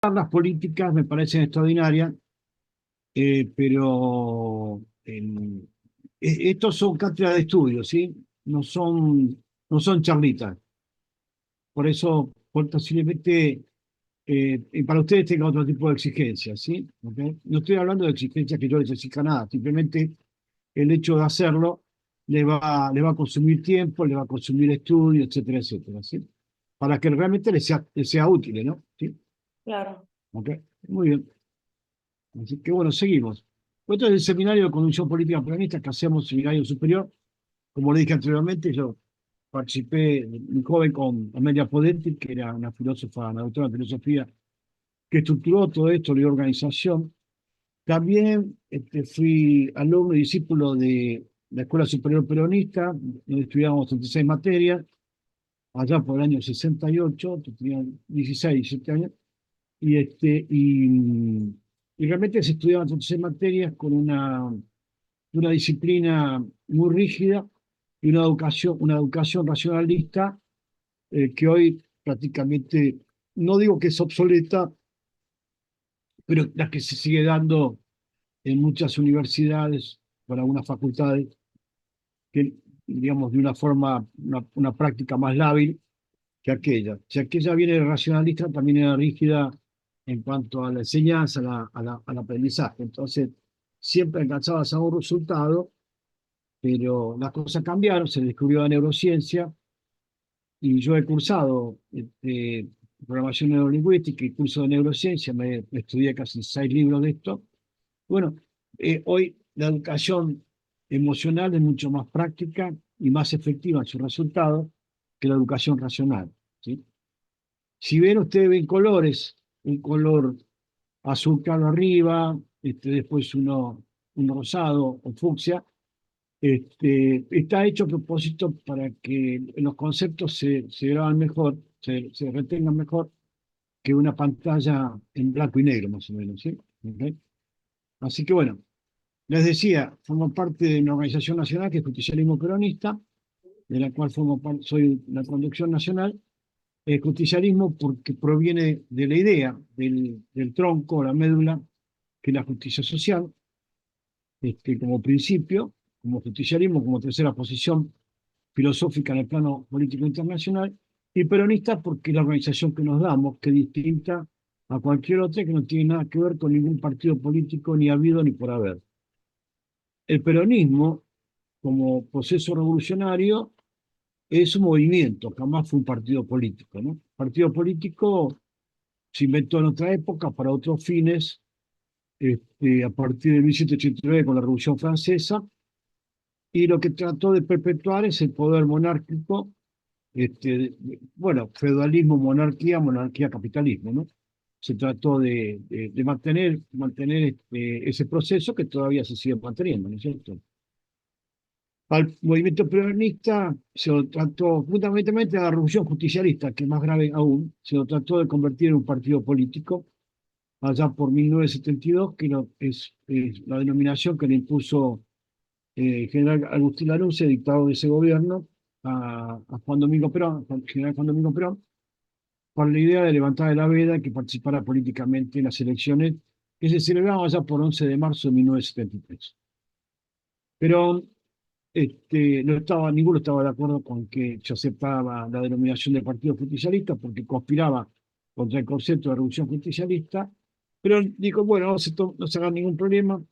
Las políticas me parecen extraordinarias, pero estos son cátedras de estudio, ¿sí? No son charlitas. Por eso, posiblemente, y para ustedes tenga otro tipo de exigencias, ¿sí? ¿Ok? No estoy hablando de exigencias que yo les exija nada, simplemente el hecho de hacerlo le va a consumir tiempo, le va a consumir estudio, etcétera, etcétera, ¿sí? Para que realmente les sea útil, ¿no? ¿Sí? Claro. ¿Ok? Muy bien. Así que bueno, seguimos. Esto es el seminario de conducción política peronista que hacemos seminario superior. Como le dije anteriormente, yo participé muy joven con Amelia Podetti, que era una filósofa, una doctora en filosofía, que estructuró todo esto de organización. También fui alumno y discípulo de la Escuela Superior Peronista, donde estudiábamos 36 materias, allá por el año 68, yo tenía 16, 17 años. Y realmente se estudiaban 36 materias con una disciplina muy rígida y una educación racionalista, que hoy prácticamente, no digo que es obsoleta, pero la que se sigue dando en muchas universidades, para algunas facultades, que, digamos, de una forma, una práctica más lábil que aquella. Si aquella viene racionalista, también era rígida en cuanto a la enseñanza, al aprendizaje. Entonces, siempre alcanzabas a un resultado, pero las cosas cambiaron, se descubrió la neurociencia, y yo he cursado programación neurolingüística y curso de neurociencia, me estudié casi 6 libros de esto. Bueno, hoy la educación emocional es mucho más práctica y más efectiva en sus resultados que la educación racional, ¿sí? Si ven, ustedes ven colores, un color azul claro arriba, después un rosado o fucsia. Está hecho a propósito para que los conceptos se graben mejor, se retengan mejor que una pantalla en blanco y negro, más o menos, ¿sí? ¿Ok? Así que bueno, les decía, formo parte de una organización nacional que es Justicialismo Peronista, de la cual soy la conducción nacional. Justicialismo porque proviene de la idea del tronco, la médula, que es la justicia social, como principio, como justicialismo, como tercera posición filosófica en el plano político internacional, y peronista porque es la organización que nos damos, que es distinta a cualquier otra, que no tiene nada que ver con ningún partido político, ni habido ni por haber. El peronismo, como proceso revolucionario, es un movimiento, jamás fue un partido político, ¿no? Partido político se inventó en otra época para otros fines, a partir de 1789 con la Revolución Francesa, y lo que trató de perpetuar es el poder monárquico, bueno, feudalismo, monarquía, monarquía, capitalismo, ¿no? Se trató de mantener ese proceso que todavía se sigue manteniendo, ¿no es cierto? Al movimiento peronista se lo trató, fundamentalmente a la revolución justicialista, que es más grave aún, se lo trató de convertir en un partido político allá por 1972, que es la denominación que le impuso el general Agustín Lanusse, dictador de ese gobierno, a Juan Domingo Perón, general Juan Domingo Perón, por la idea de levantar la veda y que participara políticamente en las elecciones que se celebraban allá por 11 de marzo de 1973. Pero ninguno estaba de acuerdo con que se aceptaba la denominación de Partido Justicialista porque conspiraba contra el concepto de revolución justicialista. Pero dijo, bueno, no se haga ningún problema.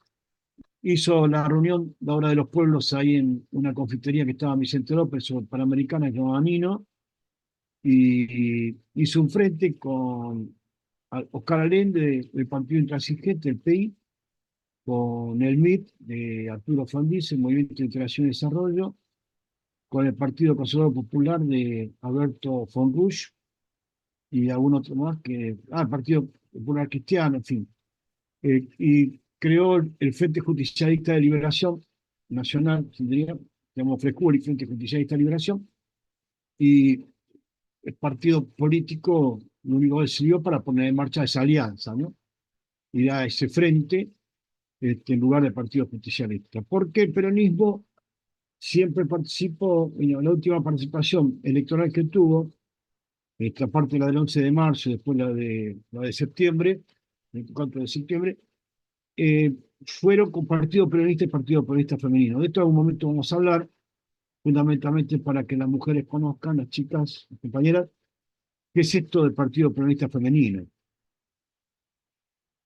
Hizo la reunión, la hora de los pueblos, ahí en una confitería que estaba en Vicente López, sobre Panamericana, que se llamaba Nino, y hizo un frente con Oscar Allende del Partido Intransigente, el PI, con el MIT de Arturo Frondizi, el Movimiento de Integración y Desarrollo, con el Partido Conservador Popular de Alberto von Rusch y algún otro más, el Partido Popular Cristiano, en fin. Y creó el Frente Justicialista de Liberación Nacional, se diría, llamamos FREJUL y Frente Justicialista de Liberación, y el partido político lo único que sirvió para poner en marcha esa alianza, ¿no? Y da ese frente, en lugar del Partido Justicialista. Porque el peronismo siempre participó, bueno, la última participación electoral que tuvo esta parte la del 11 de marzo y después la de septiembre, 24 de septiembre, eh, fueron con Partido Peronista y Partido Peronista Femenino. De esto en algún momento vamos a hablar, fundamentalmente para que las mujeres conozcan, las chicas, las compañeras, qué es esto del Partido Peronista Femenino.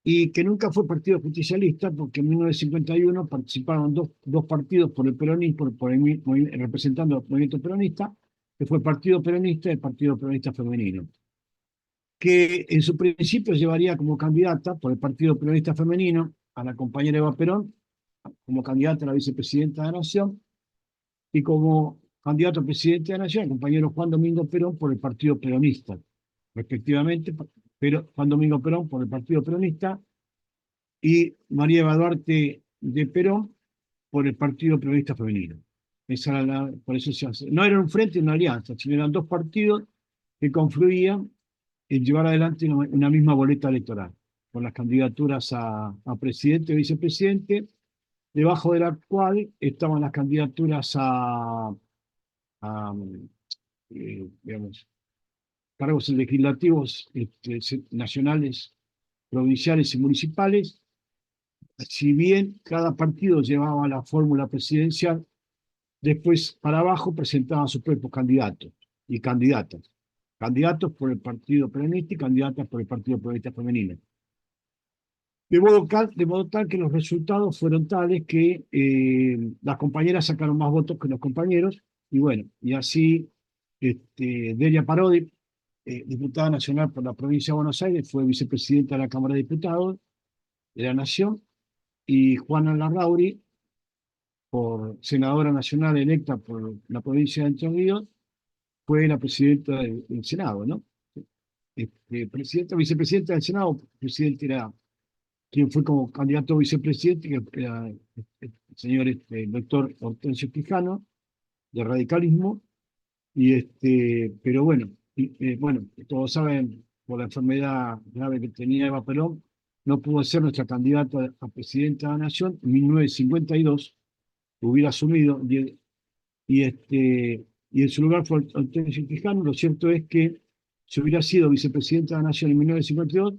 Y que nunca fue partido justicialista, porque en 1951 participaron dos partidos por el peronismo, representando al movimiento peronista, que fue el Partido Peronista y el Partido Peronista Femenino, que en su principio llevaría como candidata por el Partido Peronista Femenino a la compañera Eva Perón, como candidata a la vicepresidenta de la Nación, y como candidato a presidente de la Nación, el compañero Juan Domingo Perón por el Partido Peronista, respectivamente, pero Juan Domingo Perón por el Partido Peronista y María Eva Duarte de Perón por el Partido Peronista Femenino. Por eso se hace. No era un frente y una alianza, sino eran dos partidos que confluían en llevar adelante una misma boleta electoral, con las candidaturas a presidente y vicepresidente, debajo de la cual estaban las candidaturas a, digamos, cargos legislativos nacionales, provinciales y municipales. Si bien cada partido llevaba la fórmula presidencial, después para abajo presentaban sus propios candidatos y candidatas. Candidatos por el Partido Peronista y candidatas por el Partido Peronista Femenino. De modo tal que los resultados fueron tales que las compañeras sacaron más votos que los compañeros, y bueno, y así Delia Parodi, diputada nacional por la provincia de Buenos Aires, fue vicepresidenta de la Cámara de Diputados de la Nación, y Juana Larrauri, por senadora nacional electa por la provincia de Entre Ríos, fue la presidenta del Senado, ¿no? Vicepresidenta del Senado, el presidente era quien fue como candidato a vicepresidente, que era el señor el doctor Hortensio Quijano, de radicalismo, pero bueno, bueno, todos saben, por la enfermedad grave que tenía Eva Perón, no pudo ser nuestra candidata a presidenta de la Nación. En 1952 hubiera asumido, y en su lugar fue Hortensio Quijano. Lo cierto es que si hubiera sido vicepresidenta de la Nación en 1952,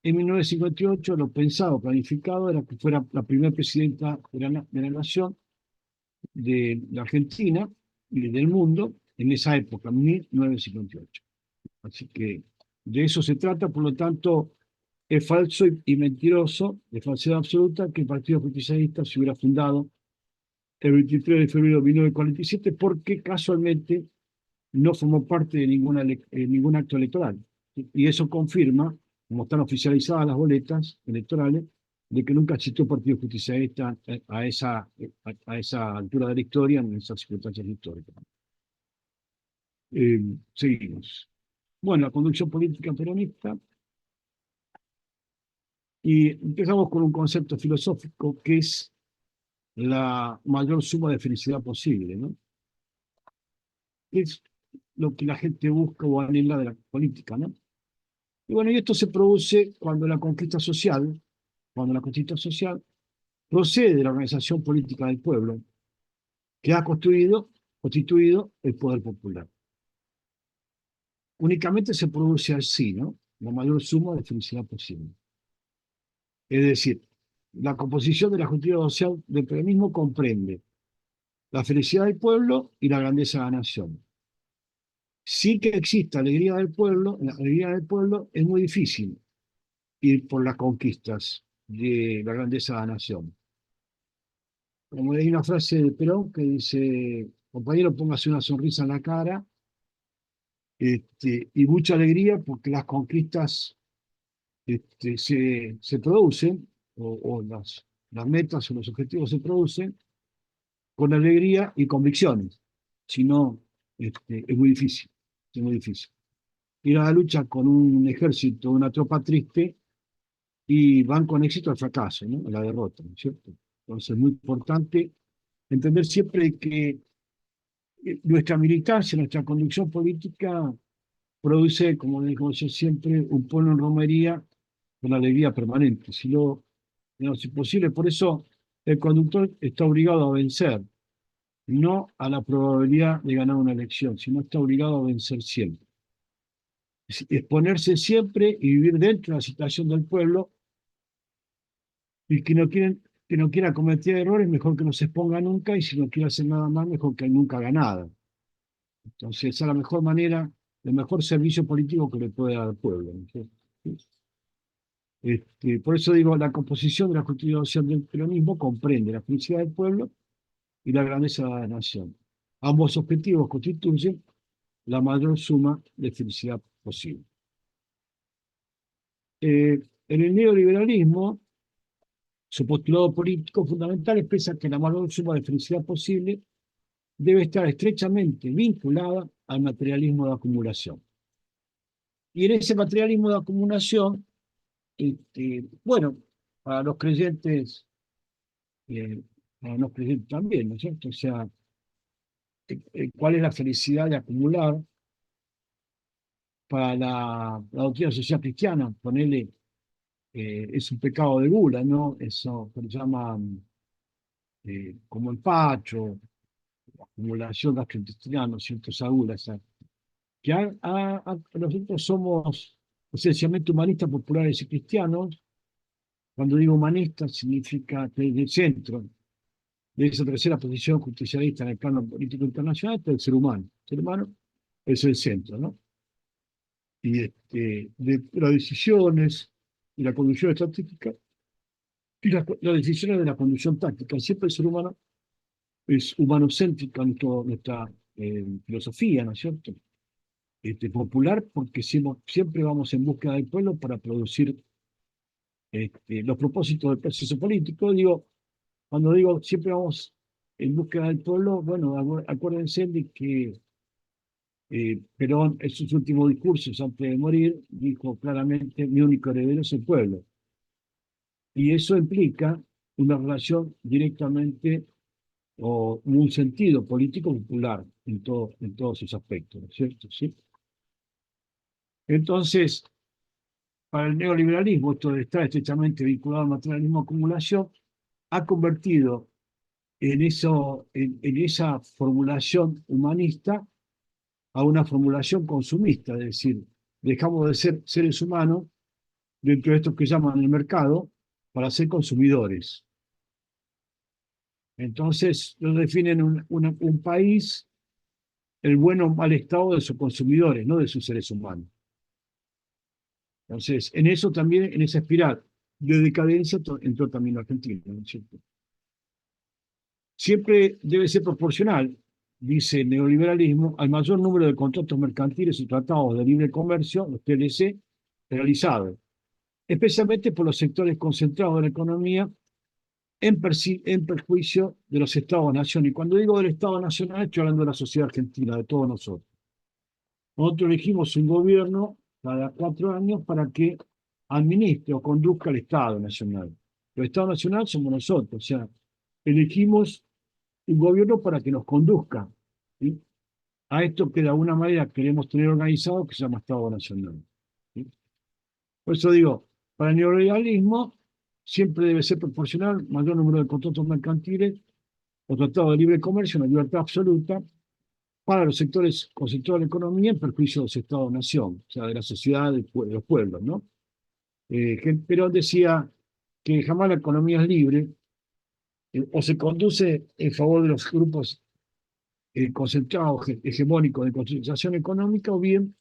en 1958 lo pensado, planificado, era que fuera la primera presidenta de la Nación, de la Argentina y del mundo en esa época, 1958. Así que de eso se trata. Por lo tanto, es falso y mentiroso, de falsedad absoluta, que el Partido Justicialista se hubiera fundado el 23 de febrero de 1947, porque casualmente no formó parte de ningún acto electoral. Y eso confirma, como están oficializadas las boletas electorales, de que nunca existió Partido Justicialista a esa altura de la historia, en esas circunstancias históricas. Seguimos. Bueno, la conducción política peronista. Y empezamos con un concepto filosófico que es la mayor suma de felicidad posible, ¿no? Es lo que la gente busca o anhela de la política, ¿no? Y bueno, y esto se produce cuando la conquista social procede de la organización política del pueblo, que ha constituido el poder popular. Únicamente se produce así, ¿no? La mayor suma de felicidad posible. Es decir, la composición de la justicia social del peronismo comprende la felicidad del pueblo y la grandeza de la nación. Sí que existe alegría del pueblo, la alegría del pueblo es muy difícil ir por las conquistas de la grandeza de la nación. Como hay una frase de Perón que dice: compañero, póngase una sonrisa en la cara, y mucha alegría, porque las conquistas se producen, o las metas o los objetivos se producen con alegría y convicciones. Si no, es muy difícil, es muy difícil. Ir a la lucha con un ejército, una tropa triste, y van con éxito al fracaso, ¿no? A la derrota, ¿no es cierto? Entonces es muy importante entender siempre que nuestra militancia, nuestra conducción política produce, como digo yo siempre, un pueblo en romería con alegría permanente. Si es posible, por eso el conductor está obligado a vencer, no a la probabilidad de ganar una elección, sino está obligado a vencer siempre. exponerse siempre y vivir dentro de la situación del pueblo, y que no quiera cometer errores, mejor que no se exponga nunca, y si no quiere hacer nada más, mejor que nunca haga nada. Entonces, esa es la mejor manera, el mejor servicio político que le puede dar al pueblo, ¿no es cierto? Por eso digo, la composición de la constitución del peronismo comprende la felicidad del pueblo y la grandeza de la nación. Ambos objetivos constituyen la mayor suma de felicidad posible. En el neoliberalismo, su postulado político fundamental expresa que la mayor suma de felicidad posible debe estar estrechamente vinculada al materialismo de acumulación. Y en ese materialismo de acumulación, bueno, para los creyentes, para los creyentes también, ¿no es cierto? O sea, ¿cuál es la felicidad de acumular? Para la doctrina social cristiana, ponerle, es un pecado de gula, ¿no? Eso que se llama como empacho, acumulación gastrointestinal, ¿no es cierto? Esa gula, que nosotros somos esencialmente humanistas populares y cristianos. Cuando digo humanista, significa que el centro de esa tercera posición justicialista en el plano político internacional está el ser humano. El ser humano es el centro, ¿no? Y de las decisiones y la conducción estratégica y las decisiones de la conducción táctica. Siempre el ser humano es humanocéntrico en toda nuestra filosofía, ¿no es cierto? Popular, porque siempre vamos en búsqueda del pueblo para producir los propósitos del proceso político. Digo, cuando digo siempre vamos en búsqueda del pueblo, bueno, acuérdense de que Perón, en sus últimos discursos antes de morir, dijo claramente: mi único heredero es el pueblo. Y eso implica una relación directamente o un sentido político popular en todos sus aspectos, ¿no es cierto? ¿Sí? Entonces, para el neoliberalismo, esto de estar estrechamente vinculado al materialismo de acumulación, ha convertido en esa formulación humanista a una formulación consumista, es decir, dejamos de ser seres humanos dentro de estos que llaman el mercado para ser consumidores. Entonces, lo definen un país, el bueno o mal estado de sus consumidores, no de sus seres humanos. Entonces, en eso también, en esa espiral de decadencia, entró también la Argentina, ¿no es cierto? Siempre debe ser proporcional, dice el neoliberalismo, al mayor número de contratos mercantiles y tratados de libre comercio, los TLC, realizados, especialmente por los sectores concentrados de la economía en perjuicio de los Estados-nación. Y cuando digo del Estado-nacional, estoy hablando de la sociedad argentina, de todos nosotros. Nosotros elegimos un gobierno cada 4 años para que administre o conduzca el Estado Nacional. El Estado Nacional somos nosotros, o sea, elegimos un gobierno para que nos conduzca, ¿sí? A esto que de alguna manera queremos tener organizado, que se llama Estado Nacional, ¿sí? Por eso digo, para el neoliberalismo siempre debe ser proporcional mayor número de contratos mercantiles o tratados de libre comercio, una libertad absoluta para los sectores concentrados de la economía en perjuicio de los Estados-nación, o sea, de la sociedad, de los pueblos, ¿no? Perón decía que jamás la economía es libre, o se conduce en favor de los grupos concentrados hegemónicos de concentración económica, o bien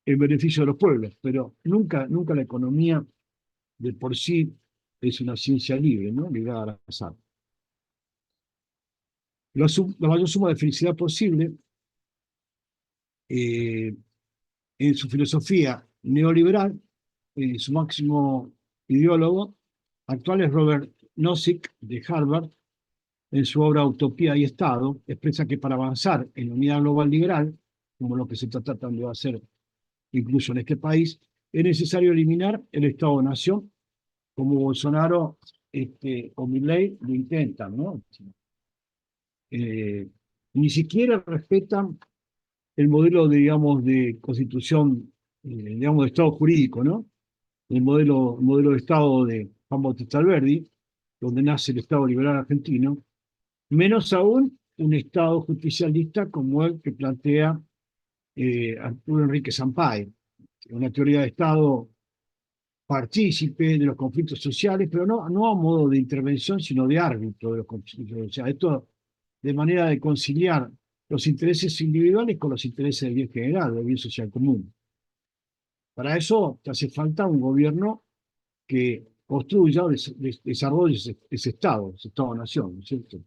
en beneficio de los pueblos, pero nunca la economía de por sí es una ciencia libre, ¿no? Ligada al azar. La mayor suma de felicidad posible, eh, en su filosofía neoliberal, su máximo ideólogo actual es Robert Nozick de Harvard. En su obra Utopía y Estado, expresa que para avanzar en la unidad global liberal, como lo que se está tratando de hacer incluso en este país, es necesario eliminar el Estado-nación, como Bolsonaro o Milei lo intentan, ¿no? Ni siquiera respetan el modelo, digamos, de constitución, digamos, de Estado jurídico, ¿no? El modelo de Estado de Juan Bautista Alberdi, donde nace el Estado liberal argentino, menos aún un Estado justicialista como el que plantea Arturo Enrique Sampaio. una teoría de Estado partícipe de los conflictos sociales, pero no a modo de intervención, sino de árbitro de los conflictos. O sea, esto de manera de conciliar los intereses individuales con los intereses del bien general, del bien social común. Para eso te hace falta un gobierno que construya o desarrolle ese Estado-nación, ¿no es cierto?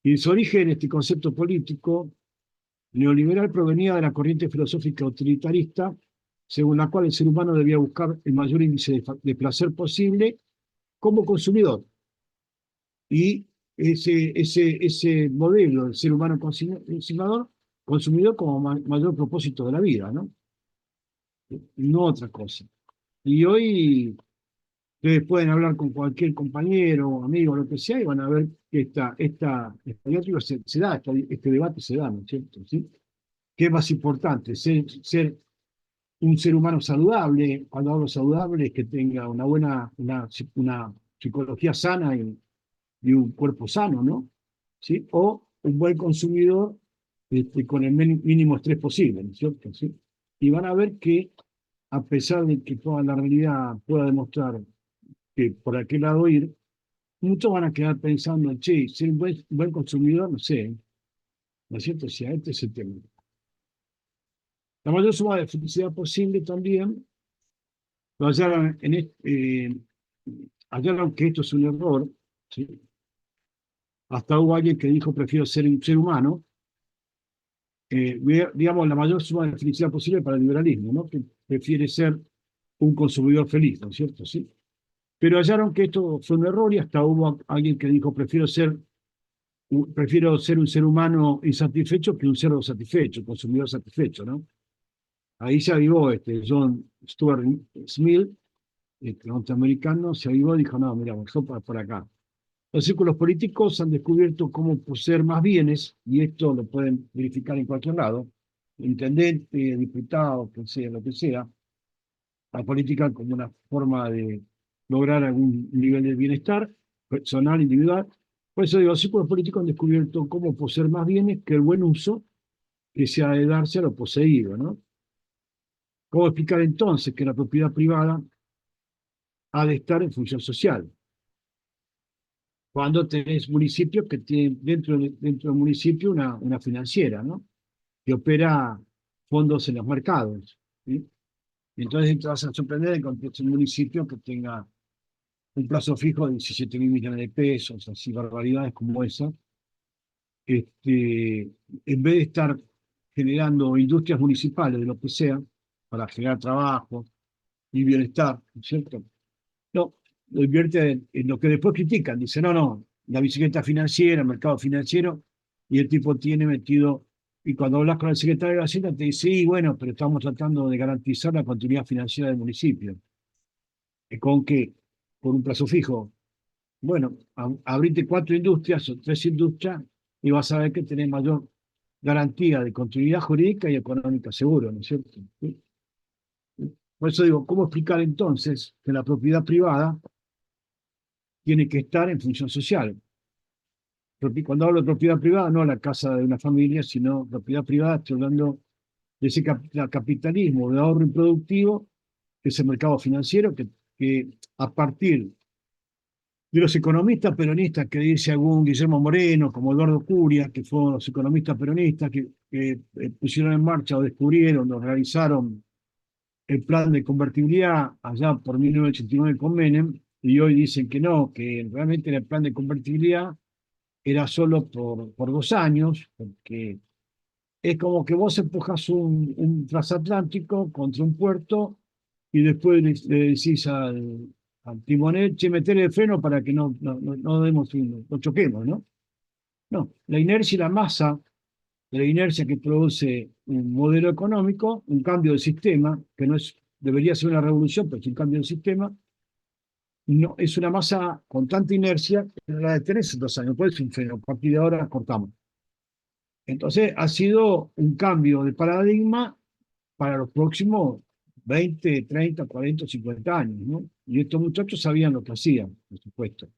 Y su origen, este concepto político neoliberal, provenía de la corriente filosófica utilitarista, según la cual el ser humano debía buscar el mayor índice de placer posible como consumidor. Y ese modelo del ser humano consumidor como mayor propósito de la vida, ¿no? No otra cosa. Y hoy ustedes pueden hablar con cualquier compañero, amigo, lo que sea, y van a ver que esta diatriba se da, este debate se da, ¿no es cierto? ¿Sí? ¿Qué es más importante? Ser un ser humano saludable. Cuando hablo saludable es que tenga una psicología sana y un cuerpo sano, ¿no? ¿Sí? O un buen consumidor con el mínimo estrés posible, ¿no es cierto? ¿Sí? Y van a ver que, a pesar de que toda la realidad pueda demostrar que por aquel lado ir, muchos van a quedar pensando, che, ser un buen consumidor, no sé, ¿no es cierto? O sea, este es el tema. La mayor suma de felicidad posible también, lo hallaron, hallaron que esto es un error, ¿sí? Hasta hubo alguien que dijo, prefiero ser un ser humano, digamos, la mayor suma de felicidad posible para el liberalismo, ¿no? Que prefiere ser un consumidor feliz, ¿no es cierto? ¿Sí? Pero hallaron que esto fue un error y hasta hubo alguien que dijo, prefiero ser un ser humano insatisfecho que un cerdo satisfecho, consumidor satisfecho, ¿no? Ahí se avivó John Stuart Smith, norteamericano, se avivó y dijo, no, mira, mejor por acá. Los círculos políticos han descubierto cómo poseer más bienes, y esto lo pueden verificar en cualquier lado, intendente, diputado, que sea, lo que sea, la política como una forma de lograr algún nivel de bienestar personal, individual. Por eso digo, los círculos políticos han descubierto cómo poseer más bienes que el buen uso que se ha de darse a lo poseído, ¿no? ¿Cómo explicar entonces que la propiedad privada ha de estar en función social? Cuando tenés municipios que tienen dentro del municipio una financiera, ¿no? Que opera fondos en los mercados, ¿sí? Y entonces te vas a sorprender de encontrar un municipio que tenga un plazo fijo de 17.000 millones de pesos, así barbaridades como esa, en vez de estar generando industrias municipales de lo que sea, para generar trabajo y bienestar, ¿no es cierto? No, lo invierte en lo que después critican. Dice, no, la bicicleta financiera, el mercado financiero, y el tipo tiene metido, y cuando hablas con el secretario de Hacienda te dice, sí, bueno, pero estamos tratando de garantizar la continuidad financiera del municipio. ¿Con qué? Por un plazo fijo. Bueno, abrite 4 industrias o 3 industrias y vas a ver que tenés mayor garantía de continuidad jurídica y económica seguro, ¿no es cierto? ¿Sí? Por eso digo, ¿cómo explicar entonces que la propiedad privada tiene que estar en función social? Cuando hablo de propiedad privada, no la casa de una familia, sino propiedad privada, estoy hablando de ese capitalismo de ahorro improductivo, que es el mercado financiero, que a partir de los economistas peronistas que dice algún Guillermo Moreno, como Eduardo Curia, que fueron los economistas peronistas que pusieron en marcha o descubrieron o realizaron el plan de convertibilidad allá por 1989 con Menem, y hoy dicen que no, que realmente el plan de convertibilidad era solo por 2 años, porque es como que vos empujas un transatlántico contra un puerto y después le decís al timonel, che, metele el freno para que no demos no choquemos, ¿no? No, la inercia y la masa de la inercia que produce un modelo económico, un cambio de sistema, que no es, debería ser una revolución, pero es un cambio de sistema, no, es una masa con tanta inercia que no la detenés en 2 años, pues es un freno, a partir de ahora cortamos. Entonces, ha sido un cambio de paradigma para los próximos 20, 30, 40, 50 años, ¿no? Y estos muchachos sabían lo que hacían, por supuesto.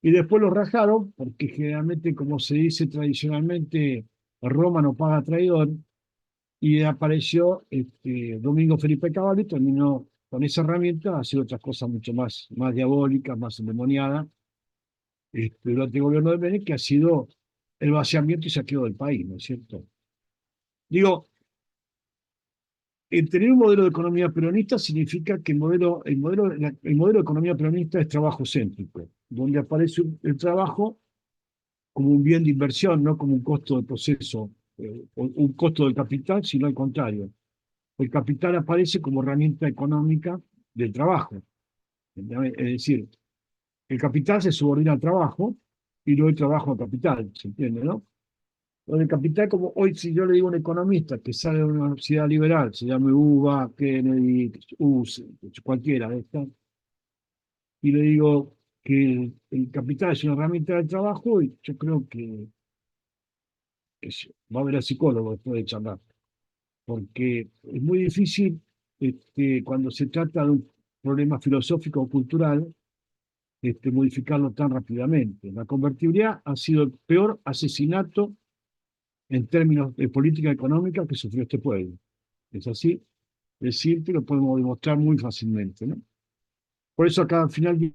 Y después los rajaron, porque generalmente, como se dice tradicionalmente, Roma no paga traidor, y apareció Domingo Felipe Cavallo y terminó con esa herramienta a hacer otras cosas mucho más diabólicas, más endemoniadas, durante el gobierno de Menem, que ha sido el vaciamiento y saqueo del país, ¿no es cierto? Digo, tener un modelo de economía peronista significa que el modelo de economía peronista es trabajo céntrico, donde aparece el trabajo como un bien de inversión, no como un costo de proceso, o un costo del capital, sino al contrario. El capital aparece como herramienta económica del trabajo. Es decir, el capital se subordina al trabajo y no el trabajo al capital, ¿se entiende, no? Donde el capital, como hoy, si yo le digo a un economista que sale de una universidad liberal, se llame UBA, Kennedy, US, cualquiera de estas, y le digo que el capital es una herramienta del trabajo, y yo creo va a haber al psicólogo después de charlar, porque es muy difícil cuando se trata de un problema filosófico o cultural, modificarlo tan rápidamente. La convertibilidad ha sido el peor asesinato en términos de política económica que sufrió este pueblo. Es así, decirte lo podemos demostrar muy fácilmente, ¿no? Por eso acá al final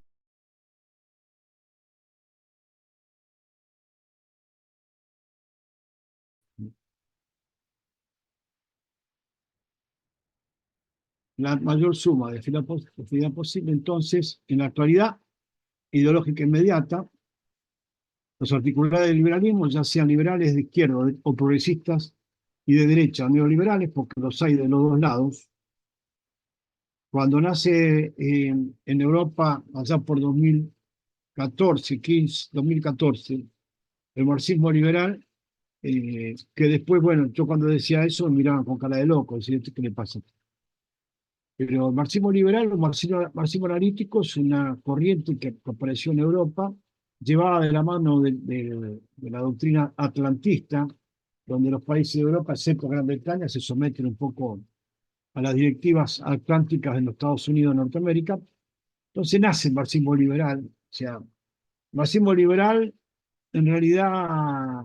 la mayor suma de fidelidad posible. Entonces, en la actualidad ideológica inmediata, los articulares del liberalismo, ya sean liberales de izquierda o progresistas, y de derecha neoliberales, porque los hay de los dos lados. Cuando nace en Europa, allá por 2014, 15, 2014, el marxismo liberal, que después, bueno, yo cuando decía eso me miraban con cara de loco, decía, ¿qué le pasa? Pero el marxismo liberal, o marxismo analítico, es una corriente que apareció en Europa, llevada de la mano de la doctrina atlantista, donde los países de Europa, excepto Gran Bretaña, se someten un poco a las directivas atlánticas de los Estados Unidos de Norteamérica. Entonces nace el marxismo liberal. O sea, marxismo liberal, en realidad,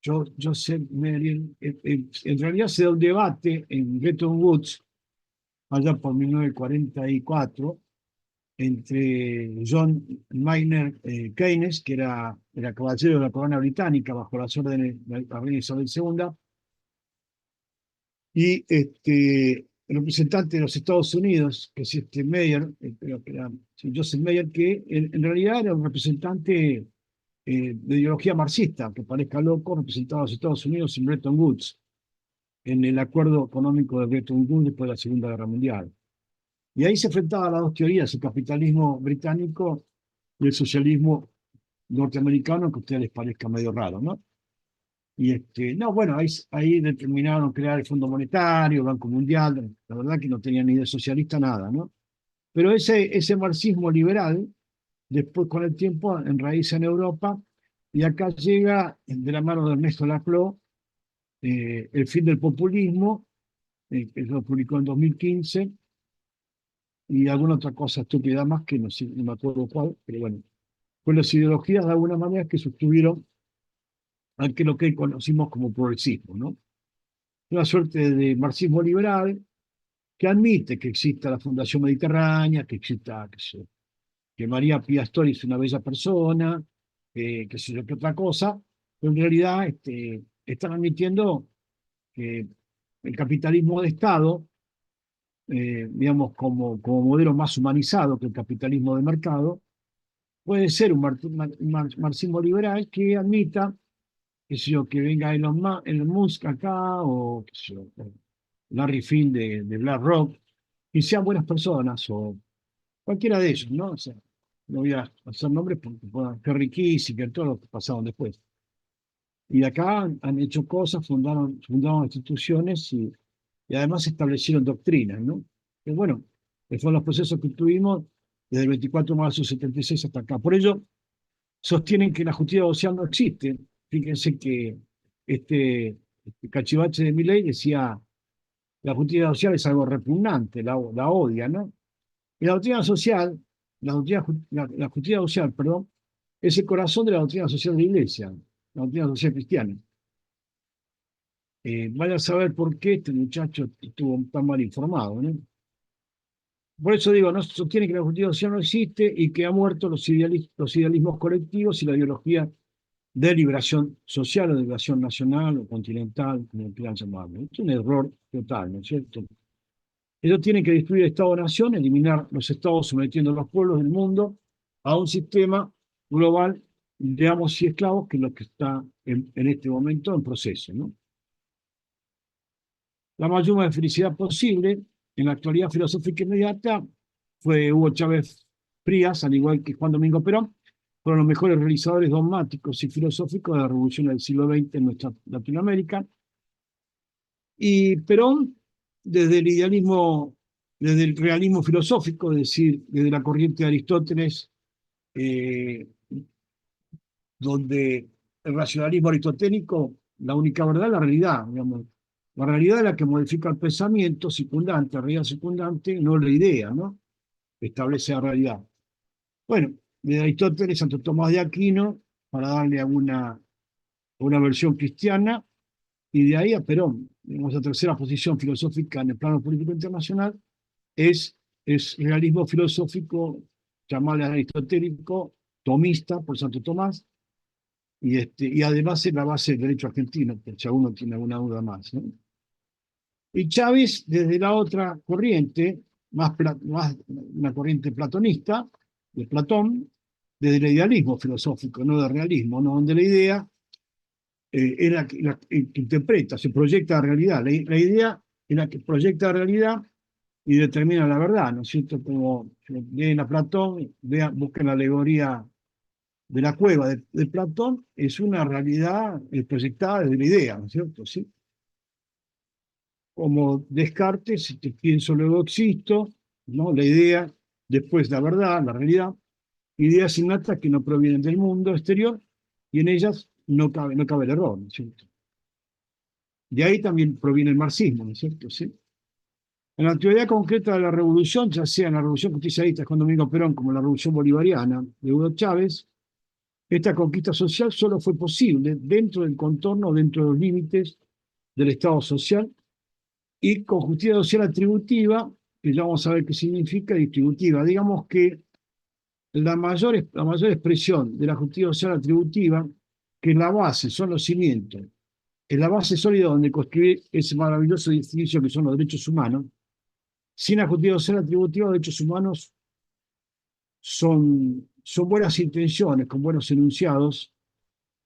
yo sé, en realidad se da un debate en Bretton Woods, allá por 1944, entre John Maynard Keynes, que era caballero de la corona británica bajo las órdenes de la reina Isabel II, y el representante de los Estados Unidos, que es Mayer, creo que era sí, Joseph Mayer, que en realidad era un representante de ideología marxista, que parezca loco, representaba a los Estados Unidos en Bretton Woods, en el acuerdo económico de Bretton Woods después de la Segunda Guerra Mundial. Y ahí se enfrentaban las dos teorías, el capitalismo británico y el socialismo norteamericano, que a ustedes les parezca medio raro, ¿no? Y no, bueno, ahí determinaron crear el Fondo Monetario, el Banco Mundial, la verdad que no tenían ni de socialista nada, ¿no? Pero ese marxismo liberal, después con el tiempo enraiza en Europa, y acá llega de la mano de Ernesto Laclau, El fin del populismo, que lo publicó en 2015, y alguna otra cosa estúpida más que no, no me acuerdo cuál, pero bueno, pues las ideologías de alguna manera que sostuvieron a que lo que conocimos como progresismo, ¿no? Una suerte de marxismo liberal que admite que exista la Fundación Mediterránea, que exista, que María Pía Astori es una bella persona, que sé yo qué otra cosa, pero en realidad están admitiendo que el capitalismo de Estado, digamos, como modelo más humanizado que el capitalismo de mercado, puede ser un marxismo liberal que admita, qué sé yo, que venga Elon Musk acá, o qué sé yo, Larry Finn de BlackRock, y sean buenas personas, o cualquiera de ellos, ¿no? O sea, no voy a hacer nombres porque Henry Kissinger, todos los que pasaron después. Y acá han hecho cosas, fundaron instituciones y además establecieron doctrinas, ¿no? Que bueno, que fueron los procesos que tuvimos desde el 24 de marzo del 76 hasta acá. Por ello, sostienen que la justicia social no existe. Fíjense que este cachivache de Milei decía, la justicia social es algo repugnante, la odia, ¿no? Y la doctrina social, la justicia social, perdón, es el corazón de la doctrina social de la Iglesia, la doctrina social cristiana. Vaya a saber por qué este muchacho estuvo tan mal informado, ¿no? Por eso digo, no sostiene que la justicia social no existe y que ha muerto los idealismos colectivos y la ideología de liberación social o de liberación nacional o continental, como quieran llamarlo. Es un error total, ¿no es cierto? Ellos tienen que destruir el Estado-Nación, eliminar los estados sometiendo a los pueblos del mundo a un sistema global de amos y esclavos, que es lo que está en este momento en proceso, ¿no? La mayor de felicidad posible en la actualidad filosófica inmediata fue Hugo Chávez Frías, al igual que Juan Domingo Perón, fueron los mejores realizadores dogmáticos y filosóficos de la revolución del siglo XX en nuestra Latinoamérica. Y Perón, desde el idealismo, desde el realismo filosófico, es decir, desde la corriente de Aristóteles, eh, donde el racionalismo aristotélico, la única verdad es la realidad, digamos. La realidad es la que modifica el pensamiento circundante, la realidad circundante, no la idea, ¿no? Establece la realidad. Bueno, de Aristóteles, Santo Tomás de Aquino, para darle una versión cristiana, y de ahí a Perón. Digamos, la tercera posición filosófica en el plano político internacional es, es realismo filosófico, llamarle aristotélico, tomista por Santo Tomás, y además es la base del derecho argentino, por si alguno tiene alguna duda más, ¿no? Y Chávez, desde la otra corriente, más una corriente platonista, de Platón, desde el idealismo filosófico, no del realismo, ¿no? Donde la idea es que interpreta, se proyecta la realidad. La idea es la que proyecta la realidad y determina la verdad, ¿no es cierto? Como leen a Platón, busquen la alegoría de la cueva de Platón, es una realidad proyectada desde la idea, ¿no es cierto? ¿Sí? Como Descartes, si te pienso luego existo, ¿no? La idea, después la verdad, la realidad, ideas innatas que no provienen del mundo exterior y en ellas no cabe el error, ¿no es cierto? De ahí también proviene el marxismo, ¿no es cierto? ¿Sí? En la teoría concreta de la revolución, ya sea en la revolución justicialista de Juan Domingo Perón como en la revolución bolivariana de Hugo Chávez, esta conquista social solo fue posible dentro del contorno, dentro de los límites del Estado social y con justicia social atributiva, que ya vamos a ver qué significa distributiva. Digamos que la mayor expresión de la justicia social atributiva, que la base, son los cimientos, es la base sólida donde construir ese maravilloso edificio que son los derechos humanos. Sin la justicia social atributiva, los derechos humanos son buenas intenciones, con buenos enunciados,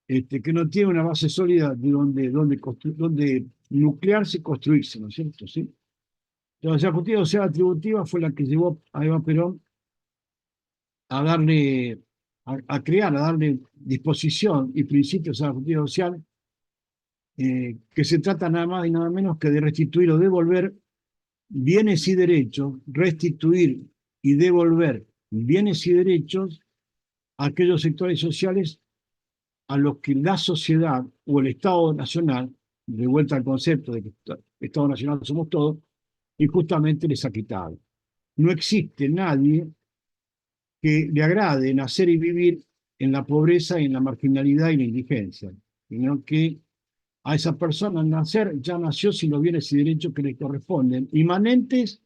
que no tienen una base sólida de donde nuclearse y construirse, ¿no es cierto? ¿Sí? Entonces, la justicia social atributiva fue la que llevó a Eva Perón a darle, a darle disposición y principios a la justicia social, que se trata nada más y nada menos que de restituir o devolver bienes y derechos, restituir y devolver bienes y derechos a aquellos sectores sociales a los que la sociedad o el Estado Nacional, de vuelta al concepto de que Estado Nacional somos todos, injustamente les ha quitado. No existe nadie que le agrade nacer y vivir en la pobreza y en la marginalidad y la indigencia, sino que a esa persona al nacer ya nació sin los bienes y derechos que le corresponden, inmanentes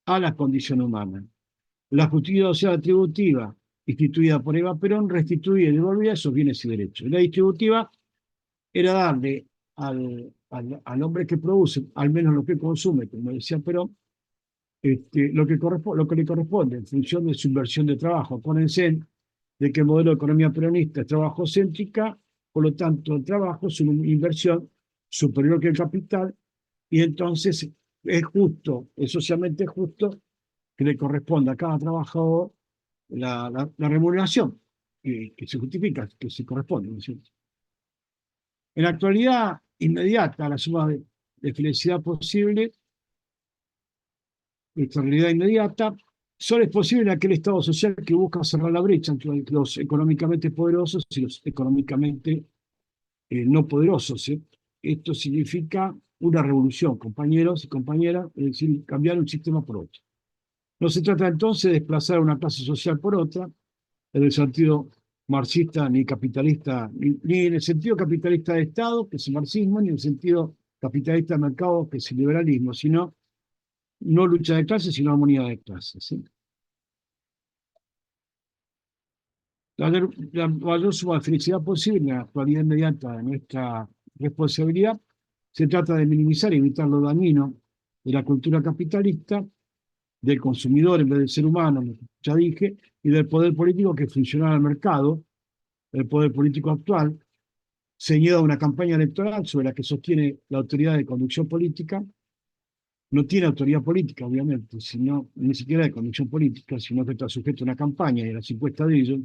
a la condición humana. La justicia social atributiva, instituida por Eva Perón, restituía y devolvía esos bienes y derechos. La distributiva era darle al hombre que produce, al menos lo que consume, como decía Perón, lo que le corresponde en función de su inversión de trabajo. Acuérdense de que el modelo de economía peronista es trabajo céntrica, por lo tanto el trabajo es una inversión superior que el capital, y entonces es justo, es socialmente justo que le corresponda a cada trabajador la remuneración que se justifica, que se corresponde, ¿no es cierto? En la actualidad inmediata, la suma de felicidad posible, nuestra realidad inmediata, solo es posible en aquel Estado social que busca cerrar la brecha entre los económicamente poderosos y los económicamente no poderosos, ¿sí? Esto significa una revolución, compañeros y compañeras, es decir, cambiar un sistema por otro. No se trata entonces de desplazar una clase social por otra, en el sentido marxista ni capitalista, ni en el sentido capitalista de Estado, que es el marxismo, ni en el sentido capitalista de mercado, que es el liberalismo, sino no lucha de clases, sino armonía de clases, ¿sí? La mayor suma de felicidad posible en la actualidad inmediata de nuestra responsabilidad se trata de minimizar y evitar lo dañino de la cultura capitalista, del consumidor en vez del ser humano, ya dije, y del poder político que funciona al mercado, el poder político actual, ceñido a una campaña electoral sobre la que sostiene la autoridad de conducción política. No tiene autoridad política, obviamente, sino, ni siquiera de conducción política, sino que está sujeto a una campaña y a las encuestas de ellos,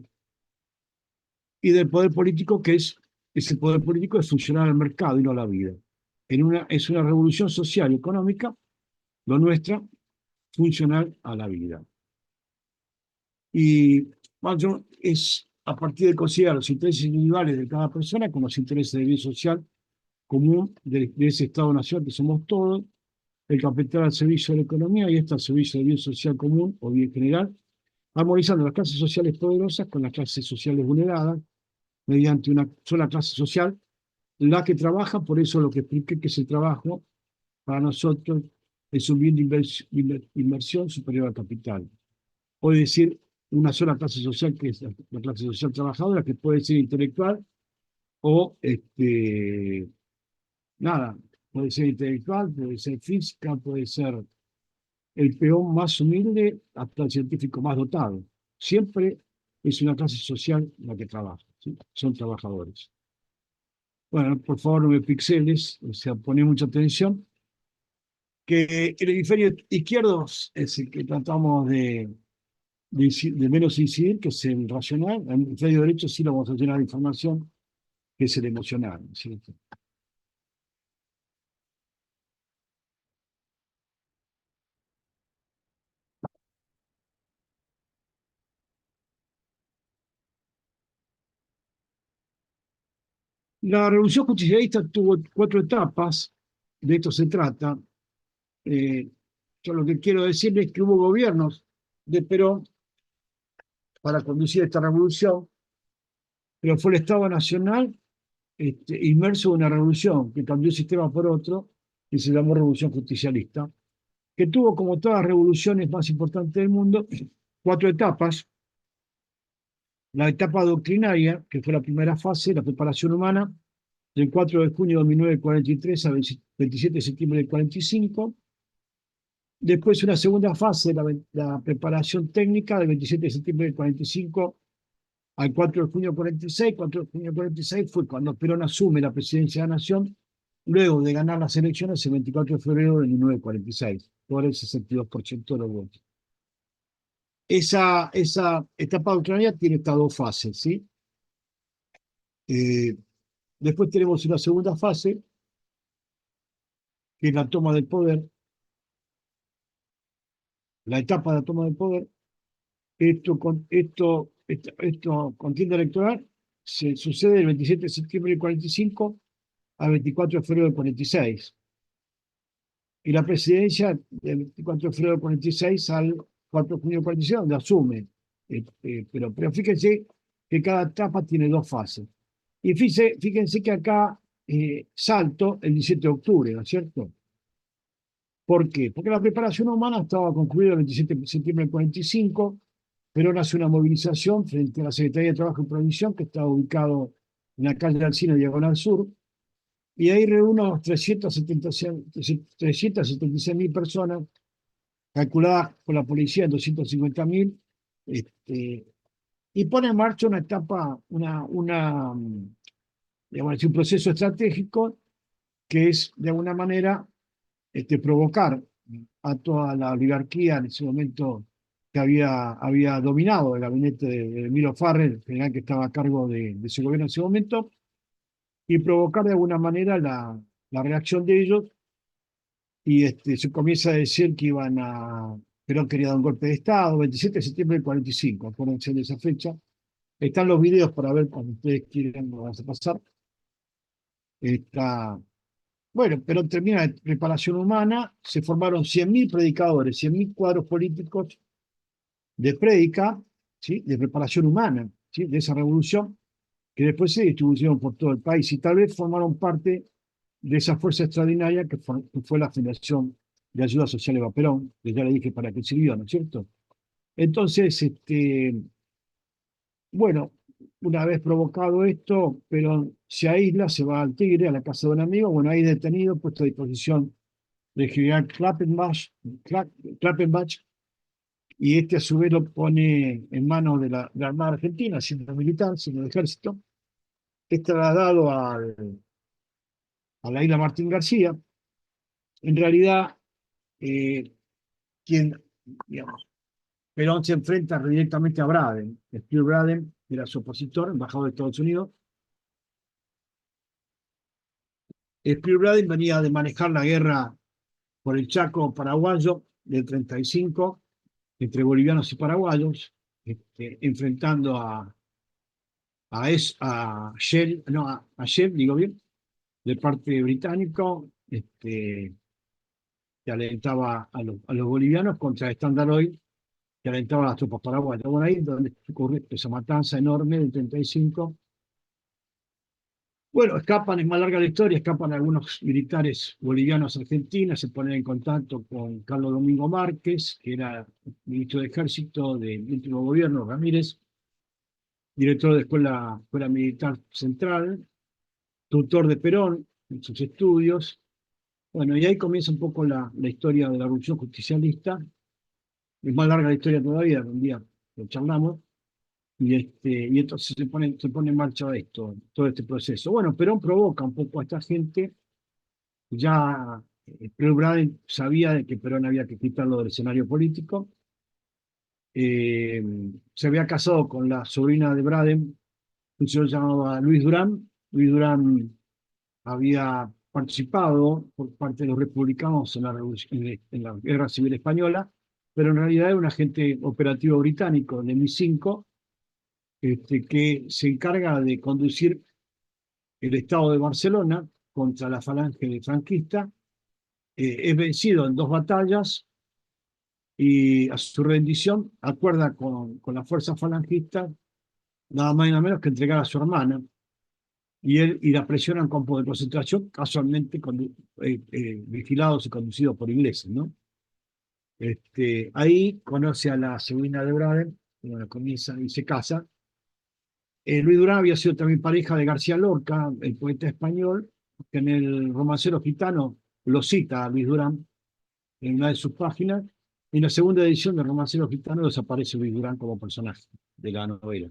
y del poder político que es, ese poder político es funcionar al mercado y no a la vida. Es una revolución social y económica, lo nuestra, funcional a la vida. Y bueno, es a partir de considerar los intereses individuales de cada persona como los intereses del bien social común de ese Estado-nación que somos todos, el capital al servicio de la economía y esta al servicio del bien social común o bien general, armonizando las clases sociales poderosas con las clases sociales vulneradas mediante una sola clase social, la que trabaja. Por eso lo que expliqué que es el trabajo para nosotros es un bien de inversión superior al capital. Puede decir una sola clase social, que es la clase social trabajadora, que puede ser intelectual o nada, puede ser intelectual, puede ser física, puede ser el peón más humilde hasta el científico más dotado. Siempre es una clase social la que trabaja, ¿sí? Son trabajadores. Bueno, por favor no me pixeles, o sea, poné mucha atención, que el hemisferio izquierdo es el que tratamos de menos incidir, que es el racional. El hemisferio derecho sí lo vamos a llenar de información, que es el emocional, ¿cierto? La revolución justicialista tuvo cuatro etapas, de esto se trata. Yo lo que quiero decirles es que hubo gobiernos de Perón para conducir esta revolución, pero fue el Estado Nacional inmerso en una revolución que cambió el sistema por otro, que se llamó Revolución Justicialista, que tuvo, como todas las revoluciones más importantes del mundo, cuatro etapas. La etapa doctrinaria, que fue la primera fase, la preparación humana, del 4 de junio de 1943 al 27 de septiembre del 45. Después una segunda fase, la preparación técnica, del 27 de septiembre del 45 al 4 de junio del 46. 4 de junio del 46 fue cuando Perón asume la presidencia de la Nación, luego de ganar las elecciones el 24 de febrero de 1946, por el 62% de los votos. Esa etapa doctrinaria tiene estas dos fases, ¿sí? Eh, Después tenemos una segunda fase, que es la toma del poder, la etapa de la toma del poder. Esto contienda electoral se sucede del 27 de septiembre del 45 al 24 de febrero del 46. Y la presidencia del 24 de febrero del 46 al 4 de junio del 46, donde asume. Pero fíjense que cada etapa tiene dos fases. Y fíjense que acá salto el 17 de octubre, ¿no es cierto? ¿Por qué? Porque la preparación humana estaba concluida el 27 de septiembre del 45. Perón hace una movilización frente a la Secretaría de Trabajo y Provisión, que estaba ubicado en la calle Alsina, Diagonal Sur, y ahí reúne a 376.000 personas, calculadas por la policía en 250.000, y pone en marcha una etapa, digamos así, un proceso estratégico que es, de alguna manera, provocar a toda la oligarquía en ese momento que había dominado el gabinete de Emilio Farrell, el general que estaba a cargo de ese gobierno en ese momento, y provocar de alguna manera la reacción de ellos. Y se comienza a decir que Perón quería dar un golpe de Estado, 27 de septiembre del 45, acuérdense de esa fecha. Están los videos para ver cuando ustedes quieran, lo vas a pasar. Está, bueno, pero termina la preparación humana, se formaron 100.000 predicadores, 100.000 cuadros políticos de prédica, ¿sí? De preparación humana, ¿sí? De esa revolución, que después se distribuyeron por todo el país y tal vez formaron parte de esa fuerza extraordinaria que fue la Fundación de Ayuda Social Eva Perón, que ya le dije para qué sirvió, ¿no es cierto? Entonces, bueno, una vez provocado esto, Perón se aísla, se va al Tigre, a la casa de un amigo, bueno, ahí detenido, puesto a disposición del general Klappenbach, y este a su vez lo pone en manos de la Armada Argentina, siendo militar, siendo de ejército, es trasladado a la isla Martín García. En realidad, eh, quien, digamos, Perón se enfrenta directamente a Braden. Steve Braden era su opositor, embajador de Estados Unidos. Steve Braden venía de manejar la guerra por el Chaco paraguayo del 35 entre bolivianos y paraguayos, enfrentando a Shell, no, a Shell, digo bien, de parte británico, que alentaba a los bolivianos contra Standard Oil, que alentaba a las tropas paraguayas. Bueno, ahí es donde ocurre esa matanza enorme del 35. Bueno, escapan, es más larga la historia, escapan algunos militares bolivianos argentinos, se ponen en contacto con Carlos Domingo Márquez, que era ministro de Ejército del último gobierno, Ramírez, director de Escuela Militar Central, tutor de Perón en sus estudios. Bueno, y ahí comienza un poco la historia de la Revolución Justicialista. Es más larga la historia todavía, un día lo charlamos. Y entonces se pone en marcha todo este proceso. Bueno, Perón provoca un poco a esta gente. Ya Perón Braden sabía de que Perón había que quitarlo del escenario político. Eh, Se había casado con la sobrina de Braden, un señor llamado Luis Durán. Luis Durán había participado por parte de los republicanos en la Guerra Civil Española, pero en realidad era un agente operativo británico de MI5, que se encarga de conducir el Estado de Barcelona contra la falange franquista. Es vencido en dos batallas y a su rendición acuerda con la fuerza falangista nada más y nada menos que entregar a su hermana, y la presiona en campos de concentración, casualmente vigilados y conducidos por ingleses, ¿no? Ahí conoce a la sobrina de Braden, bueno, comienza y se casa. Luis Durán había sido también pareja de García Lorca, el poeta español, que en el Romancero Gitano lo cita a Luis Durán en una de sus páginas. Y en la segunda edición del Romancero Gitano desaparece Luis Durán como personaje de la novela.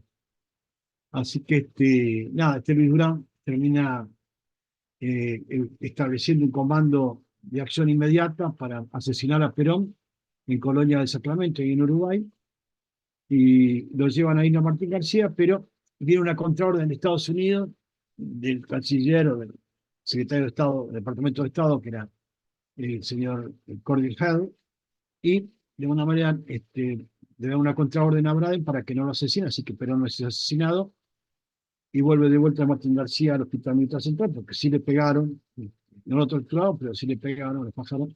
Así que nada, Luis Durán termina estableciendo un comando de acción inmediata para asesinar a Perón en Colonia del Sacramento y en Uruguay, y lo llevan a Isla Martín García, pero viene una contraorden de Estados Unidos, del canciller o del secretario de Estado, del Departamento de Estado, que era el señor Cordell Hull, y de una manera le da una contraorden a Braden para que no lo asesine, así que Perón no es asesinado, y vuelve de vuelta a Martín García al Hospital Militar Central, porque sí le pegaron, no lo torturaron, pero sí le pegaron, le pasaron,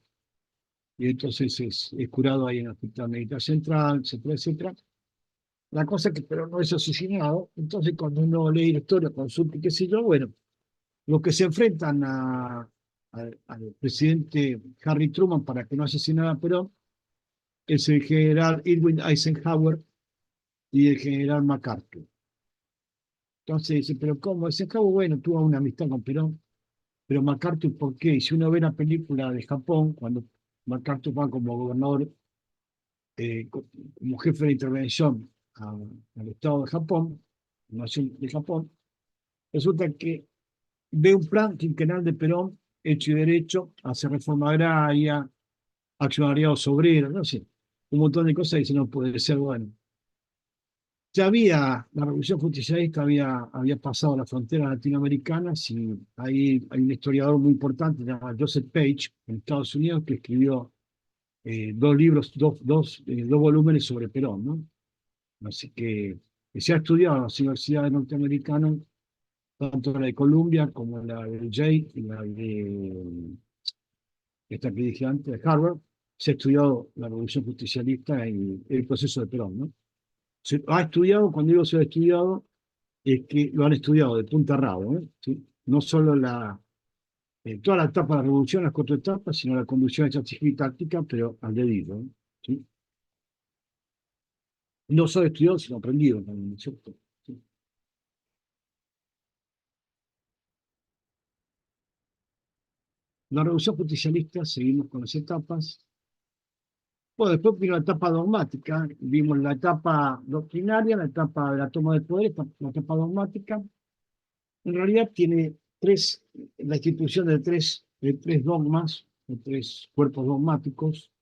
y entonces es curado ahí en el Hospital Militar Central, etcétera, etcétera. La cosa es que Perón no es asesinado, entonces cuando uno lee la historia, consulta y qué sé yo, bueno, los que se enfrentan al presidente Harry Truman para que no asesinara a Perón es el general Irwin Eisenhower y el general MacArthur. Entonces dice, pero ¿cómo? Eisenhower, bueno, tuvo una amistad con Perón, pero MacArthur, ¿por qué? Y si uno ve la película de Japón, cuando MacArthur va como gobernador, como jefe de intervención al Estado de Japón, nación de Japón, resulta que ve un plan quinquenal de Perón hecho y derecho, hace reforma agraria, accionariados obreros, no sé, un montón de cosas, y dice, no puede ser bueno. Ya la Revolución Justicialista había pasado las fronteras latinoamericanas, y ahí hay un historiador muy importante llamado Joseph Page, en Estados Unidos, que escribió dos libros, dos volúmenes sobre Perón, ¿no? Así que se ha estudiado en las universidades norteamericanas, tanto la de Columbia como la de Yale y la de esta que dije antes, de Harvard. Se ha estudiado la Revolución Justicialista y el proceso de Perón, ¿no? Se ha estudiado, cuando digo se ha estudiado, es que lo han estudiado de punta a rabo, ¿eh? ¿Sí? No solo toda la etapa de la revolución, las 4 etapas, sino la conducción estratégica y táctica, pero al dedillo, ¿no? ¿Sí? No solo estudiado, sino aprendido también, ¿cierto? Sí. La revolución justicialista, seguimos con las etapas. Bueno, después vino la etapa dogmática, vimos la etapa doctrinaria, la etapa de la toma de poder, la etapa dogmática. En realidad tiene la institución de tres dogmas, de tres cuerpos dogmáticos,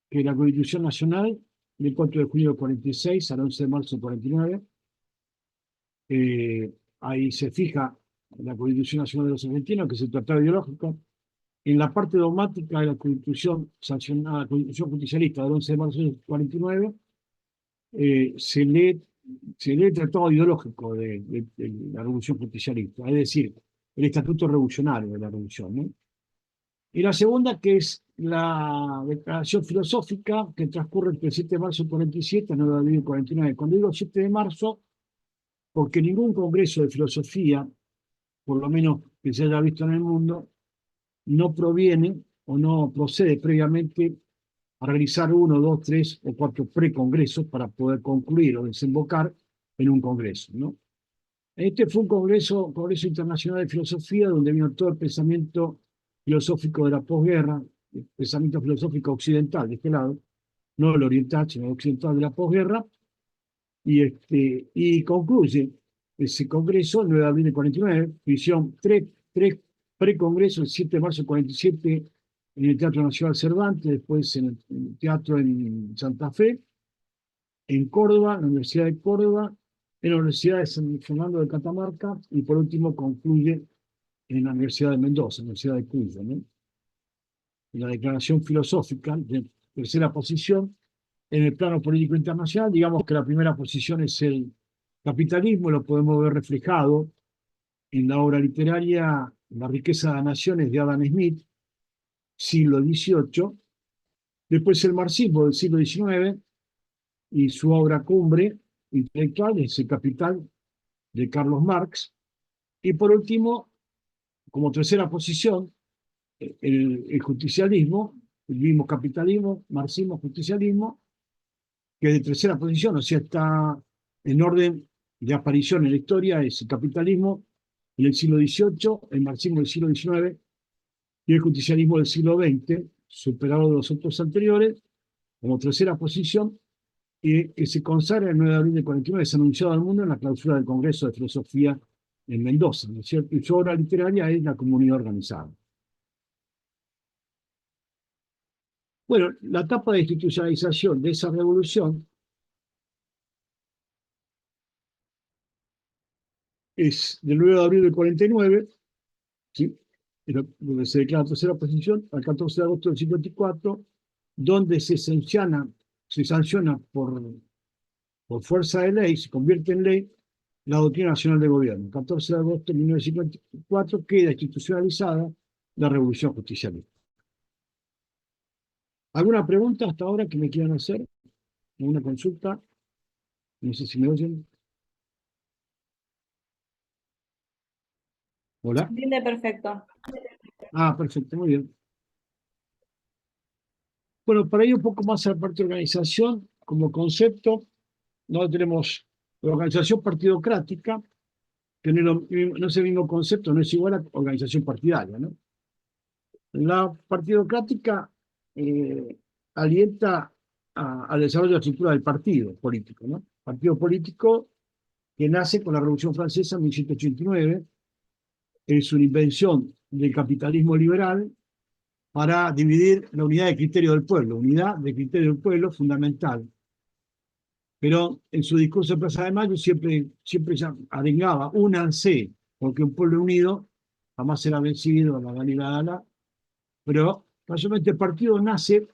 que es la Constitución Nacional del 4 de junio del 46 al 11 de marzo del 49. Ahí se fija la Constitución Nacional de los Argentinos, que es el tratado ideológico. En la parte dogmática de la Constitución sancionada, la Constitución Justicialista del 11 de marzo del 49, se lee el tratado ideológico de la Revolución Justicialista, es decir, el estatuto revolucionario de la revolución, ¿no? Y la segunda, que es la declaración filosófica, que transcurre entre el 7 de marzo del 47 y 9 de abril del 49. Cuando digo 7 de marzo, porque ningún congreso de filosofía, por lo menos que se haya visto en el mundo, no proviene o no procede previamente a realizar 1, 2, 3 o 4 precongresos para poder concluir o desembocar en un congreso, ¿no? Este fue un congreso internacional de filosofía, donde vino todo el pensamiento filosófico de la posguerra, el pensamiento filosófico occidental de este lado, no el oriental, sino el occidental de la posguerra, y concluye ese congreso el 9 de abril de 49, hicieron tres precongresos, el 7 de marzo del 47 en el Teatro Nacional Cervantes, después en el Teatro en Santa Fe, en Córdoba, en la Universidad de Córdoba, en la Universidad de San Fernando de Catamarca, y por último concluye en la Universidad de Mendoza, Universidad de Cuyo, ¿no? En la declaración filosófica, de tercera posición, en el plano político internacional, digamos que la primera posición es el capitalismo, lo podemos ver reflejado en la obra literaria La riqueza de las naciones de Adam Smith, siglo XVIII, después el marxismo del siglo XIX y su obra cumbre intelectual es El Capital de Carlos Marx, y por último, como tercera posición, el justicialismo, el mismo capitalismo, marxismo, justicialismo, que es de tercera posición, o sea, está en orden de aparición en la historia, es el capitalismo en el siglo XVIII, el marxismo del siglo XIX y el justicialismo del siglo XX, superado de los otros anteriores, como tercera posición, y que se consagra el 9 de abril del 49, es anunciado al mundo en la clausura del Congreso de Filosofía en Mendoza, ¿no es cierto? Y su obra literaria es La Comunidad Organizada. Bueno, la etapa de institucionalización de esa revolución es del 9 de abril del 49, ¿sí? Donde se declara tercera posición, al 14 de agosto del 54, donde se sanciona por fuerza de ley, se convierte en ley la doctrina nacional de gobierno. El 14 de agosto de 1954 queda institucionalizada la revolución justicialista. ¿Alguna pregunta hasta ahora que me quieran hacer? ¿Alguna consulta? No sé si me oyen. Se ¿Hola? entiende perfecto. Ah, perfecto, muy bien. Bueno, para ir un poco más a la parte de organización, como concepto, no tenemos la organización partidocrática, que no es el mismo concepto, no es igual a organización partidaria, ¿no? La partidocrática alienta al desarrollo de la estructura del partido político, ¿no? Partido político que nace con la Revolución Francesa en 1789, es una invención del capitalismo liberal para dividir la unidad de criterio del pueblo, unidad de criterio del pueblo fundamental. Pero en su discurso de Plaza de Mayo siempre ya arengaba, únanse, porque un pueblo unido jamás será vencido, la gana y la gana. Pero mayormente el partido nace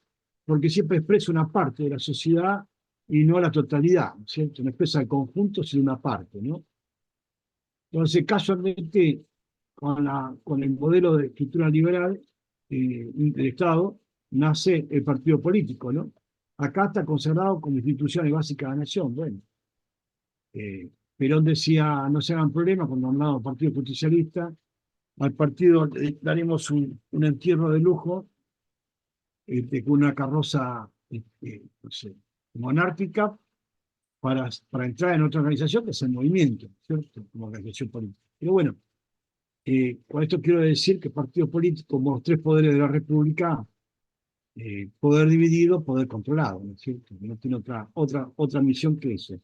porque siempre expresa una parte de la sociedad y no la totalidad, ¿cierto? No expresa el conjunto, sino una parte, ¿no? Entonces, casualmente, con el modelo de escritura liberal del Estado, nace el partido político, ¿no? Acá está consagrado como instituciones básicas de la nación. Bueno, Perón decía, no se hagan problemas cuando hablaba del Partido Justicialista, al partido le daremos un entierro de lujo, con una carroza, no sé, monárquica, para entrar en otra organización que es el movimiento, ¿cierto? Como organización política. Pero bueno, con esto quiero decir que partido político, como los tres poderes de la República, poder dividido, poder controlado, ¿no es cierto? No tiene otra misión que eso.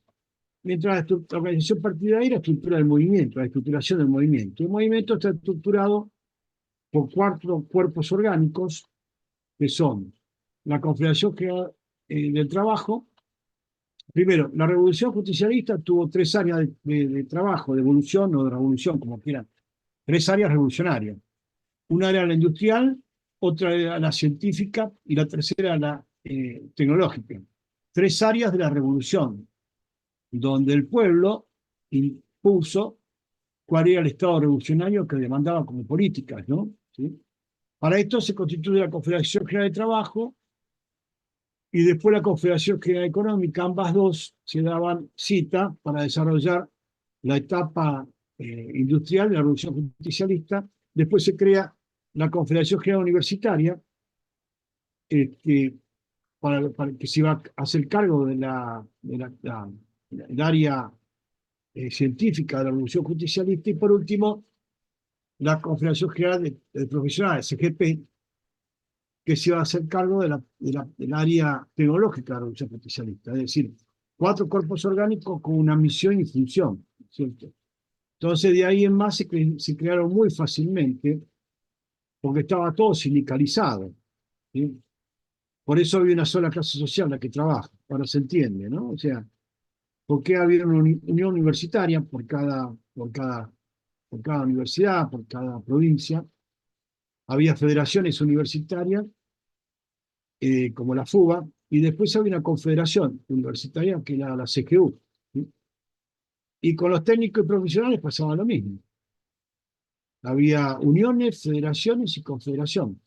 Mientras la organización partidaria es la estructura del movimiento, la estructuración del movimiento. El movimiento está estructurado por cuatro cuerpos orgánicos, que son la Confederación General del Trabajo. Primero, la Revolución Justicialista tuvo tres áreas de trabajo, de evolución o de revolución, como quieran. Tres áreas revolucionarias. Una era la industrial, otra era la científica y la tercera era la tecnológica. Tres áreas de la revolución, donde el pueblo impuso cuál era el Estado revolucionario que demandaba como políticas, ¿no? ¿Sí? Para esto se constituye la Confederación General de Trabajo y después la Confederación General Económica. Ambas dos se daban cita para desarrollar la etapa industrial de la Revolución Justicialista. Después se crea la Confederación General Universitaria, que, para que se iba a hacer cargo del área científica de la Revolución Justicialista. Y por último, la Confederación General de Profesionales, CGP, que se iba a hacer cargo del área tecnológica de la Revolución Justicialista. Es decir, cuatro cuerpos orgánicos con una misión y función, ¿cierto? Entonces, de ahí en más se crearon muy fácilmente, porque estaba todo sindicalizado, ¿sí? Por eso había una sola clase social la que trabaja, ahora se entiende, ¿no? O sea, ¿por qué había una unión universitaria por cada universidad, por cada provincia? Había federaciones universitarias, como la FUBA, y después había una confederación universitaria que era la CGU, ¿sí? Y con los técnicos y profesionales pasaba lo mismo. Había uniones, federaciones y confederación.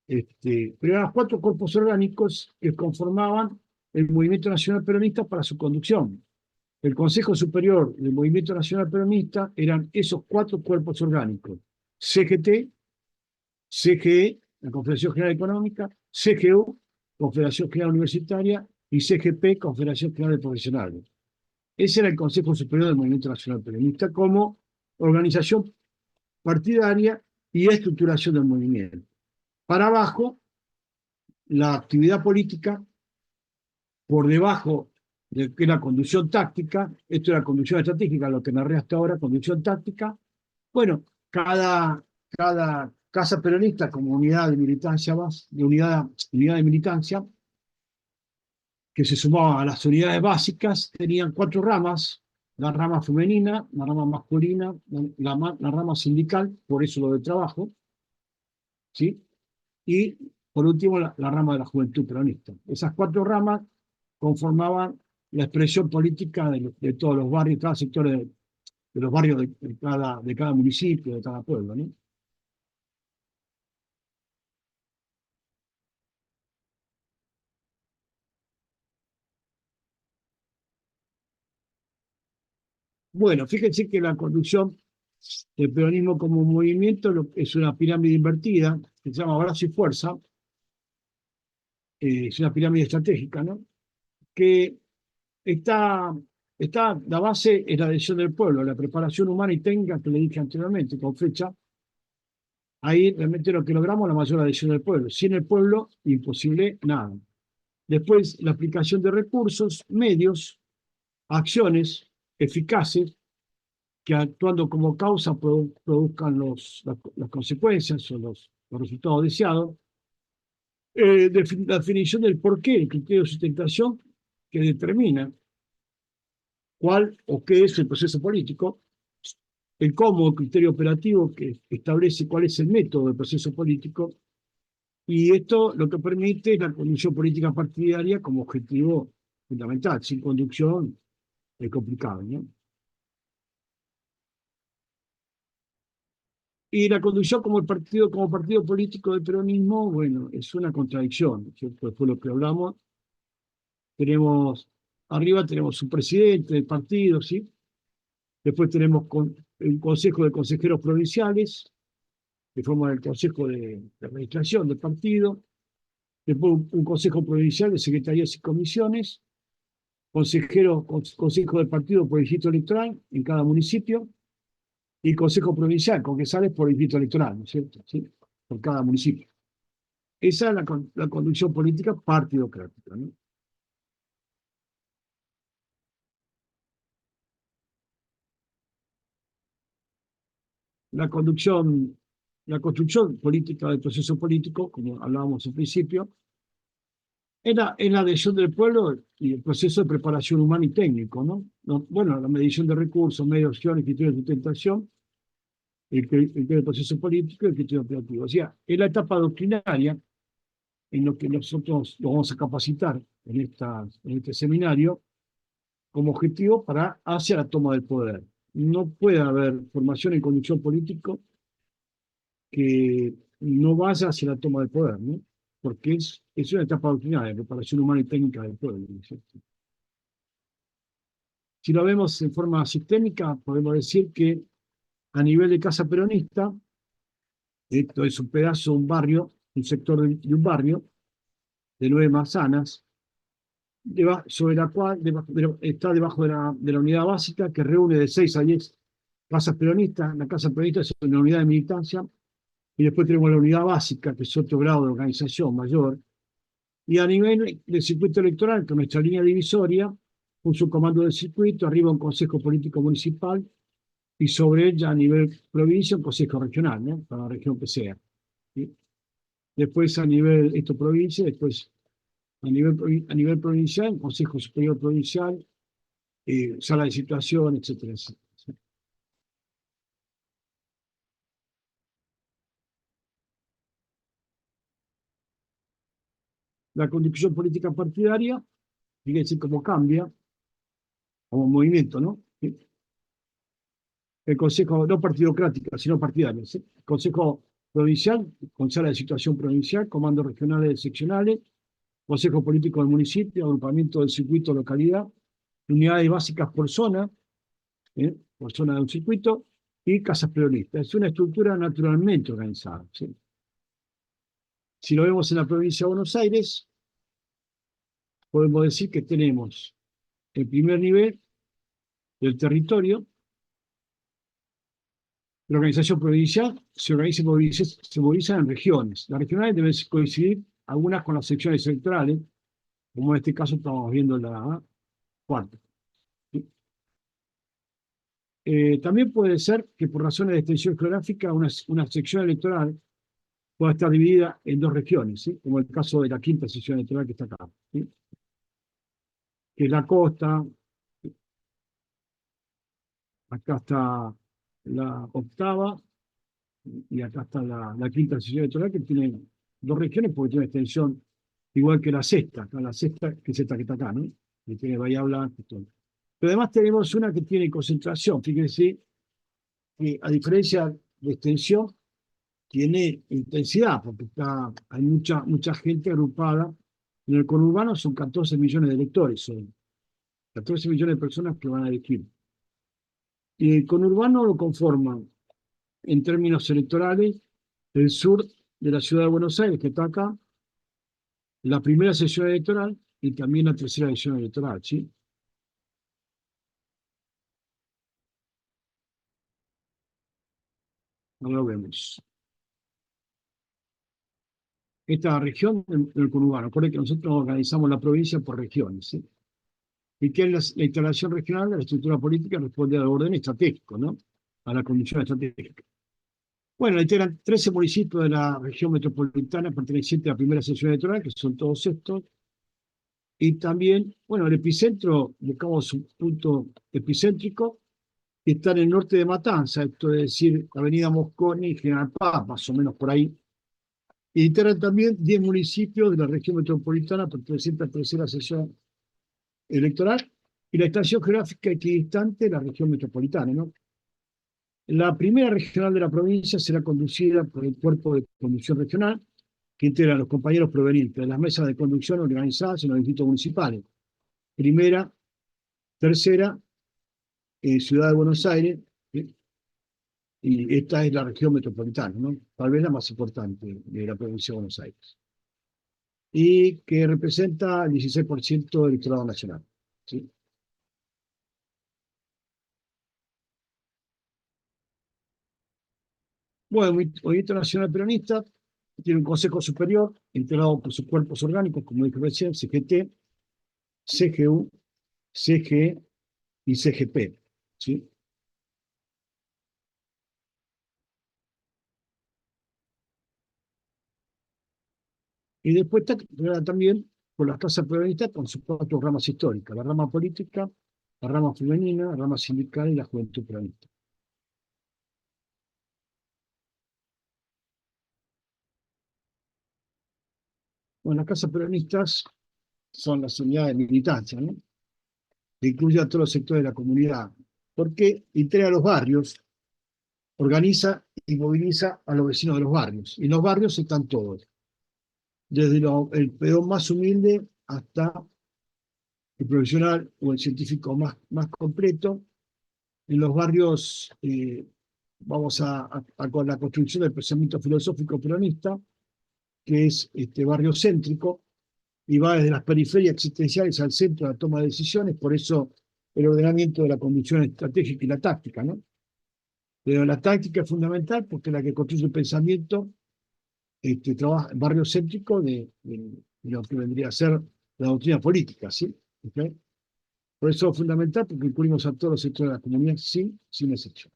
Pero eran los cuatro cuerpos orgánicos que conformaban el Movimiento Nacional Peronista para su conducción. El Consejo Superior del Movimiento Nacional Peronista eran esos cuatro cuerpos orgánicos: CGT, CGE, la Confederación General Económica; CGU, Confederación General Universitaria; y CGP, Confederación General de Profesionales. Ese era el Consejo Superior del Movimiento Nacional Peronista como organización partidaria y estructuración del movimiento. Para abajo, la actividad política, por debajo de que la conducción táctica. Esto era conducción estratégica, lo que narré hasta ahora, conducción táctica. Bueno, cada casa peronista como unidad de militancia unidad de militancia, que se sumaba a las unidades básicas, tenían cuatro ramas: la rama femenina, la rama masculina, la rama sindical, por eso lo de trabajo, ¿sí? Y por último la rama de la juventud peronista. Esas cuatro ramas conformaban la expresión política de todos los barrios, cada sector de los barrios de cada municipio, de cada pueblo, ¿no? Bueno, fíjense que la conducción del peronismo como movimiento es una pirámide invertida, que se llama Brazo y Fuerza. Es una pirámide estratégica, ¿no? Que está, la base es la adhesión del pueblo, la preparación humana y técnica que le dije anteriormente, con fecha. Ahí realmente lo que logramos es la mayor adhesión del pueblo. Sin el pueblo, imposible nada. Después, la aplicación de recursos, medios, acciones eficaces que, actuando como causa, produzcan las consecuencias o los resultados deseados. La definición del porqué, el criterio de sustentación que determina cuál o qué es el proceso político; el cómo, el criterio operativo que establece cuál es el método del proceso político; y esto lo que permite es la conducción política partidaria como objetivo fundamental. Sin conducción es complicado, ¿no? Y la conducción como partido político del peronismo, bueno, es una contradicción, ¿cierto? Después de lo que hablamos, arriba tenemos un presidente del partido, ¿sí? Después tenemos un consejo de consejeros provinciales, que forman el consejo de administración del partido. Después un consejo provincial de secretarías y comisiones, consejo del partido por distrito electoral en cada municipio, y consejo provincial, con que sale por distrito electoral, ¿no es cierto? ¿Sí? Por cada municipio. Esa es la conducción política partidocrática, ¿no? La conducción, la construcción política del proceso político, como hablábamos al principio, es la adhesión del pueblo y el proceso de preparación humana y técnico, ¿no? Bueno, la medición de recursos, medios, opciones, criterios de sustentación, el proceso político y el criterio operativo. O sea, es la etapa doctrinaria en lo que nosotros lo vamos a capacitar en este seminario como objetivo para hacia la toma del poder. No puede haber formación en conducción político que no vaya hacia la toma del poder, ¿no? Porque es una etapa doctrinaria, preparación humana y técnica del pueblo, ¿no es cierto? Si lo vemos en forma sistémica, podemos decir que a nivel de casa peronista, esto es un pedazo, un barrio, un sector de un barrio, de 9 manzanas, sobre la cual está debajo de la unidad básica que reúne de 6 a 10 casas peronistas. La casa peronista es una unidad de militancia, y después tenemos la unidad básica, que es otro grado de organización mayor, y a nivel del circuito electoral, con nuestra línea divisoria, un subcomando del circuito, arriba un consejo político municipal, y sobre ella a nivel provincia un consejo regional, ¿no? Para la región que sea. ¿Sí? Después a nivel, esto provincia, después a nivel provincial, Consejo Superior Provincial, sala de situación, etcétera, etcétera. La conducción política partidaria, fíjense cómo cambia, como movimiento, ¿no? ¿Sí? El Consejo, no partidocrático, sino partidario. ¿Sí? Consejo Provincial, con sala de situación provincial, comandos regionales y seccionales, Consejo Político del Municipio, agrupamiento del circuito localidad, unidades básicas por zona de un circuito, y casas peronistas. Es una estructura naturalmente organizada. ¿Sí? Si lo vemos en la provincia de Buenos Aires, podemos decir que tenemos el primer nivel del territorio. La organización provincial se moviliza en regiones. Las regionales deben coincidir algunas con las secciones electorales, como en este caso estamos viendo la cuarta. También puede ser que por razones de extensión geográfica una sección electoral pueda estar dividida en 2 regiones, ¿sí? Como el caso de la quinta sección electoral que está acá, ¿sí? Que es la costa. Acá está la octava y acá está la quinta sección electoral, que tiene 2 regiones porque tiene extensión igual que la sexta. Acá la sexta, que es esta que está acá, ¿no? Que tiene Bahía Blanca y todo. Pero además tenemos una que tiene concentración. Fíjense que a diferencia de extensión, tiene intensidad, porque hay mucha gente agrupada. En el conurbano son 14 millones de electores, son 14 millones de personas que van a elegir. Y el conurbano lo conforman, en términos electorales, el sur de la ciudad de Buenos Aires, que está acá, la primera sesión electoral y también la tercera sesión electoral, ¿sí? Ahora lo vemos. Esta región del conurbano, recuerden que nosotros organizamos la provincia por regiones, ¿sí? Y que la instalación regional de la estructura política responde al orden estratégico, ¿no? A la condición estratégica. Bueno, la integran 13 municipios de la región metropolitana pertenecientes a la primera sesión electoral, que son todos estos. Y también, bueno, el epicentro, buscamos un punto epicéntrico, que está en el norte de Matanza, esto es decir, Avenida Mosconi y General Paz, más o menos por ahí. Y integran también 10 municipios de la región metropolitana pertenecientes a la tercera sesión electoral, y la estación geográfica equidistante, la región metropolitana, ¿no? La primera regional de la provincia será conducida por el cuerpo de conducción regional, que integra a los compañeros provenientes de las mesas de conducción organizadas en los distritos municipales. Primera, tercera Ciudad de Buenos Aires, ¿sí? Y esta es la región metropolitana, ¿no? Tal vez la más importante de la provincia de Buenos Aires, y que representa el 16% del electorado nacional, ¿sí? Bueno, el Movimiento Nacional Peronista tiene un Consejo Superior integrado por sus cuerpos orgánicos, como dije recién, CGT, CGU, CGE y CGP, ¿sí? Y después está integrada también por las casas peronistas con sus cuatro ramas históricas: la rama política, la rama femenina, la rama sindical y la juventud peronista. Bueno, las casas peronistas son las unidades de militancia, ¿no? Que incluye a todos los sectores de la comunidad, porque integra los barrios, organiza y moviliza a los vecinos de los barrios. Y en los barrios están todos, desde el peón más humilde hasta el profesional o el científico más completo. En los barrios vamos con la construcción del pensamiento filosófico peronista, que es barrio céntrico, y va desde las periferias existenciales al centro de la toma de decisiones. Por eso el ordenamiento de la conducción estratégica y la táctica, ¿no? Pero la táctica es fundamental porque es la que construye el pensamiento, trabaja en barrio céntrico de lo que vendría a ser la doctrina política, ¿sí? ¿Okay? Por eso es fundamental, porque incluimos a todos los sectores de la comunidad sin excepción.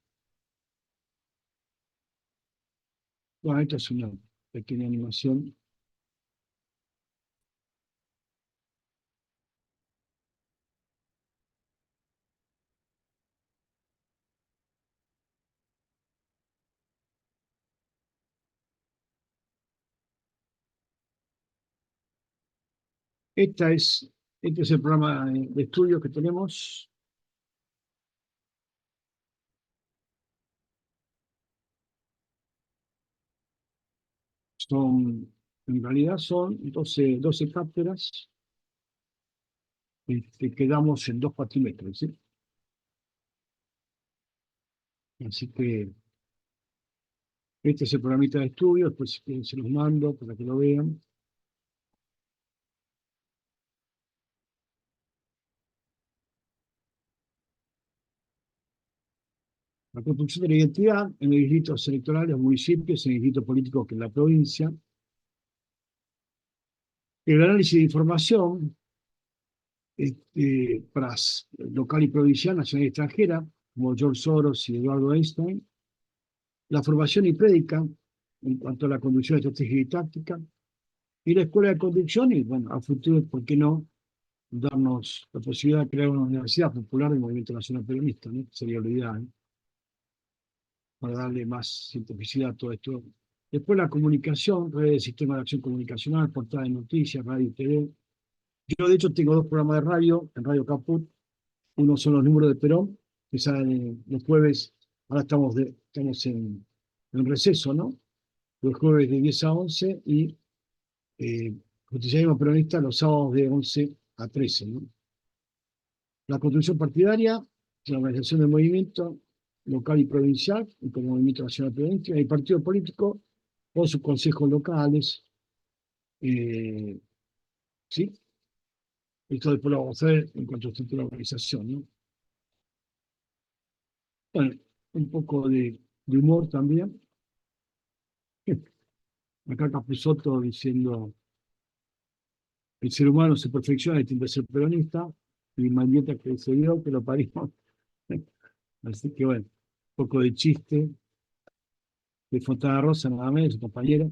Bueno, esto es una pequeña animación. Esta es, este es el programa de estudio que tenemos. En realidad son 12 cátedras, que damos en 2 cuatrimestres, ¿sí? Así que este es el programita de estudio, después si quieren se los mando para que lo vean. La construcción de la identidad en los distritos electorales, los municipios, en el distrito político que es la provincia. El análisis de información para local y provincial, nacional y extranjera, como George Soros y Eduardo Einstein. La formación y prédica en cuanto a la conducción estratégica y táctica. Y la escuela de conducción, y bueno, a futuro, ¿por qué no darnos la posibilidad de crear una universidad popular del movimiento nacional peronista, ¿no? Sería lo ideal, para darle más cientificidad a todo esto. Después la comunicación, redes, sistema de acción comunicacional, portada de noticias, radio y TV. Yo, de hecho, tengo 2 programas de radio en Radio Caput. Uno son los números de Perón, que salen los jueves. Ahora estamos en receso, ¿no? Los jueves de 10 a 11 y Justicialismo Peronista los sábados de 11 a 13, ¿no? La construcción partidaria, la organización del movimiento local y provincial, y como Movimiento Nacional Peronista, el partido político con sus consejos locales, eh, ¿sí? Esto después lo vamos a ver en cuanto a estructura de organización, ¿no? Bueno, un poco de humor también. Acá Capusotto diciendo: el ser humano se perfecciona y tiende a ser peronista, y Maglietta que se dio, que lo parió. Así que bueno, un poco de chiste de Fontana Rosa, nada menos, su compañero.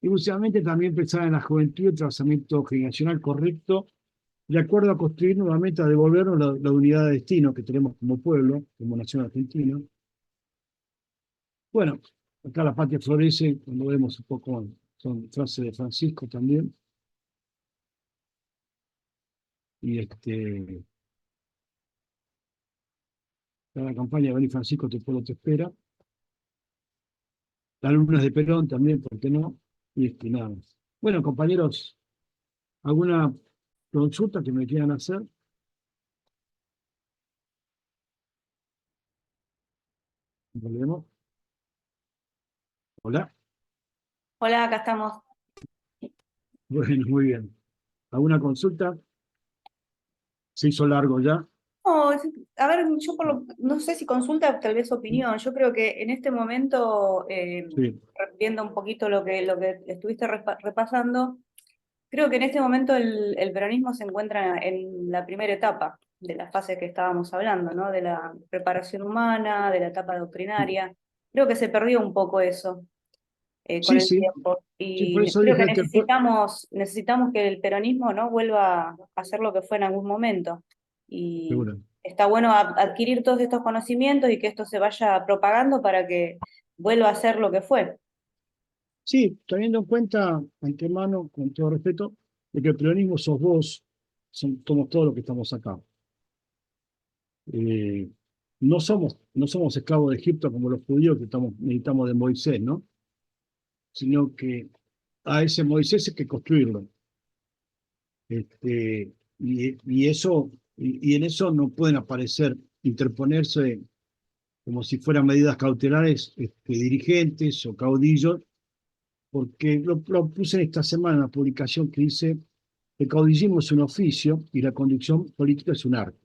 Y últimamente también pensaba en la juventud y el trazamiento generacional correcto, de acuerdo a construir nuevamente, a devolvernos la unidad de destino que tenemos como pueblo, como nación argentina. Bueno, acá la patria florece, cuando vemos un poco, son frases de Francisco también, y la campaña de Beni Francisco, tu pueblo te espera. Las alumnas de Perón también, ¿por qué no? Y nada más. Bueno, compañeros, ¿alguna consulta que me quieran hacer? Volvemos. Hola. Hola, acá estamos. Bueno, muy bien. ¿Alguna consulta? Se hizo largo ya. No, a ver, no sé si consulta, tal vez opinión. Yo creo que en este momento, Sí, viendo un poquito lo que estuviste repasando, creo que en este momento el peronismo se encuentra en la primera etapa de la fase que estábamos hablando, ¿no? De la preparación humana, de la etapa doctrinaria. Creo que se perdió un poco eso. Con sí, el sí. tiempo. Sí, por Y eso creo que dije que necesitamos que el peronismo, ¿no? Vuelva a ser lo que fue en algún momento. Y seguro. está bueno adquirir todos estos conocimientos y que esto se vaya propagando para que vuelva a ser lo que fue. Sí, teniendo en cuenta, antemano, con todo respeto, de que el peronismo sos vos, somos todos los que estamos acá. Eh, no somos esclavos de Egipto como los judíos que necesitamos de Moisés, ¿no? Sino que a ese Moisés hay que construirlo. Y en eso no pueden aparecer, interponerse como si fueran medidas cautelares, dirigentes o caudillos, porque lo puse esta semana en una publicación que dice: el caudillismo es un oficio y la conducción política es un arte.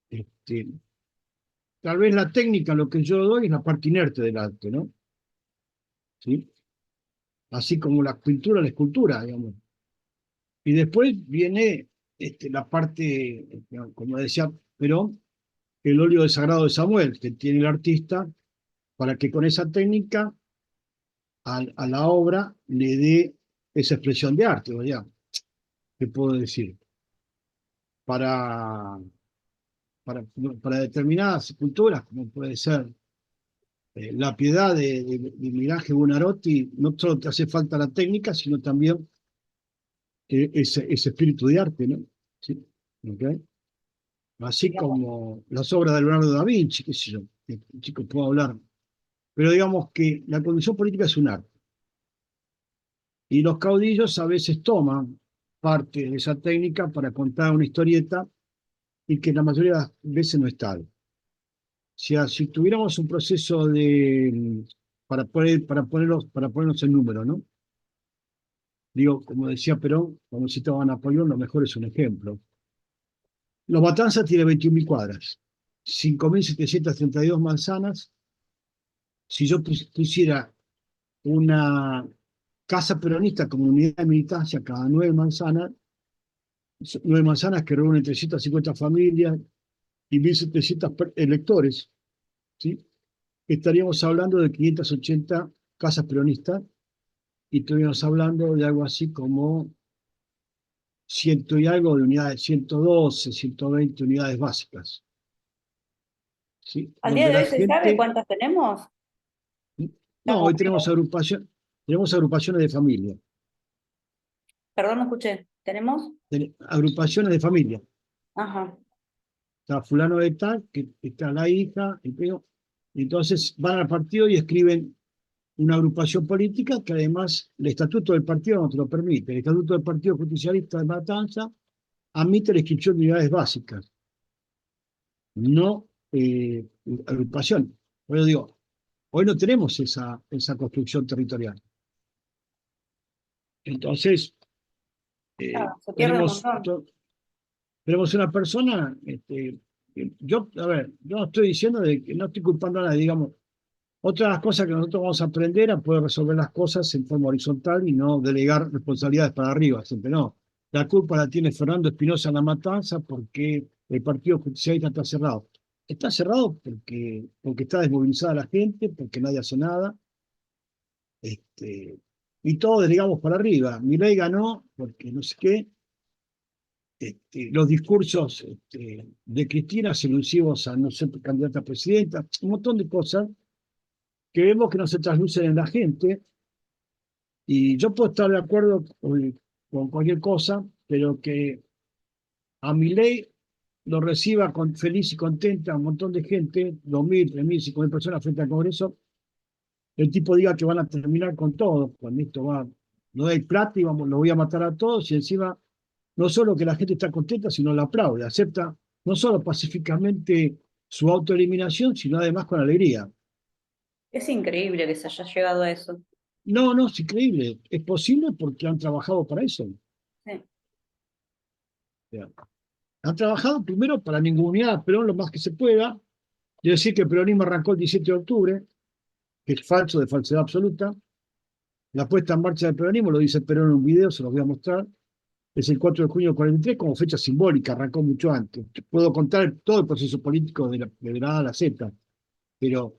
Este, Tal vez la técnica, lo que yo doy, es la parte inerte del arte, ¿no? ¿Sí? Así como la pintura, la escultura, digamos. Y después viene la parte, como decía Perón, el óleo de sagrado de Samuel, que tiene el artista, para que con esa técnica a la obra le dé esa expresión de arte, ¿verdad? ¿Qué puedo decir? Para, para determinadas esculturas, como puede ser la piedad de Miguel Ángel Buonarroti, no solo te hace falta la técnica, sino también ese espíritu de arte, ¿no? ¿Sí? ¿Ok? Así Digamos. como las obras de Leonardo da Vinci, qué sé yo, chicos, puedo hablar. Pero digamos que la condición política es un arte. Y los caudillos a veces toman parte de esa técnica para contar una historieta y que la mayoría de las veces no es tal. O sea, si tuviéramos un proceso para ponernos en número, ¿no? Digo, como decía Perón, cuando citaba a Napoleón, lo mejor es un ejemplo. Los Matanzas tiene 21.000 cuadras, 5.732 manzanas. Si yo pusiera una casa peronista como unidad de militancia cada 9 manzanas, 9 manzanas que reúnen 350 familias y 1.700 electores, ¿sí? Estaríamos hablando de 580 casas peronistas y estaríamos hablando de algo así como ciento y algo de unidades, 112, 120 unidades básicas, ¿sí? ¿Al día Donde de la hoy se sabe gente, cuántas tenemos? no, Estamos hoy tenemos agrupaciones de familia, perdón, no escuché. ¿Tenemos? agrupaciones de familia. Ajá. Está fulano de tal, que está la hija, el primo, y entonces van al partido y escriben una agrupación política que además el estatuto del partido no te lo permite. El estatuto del Partido Justicialista de Matanza admite la inscripción de unidades básicas, no agrupación. Por eso digo, hoy no tenemos esa construcción territorial. Entonces, Claro, se pierde un tenemos, montón. tenemos una persona, a ver, yo no estoy diciendo de que no estoy culpando a nadie, digamos. Otra de las cosas que nosotros vamos a aprender a poder resolver las cosas en forma horizontal y no delegar responsabilidades para arriba, siempre no. La culpa la tiene Fernando Espinosa en La Matanza porque el Partido Justicialista está cerrado. Está cerrado porque está desmovilizada la gente, porque nadie hace nada, este, y todos delegamos para arriba. Milei ganó porque no sé qué. Los discursos de Cristina alusivos a no ser candidata a presidenta, un montón de cosas que vemos que no se traslucen en la gente. Y yo puedo estar de acuerdo con cualquier cosa, pero que a mi ley lo reciba feliz y contenta un montón de gente, 2.000, 3.000, 5.000 personas frente al Congreso, el tipo diga que van a terminar con todo, cuando esto va, no hay plata y vamos, lo voy a matar a todos, y encima no solo que la gente está contenta, sino la aplaude, acepta no solo pacíficamente su autoeliminación, sino además con alegría. Es increíble que se haya llegado a eso. No, no, es increíble. Es posible porque han trabajado para eso. Sí. Han trabajado primero para ningunear a Perón lo más que se pueda, y decir que el peronismo arrancó el 17 de octubre, que es falso, de falsedad absoluta. La puesta en marcha del peronismo, lo dice Perón en un video, se los voy a mostrar, es el 4 de junio del 43 como fecha simbólica, arrancó mucho antes. Puedo contar todo el proceso político de la A a la Z, pero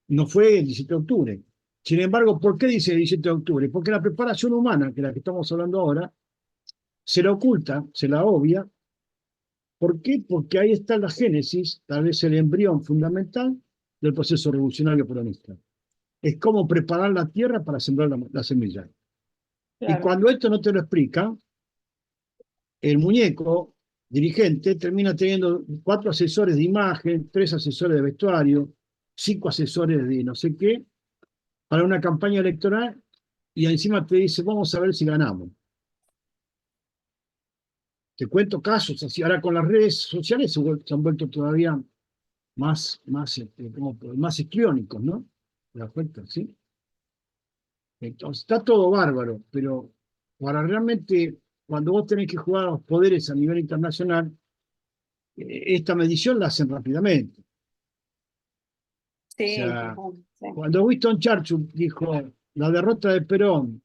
no fue el 17 de octubre. Sin embargo, ¿por qué dice el 17 de octubre? Porque la preparación humana, que es la que estamos hablando ahora, se la oculta, se la obvia. ¿Por qué? Porque ahí está la génesis, tal vez el embrión fundamental del proceso revolucionario peronista. Es cómo preparar la tierra para sembrar la semilla. Y Claro. cuando esto no te lo explica, el muñeco dirigente termina teniendo 4 asesores de imagen, 3 asesores de vestuario, 5 asesores de no sé qué, para una campaña electoral, y encima te dice, vamos a ver si ganamos. Te cuento casos así. Ahora con las redes sociales se han vuelto todavía más histriónicos, ¿no? ¿Te das cuenta? ¿Sí? Entonces, está todo bárbaro, pero para realmente, cuando vos tenés que jugar a los poderes a nivel internacional, esta medición la hacen rápidamente. O Sí, sea, sí. cuando Winston Churchill dijo, la derrota de Perón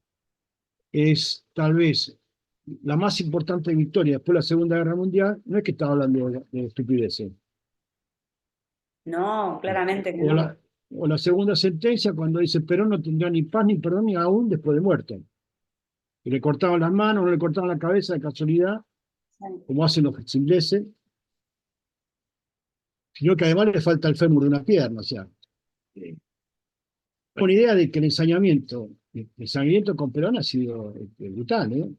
es tal vez la más importante victoria después de la Segunda Guerra Mundial, no es que estaba hablando de estupideces. No, claramente que O no. o la segunda sentencia cuando dice Perón no tendrá ni paz ni perdón ni aún después de muerto. Y le cortaban las manos, no le cortaban la cabeza de casualidad, Sí. como hacen los ingleses, sino que además le falta el fémur de una pierna. O sea, una idea de que el ensañamiento con Perón ha sido brutal, ¿eh?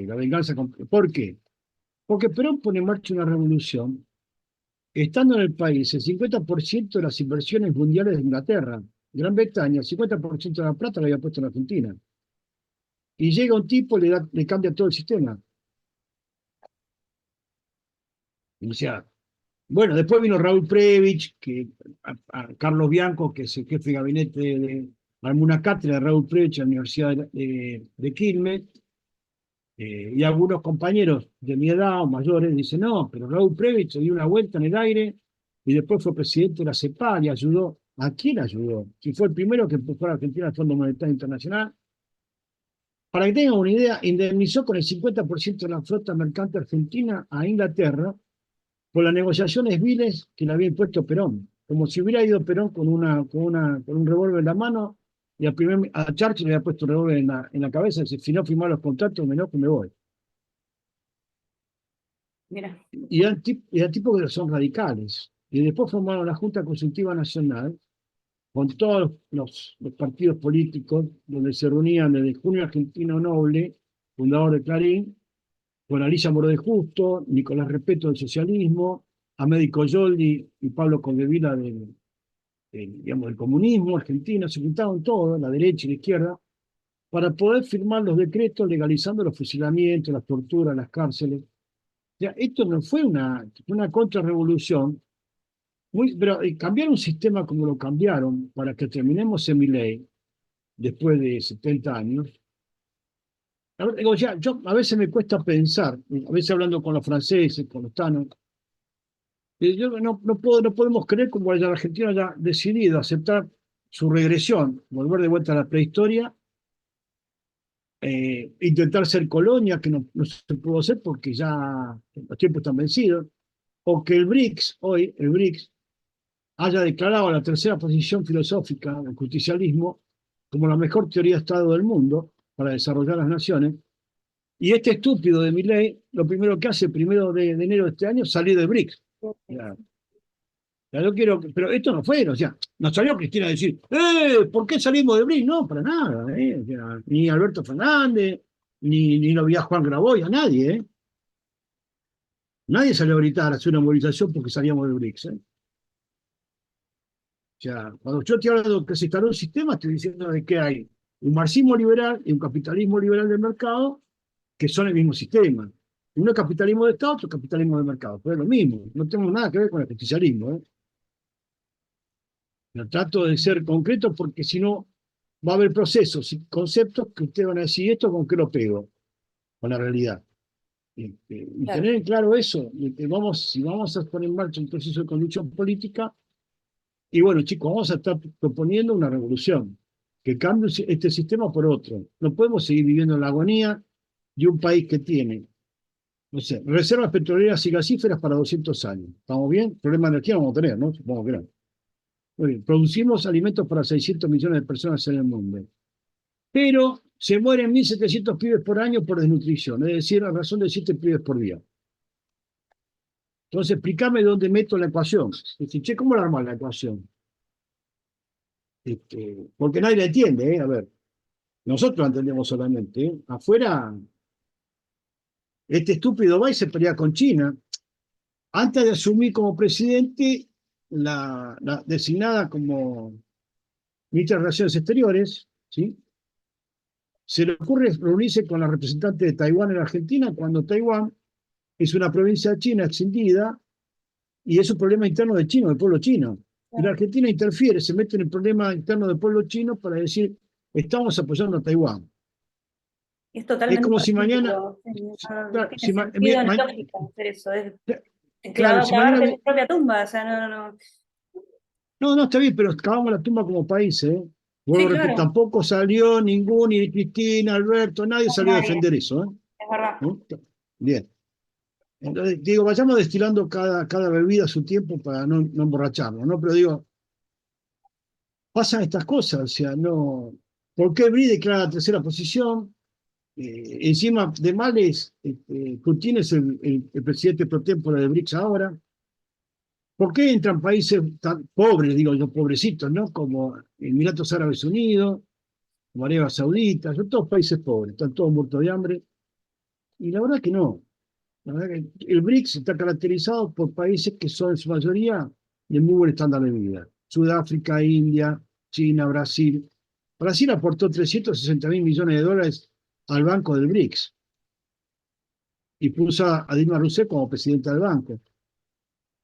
La venganza con... ¿Por qué? Porque Perón pone en marcha una revolución, estando en el país el 50% de las inversiones mundiales de Inglaterra, Gran Bretaña, el 50% de la plata la había puesto en Argentina. Y llega un tipo y le cambia todo el sistema. O sea, bueno, después vino Raúl Previch, a Carlos Bianco, que es el jefe de gabinete armó una cátedra de Raúl Previch en la Universidad de Quilmes, y algunos compañeros de mi edad o mayores dicen, no, pero Raúl Previch dio una vuelta en el aire y después fue presidente de la CEPAL y ayudó. ¿A quién ayudó? Si fue el primero que empujó a Argentina al Fondo Monetario Internacional. Para que tengan una idea, indemnizó con el 50% de la flota mercante argentina a Inglaterra por las negociaciones viles que le había impuesto Perón. Como si hubiera ido Perón con un revólver en la mano y a Churchill le había puesto un revólver en la cabeza y dice, si no firmás los contratos, me enojo y me voy. Mira, Y eran tipos que son radicales. Y después formaron la Junta Consultiva Nacional con todos los partidos políticos, donde se reunían desde Junio Argentino Noble, fundador de Clarín, con Alicia Moro de Justo, Nicolás Repeto del socialismo, Américo Yoldi y Pablo Condevila del comunismo argentino, se juntaron todos, la derecha y la izquierda, para poder firmar los decretos legalizando los fusilamientos, las torturas, las cárceles. O sea, esto no fue una contrarrevolución, pero cambiar un sistema como lo cambiaron para que terminemos en mi ley después de 70 años. Digo, yo a veces me cuesta pensar, a veces hablando con los franceses, con los tanos, no podemos creer como la Argentina haya decidido aceptar su regresión, volver de vuelta a la prehistoria, intentar ser colonia, que no se pudo hacer porque ya los tiempos están vencidos, o que el BRICS, haya declarado la tercera posición filosófica del justicialismo como la mejor teoría de Estado del mundo para desarrollar las naciones. Y este estúpido de Milei, lo primero que hace el 1 de enero de este año es salir de BRICS. Ya, ya yo quiero, pero esto no fue, o sea, no salió Cristina a decir, ¿por qué salimos de BRICS? No, para nada, O sea, ni Alberto Fernández, ni lo vi a Juan Graboy, a nadie, Nadie salió a gritar, a hacer una movilización porque salíamos de BRICS, O sea, cuando yo te hablo de que se instaló un sistema, estoy diciendo de que hay un marxismo liberal y un capitalismo liberal del mercado que son el mismo sistema. Uno es capitalismo de Estado, otro es capitalismo de mercado. Pero es lo mismo, no tengo nada que ver con el justicialismo, ¿eh? Yo trato de ser concreto porque si no va a haber procesos y conceptos que ustedes van a decir, ¿esto con qué lo pego? Con la realidad. Y Claro. tener en claro eso, de que si vamos a poner en marcha un proceso de conducción política, y bueno, chicos, vamos a estar proponiendo una revolución, que cambie este sistema por otro. No podemos seguir viviendo en la agonía de un país que tiene, no sé, reservas petroleras y gasíferas para 200 años. ¿Estamos bien? Problema de energía vamos a tener, ¿no? Supongo que no. Muy bien. Producimos alimentos para 600 millones de personas en el mundo. Pero se mueren 1.700 pibes por año por desnutrición, es decir, a razón de 7 pibes por día. Entonces, explícame dónde meto la ecuación. Dice, che, ¿cómo la armas la ecuación? Porque nadie la entiende, ¿eh? A ver, nosotros la entendemos solamente, ¿eh? Afuera, este estúpido va y se pelea con China. Antes de asumir como presidente, la designada como ministra de Relaciones Exteriores, ¿sí? Se le ocurre reunirse con la representante de Taiwán en Argentina cuando Taiwán es una provincia china extendida y es un problema interno de chino, del pueblo chino. Y la Claro. Argentina interfiere, se mete en el problema interno del pueblo chino para decir, estamos apoyando a Taiwán. Es Es totalmente como si mañana, ridículo. No claro, tiene sentido ni lógica hacer eso. Es claro, si mañana, clavarte tu propia tumba. O sea, no. no, no, está bien, pero cavamos la tumba como país, ¿eh? Sí, Vuelvo a repetir, claro. tampoco salió ningún, ni Cristina, Alberto, nadie No, salió a nadie. defender eso, ¿eh? Es verdad. ¿No? Bien. Entonces, digo, vayamos destilando cada bebida a su tiempo para no emborracharnos, ¿no? Pero digo, pasan estas cosas, o sea, no. ¿Por qué Bri declara la tercera posición? Encima de males, Putin es el presidente pro tempore de BRICS ahora. ¿Por qué entran países tan pobres, digo yo, pobrecitos, ¿no? Como Emiratos Árabes Unidos, como Arabia Saudita, son todos países pobres, están todos muertos de hambre. Y la verdad que no. La verdad que el BRICS está caracterizado por países que son en su mayoría de muy buen estándar de vida. Sudáfrica, India, China, Brasil. Brasil aportó 360.000 millones de dólares al banco del BRICS y puso a Dilma Rousseff como presidenta del banco.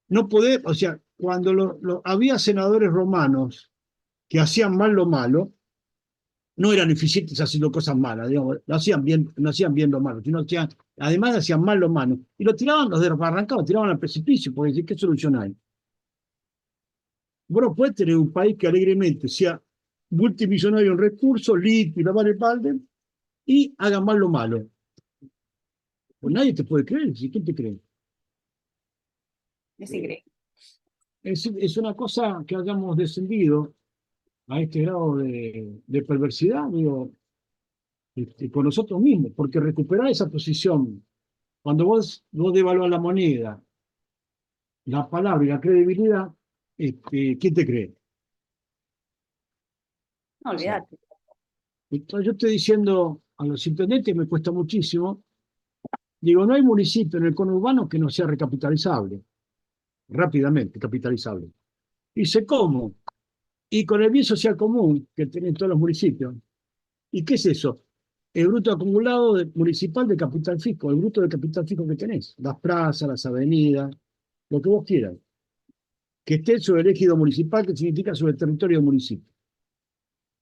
No podés, o sea, cuando había senadores romanos que hacían mal lo malo, no eran eficientes haciendo cosas malas, digamos, no hacían bien lo malo, sino hacían, además hacían mal lo malo. Y lo tiraban, los desbarrancados, tiraban al precipicio, porque decir, ¿qué solución hay? Vos no podés tener un país que alegremente sea multimillonario en recursos, limpio y lavar el balde, y haga mal lo malo. Pues nadie te puede creer, ¿sí? ¿Quién te cree? Es increíble. Es una cosa que hayamos descendido a este grado de perversidad, digo, con nosotros mismos, porque recuperar esa posición, cuando vos devaluás la moneda, la palabra y la credibilidad, ¿quién te cree? No, O sea, olvídate. entonces yo estoy diciendo a los intendentes, me cuesta muchísimo, digo, no hay municipio en el conurbano que no sea recapitalizable, rápidamente capitalizable. Y sé cómo, y con el bien social común que tienen todos los municipios. ¿Y qué es eso? El bruto acumulado municipal de capital fijo, el bruto de capital fijo que tenés, las plazas, las avenidas, lo que vos quieras, que esté sobre el ejido municipal, que significa sobre el territorio del municipio.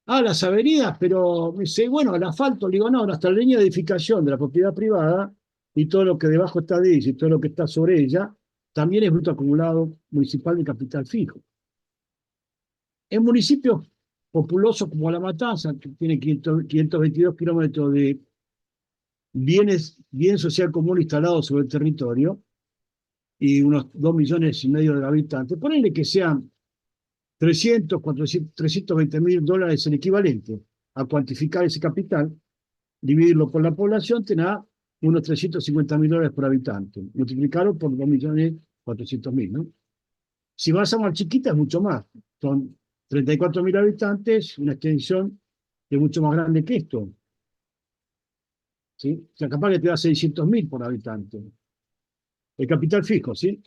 Ah, las avenidas, pero me dice, bueno, el asfalto, le digo, no, hasta la línea de edificación de la propiedad privada y todo lo que debajo está de ella y todo lo que está sobre ella, también es bruto acumulado municipal de capital fijo. En municipios populosos como La Matanza, que tiene 522 kilómetros de bien social común instalado sobre el territorio y unos 2,5 millones de habitantes, ponele que sean 300, 400, $320.000 el equivalente a cuantificar ese capital, dividirlo por la población, te da unos $350.000 por habitante, multiplicarlo por 2.400.000, ¿no? Si vas a más chiquita es mucho más, son 34.000 habitantes, una extensión que es mucho más grande que esto, ¿sí? O sea, capaz que te da 600.000 por habitante. El capital fijo, ¿sí?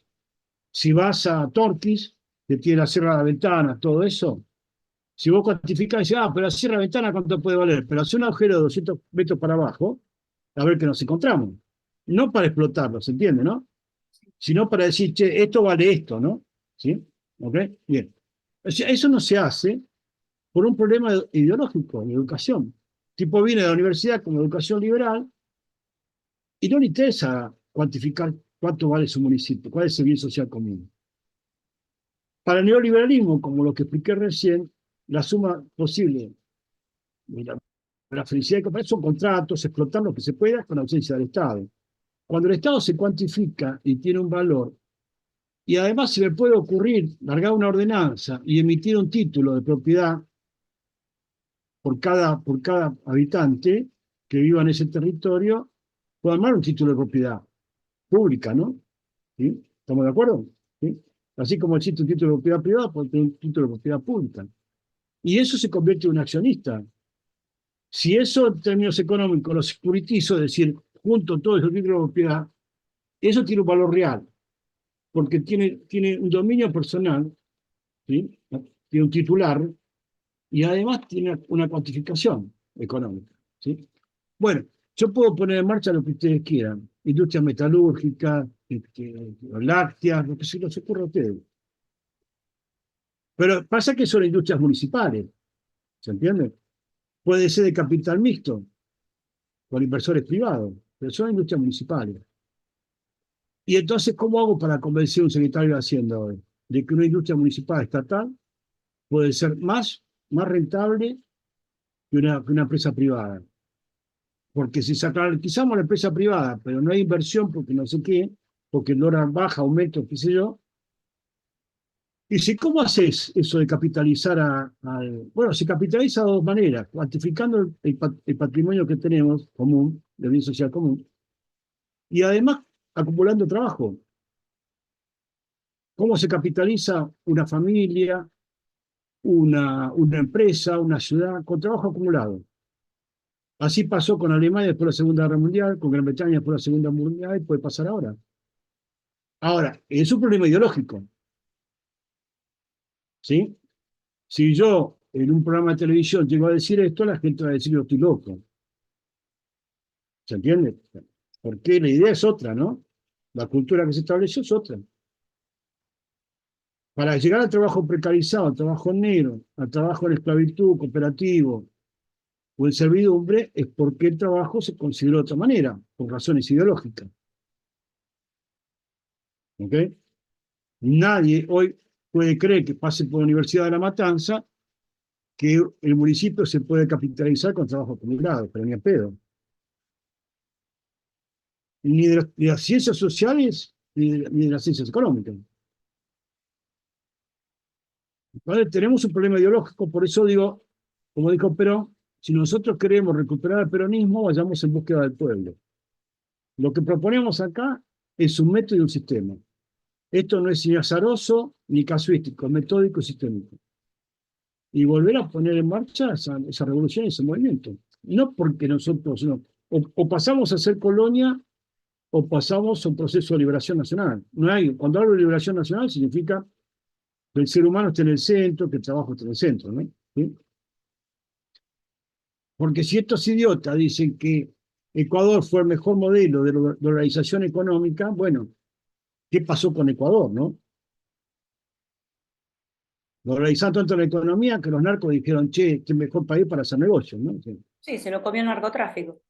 Si vas a Torquís, que tiene la Sierra de la Ventana, todo eso, si vos cuantificás y decís, pero la Sierra de la Ventana, ¿cuánto puede valer? Pero hace un agujero de 200 metros para abajo, a ver qué nos encontramos. no para explotarlo, ¿se entiende, no? Sino para decir, che, esto vale esto, ¿no? ¿Sí? ¿Ok? Bien. O sea, eso no se hace por un problema ideológico de educación. El tipo viene de la universidad como educación liberal y no le interesa cuantificar cuánto vale su municipio, cuál es el bien social común. Para el neoliberalismo, como lo que expliqué recién, la suma posible de la felicidad que son contratos, explotar lo que se pueda con ausencia del Estado. Cuando el Estado se cuantifica y tiene un valor, y además se le puede ocurrir largar una ordenanza y emitir un título de propiedad por cada habitante que viva en ese territorio, puede armar un título de propiedad pública, ¿no? ¿Sí? ¿Estamos de acuerdo? ¿Sí? Así como existe un título de propiedad privada, puede tener un título de propiedad pública. Y eso se convierte en un accionista. Si eso en términos económicos lo securitizo, es decir, junto todos esos títulos de propiedad, eso tiene un valor real, porque tiene un dominio personal, ¿sí? Tiene un titular y además tiene una cuantificación económica. ¿Sí? Bueno, yo puedo poner en marcha lo que ustedes quieran, industria metalúrgica, lácteas, lo que se les ocurra a ustedes. Pero pasa que son industrias municipales, ¿se entiende? Puede ser de capital mixto, con inversores privados, pero son industrias municipales. Y entonces, ¿cómo hago para convencer a un secretario de Hacienda hoy de que una industria municipal estatal puede ser más rentable que una empresa privada? Porque si sacralizamos la empresa privada, pero no hay inversión porque no sé qué, porque el dólar baja, aumenta, qué sé yo, y si, ¿cómo haces eso de capitalizar bueno, se capitaliza de dos maneras, cuantificando el patrimonio que tenemos común, de bien social común, y además acumulando trabajo. ¿Cómo se capitaliza una familia, una empresa, una ciudad, con trabajo acumulado? Así pasó con Alemania después de la Segunda Guerra Mundial, con Gran Bretaña después de la Segunda Guerra Mundial, y puede pasar ahora. Ahora, es un problema ideológico, ¿sí? Si yo en un programa de televisión llego a decir esto, la gente va a decir yo estoy loco. ¿Se entiende? Porque la idea es otra, ¿no? La cultura que se estableció es otra. Para llegar al trabajo precarizado, al trabajo negro, al trabajo en esclavitud, cooperativo o en servidumbre, es porque el trabajo se consideró de otra manera, por razones ideológicas. ¿Ok? Nadie hoy puede creer que pase por la Universidad de La Matanza que el municipio se puede capitalizar con trabajo acumulado, pero ni a pedo. Ni de las ciencias sociales, ni de las ciencias económicas. ¿Vale? Tenemos un problema ideológico, por eso digo, como dijo Perón, si nosotros queremos recuperar el peronismo, vayamos en búsqueda del pueblo. Lo que proponemos acá es un método y un sistema. Esto no es ni azaroso ni casuístico, metódico y sistémico. Y volver a poner en marcha esa revolución, ese movimiento. No porque nosotros, no, o pasamos a ser colonia o pasamos a un proceso de liberación nacional. No hay, cuando hablo de liberación nacional significa que el ser humano está en el centro, que el trabajo está en el centro, ¿no? ¿Sí? Porque si estos idiotas dicen que Ecuador fue el mejor modelo de organización económica, bueno, ¿qué pasó con Ecuador, no? Lo organizaron tanto la economía que los narcos dijeron, che, este es el mejor país para hacer negocios, ¿no? Sí, Sí, se lo comió el narcotráfico.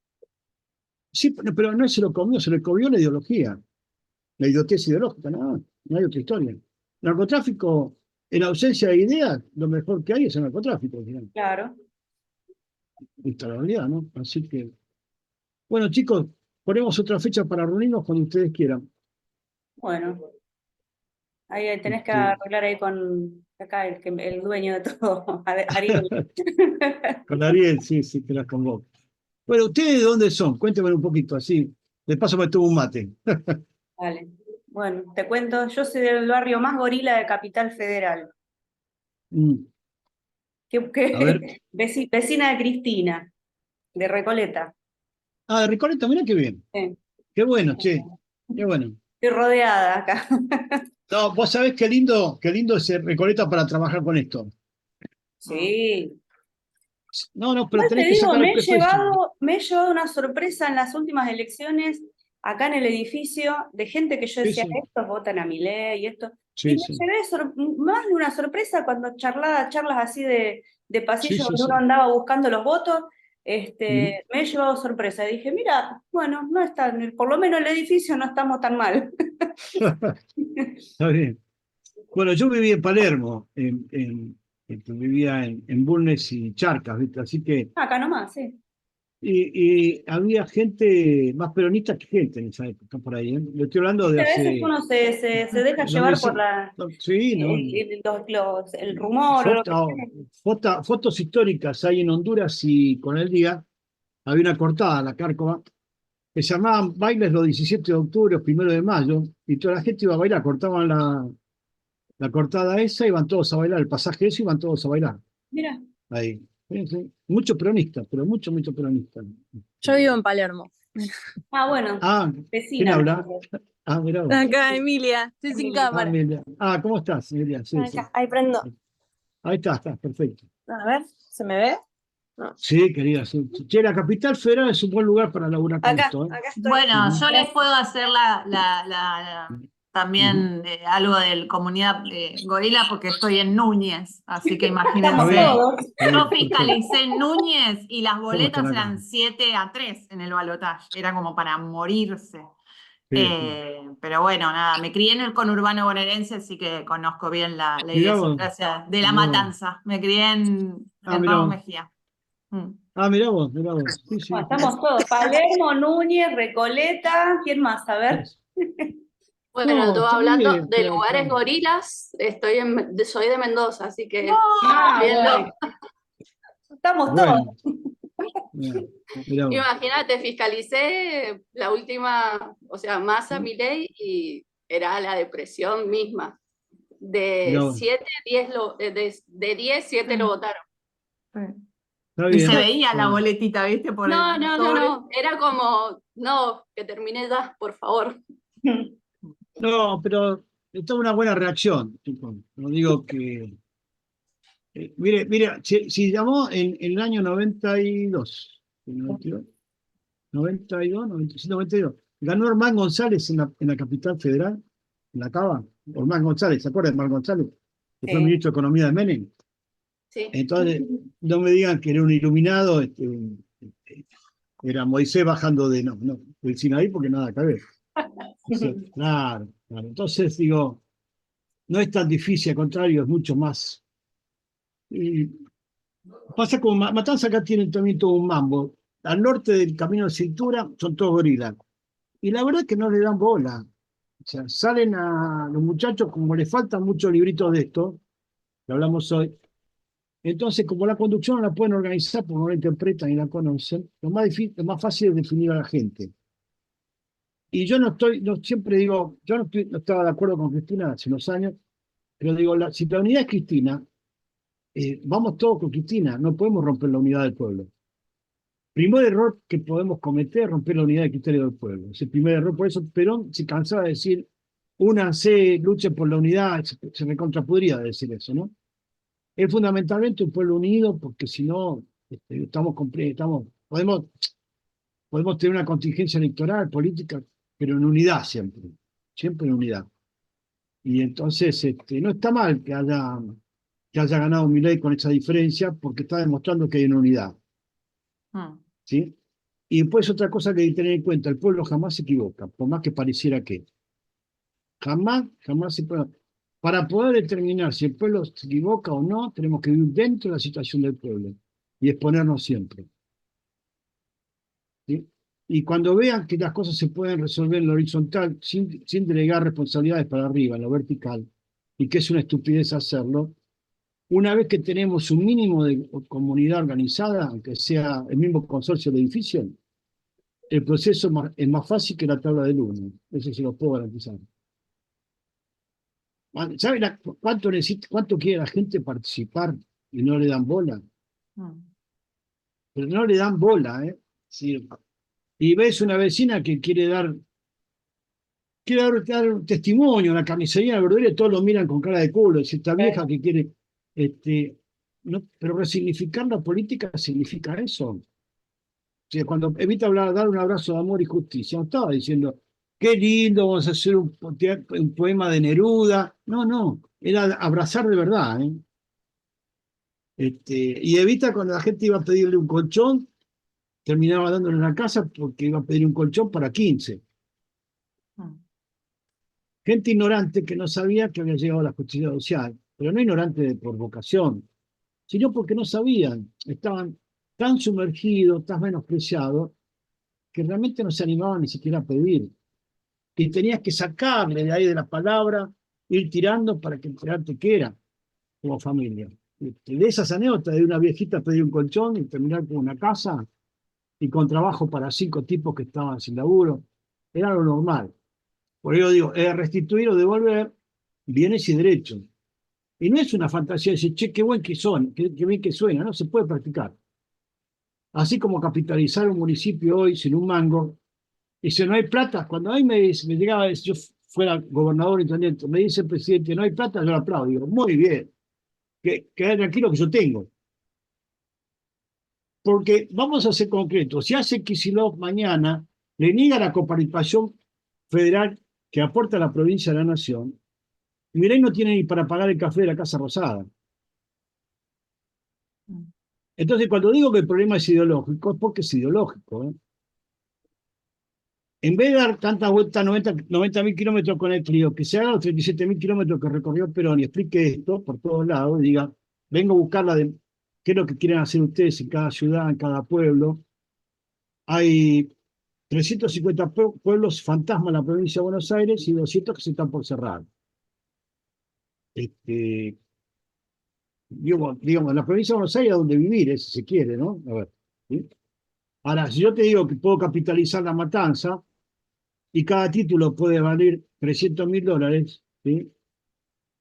sí, pero no se lo comió, se le comió la ideología, la idiotez ideológica, no hay otra historia. El narcotráfico, en ausencia de ideas, lo mejor que hay es el narcotráfico, digamos. Claro. Esta es la realidad, ¿no? Así que, bueno, chicos, ponemos otra fecha para reunirnos cuando ustedes quieran. Bueno, ahí tenés que Este, arreglar ahí con acá el dueño de todo, Ariel. con Ariel, sí, sí, que las convoco. Bueno, ¿ustedes de dónde son? Cuéntenme un poquito, así. De paso me tomo un mate. Vale. Bueno, te cuento, yo soy del barrio más gorila de Capital Federal, Mm, a ver. vecina de Cristina, de Recoleta. Ah, de Recoleta, mira qué bien. Sí. Qué bueno, che. Qué bueno. Estoy rodeada acá. No, vos sabés qué lindo es Recoleta para trabajar con esto. Sí. No, no, pero Igual te tenés que digo, sacar el prejuicio. me he llevado una sorpresa en las últimas elecciones acá en el edificio, de gente que yo Sí, decía, sí, estos votan a Milei y esto. Y sí, me sí, llevé más de una sorpresa cuando charlas así de sí, pasillo sí, donde uno sí. andaba buscando los votos, Ujú. me he llevado sorpresa. Y dije, mira, bueno, no está, por lo menos el edificio no estamos tan mal. Está bien. Bueno, yo vivía en Palermo, vivía en Bulnes y Charcas, ¿viste? Así que, Acá nomás, sí. y había gente más peronista que gente en esa época, por ahí, ¿eh? Le estoy hablando de A veces hace uno se deja llevar por 2005. No, sí, ¿no? el rumor o lo que Foto- sea. fotos históricas hay en Honduras y con el día había una cortada, la Cárcova, que se llamaban bailes los 17 de octubre o 1 de mayo, y toda la gente iba a bailar, cortaban la cortada esa, iban todos a bailar, el pasaje ese, iban todos a bailar. Mira. Ahí. Sí, sí. Mucho peronista, pero mucho, mucho peronista. Yo vivo en Palermo. Ah, bueno, Ah, ¿quién vecina. habla? Ah, mirá vos. Acá, Emilia, estoy sin Emilia. Ah, cámara. Emilia. Ah, ¿cómo estás, Emilia? Sí, sí. Acá, ahí prendo. Ahí está, perfecto. A ver, ¿se me ve? No. Sí, querida, sí. Che, la capital federal es un buen lugar para laburar con Acá, esto, ¿eh? acá estoy. Bueno, Ujú. yo les puedo hacer Ujú. también algo de comunidad gorila porque estoy en Núñez, así que Está Estamos imagínense. bien, todos. está Yo bien, perfecto. fiscalicé en Núñez y las ¿Cómo están boletas acá? eran 7-3 en el balotaje, era como para morirse. Sí, sí. Pero bueno, nada, me crié en el conurbano bonaerense, así que conozco bien la Mirá vos, idiosincrasia de La mirá vos. Matanza. Me crié Ah, en mirá Ramos vos. Mejía. Mm. Ah, mirá vos, mirá vos. Sí, Bueno, sí, sí. estamos todos. Palermo, Núñez, Recoleta. ¿Quién más? A ver. Sí. Bueno, No, tú está hablando bien, de pero lugares gorilas, soy de Mendoza, así que Ah, viendo, bueno. Estamos todos. bueno, mirá, mirá vos. imagínate, fiscalicé la última, o sea, Massa, Milei, y era la depresión misma. Mirá De vos. 7, 10 de 10, 7 lo Sí, votaron. sí. Está Y se bien, veía está la bien. boletita, ¿viste? Por No, el no, no, sobre. no, era como, no, que termine ya, por favor. No, pero está una buena reacción, tipo. No digo que. Mire, si llamó en el año 92, 92, 92, 96, 92. Ganó Hermán González en la capital federal, en la Cava. Hermán González, ¿se acuerda de Hermán González? Que fue Sí. ministro de Economía de Menem. Sí. Entonces, no me digan que era un iluminado, era Moisés bajando del Sinaí porque nada que ver. Claro, claro. Entonces, digo, no es tan difícil, al contrario, es mucho más. Y pasa como Matanza acá tienen también todo un mambo. Al norte del Camino de Cintura son todos gorilas. Y la verdad es que no le dan bola. O sea, salen a los muchachos como les faltan muchos libritos de esto, que hablamos hoy. Entonces, como la conducción no la pueden organizar porque no la interpretan y la conocen, lo más fácil es definir a la gente. Y yo no siempre digo, yo no estaba de acuerdo con Cristina hace unos años, pero digo, si la unidad es Cristina, vamos todos con Cristina, no podemos romper la unidad del pueblo. Primer error que podemos cometer es romper la unidad de criterio del pueblo. Es el primer error, por eso Perón se cansaba de decir, únanse, luchen por la unidad, se recontrapodría de decir eso, ¿no? Es fundamentalmente un pueblo unido, porque si no, podemos tener una contingencia electoral, política, pero en unidad siempre, siempre en unidad. Y entonces no está mal que haya ganado Milei con esa diferencia, porque está demostrando que hay una unidad, Mm. ¿sí? Y después otra cosa que hay que tener en cuenta, el pueblo jamás se equivoca, por más que pareciera que. Jamás se puede. Para poder determinar si el pueblo se equivoca o no, tenemos que vivir dentro de la situación del pueblo y exponernos siempre, ¿sí? Y cuando vean que las cosas se pueden resolver en lo horizontal sin delegar responsabilidades para arriba, en lo vertical, y que es una estupidez hacerlo, una vez que tenemos un mínimo de comunidad organizada, aunque sea el mismo consorcio del edificio, el proceso es más fácil que la tabla del 1. Eso se lo puedo garantizar. ¿Sabe cuánto quiere la gente participar y no le dan bola? Mm. Pero no le dan bola, ¿eh? Sí. Y ves una vecina que quiere dar un testimonio en la carnicería, en la verdulería, y todos lo miran con cara de culo. Es esta vieja que quiere. No, pero resignificar la política significa eso. sea, cuando Evita hablaba de dar un abrazo de amor y justicia, no estaba diciendo, qué lindo, vamos a hacer un poema de Neruda. No, no, era abrazar de verdad, ¿eh? Y Evita, cuando la gente iba a pedirle un colchón, terminaba dándole una casa porque iba a pedir un colchón para 15. Mm. Gente ignorante que no sabía que había llegado la justicia social, pero no ignorante por vocación, sino porque no sabían, estaban tan sumergidos, tan menospreciados, que realmente no se animaban ni siquiera a pedir. Y tenías que sacarle de ahí de la palabra, ir tirando para que enterarte qué era como familia. De esas anécdotas de una viejita pedir un colchón y terminar con una casa y con trabajo para 5 tipos que estaban sin laburo, era lo normal. Por ello digo, restituir o devolver bienes y derechos. Y no es una fantasía decir, che, qué buen que son, qué bien que suena, no se puede practicar. Así como capitalizar un municipio hoy sin un mango, y si no hay plata, cuando a mí me llegaba, si yo fuera gobernador o intendente, me dice el presidente, no hay plata, yo lo aplaudo. Digo, muy bien, quedar tranquilo que yo tengo. Porque vamos a ser concretos, si hace Kicillof mañana le niega la coparticipación federal que aporta la provincia a la nación, Milei no tiene ni para pagar el café de la Casa Rosada. Entonces, cuando digo que el problema es ideológico, es porque es ideológico, ¿eh? En vez de dar tantas vueltas, 90.000 kilómetros con el Clio, que se haga los 37.000 kilómetros que recorrió Perón y explique esto por todos lados, y diga, vengo a buscarla de qué es lo que quieren hacer ustedes en cada ciudad, en cada pueblo. Hay 350 pueblos fantasma en la provincia de Buenos Aires y 200 que se están por cerrar. Digamos, en la provincia de Buenos Aires es donde vivir, si se quiere, ¿no? A ver, ¿sí? Ahora, si yo te digo que puedo capitalizar La Matanza y cada título puede valer $300.000, ¿sí?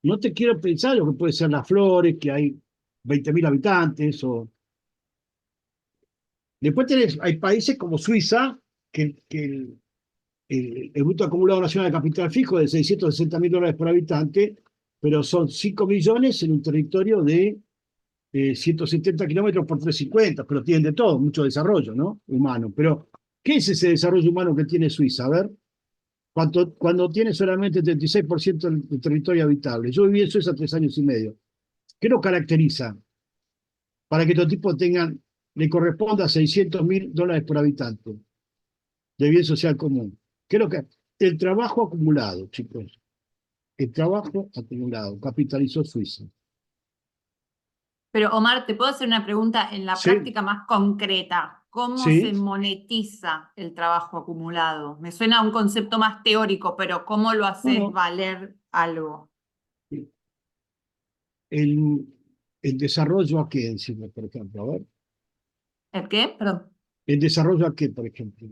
No te quiero pensar lo que puede ser Las Flores, que hay 20.000 habitantes, o... Después hay países como Suiza, que el bruto acumulado nacional de capital fijo es de $660.000 por habitante, pero son 5 millones en un territorio de 170 kilómetros por 350, pero tienen de todo, mucho desarrollo, ¿no? Humano. Pero, ¿qué es ese desarrollo humano que tiene Suiza? A ver, cuando tiene solamente el 36% del territorio habitable. Yo viví en Suiza 3 años y medio. ¿Qué lo caracteriza? Para que estos tipos le corresponda $600.000 por habitante de bien social común. Creo que el trabajo acumulado, chicos, el trabajo acumulado, capitalizó Suiza. Pero Omar, te puedo hacer una pregunta en la Sí. práctica más concreta. ¿Cómo Sí. se monetiza el trabajo acumulado? Me suena a un concepto más teórico, pero ¿cómo lo haces Bueno. valer algo? El desarrollo a qué, encima, por ejemplo, a ver. ¿El qué? Perdón. ¿El desarrollo a qué, por ejemplo?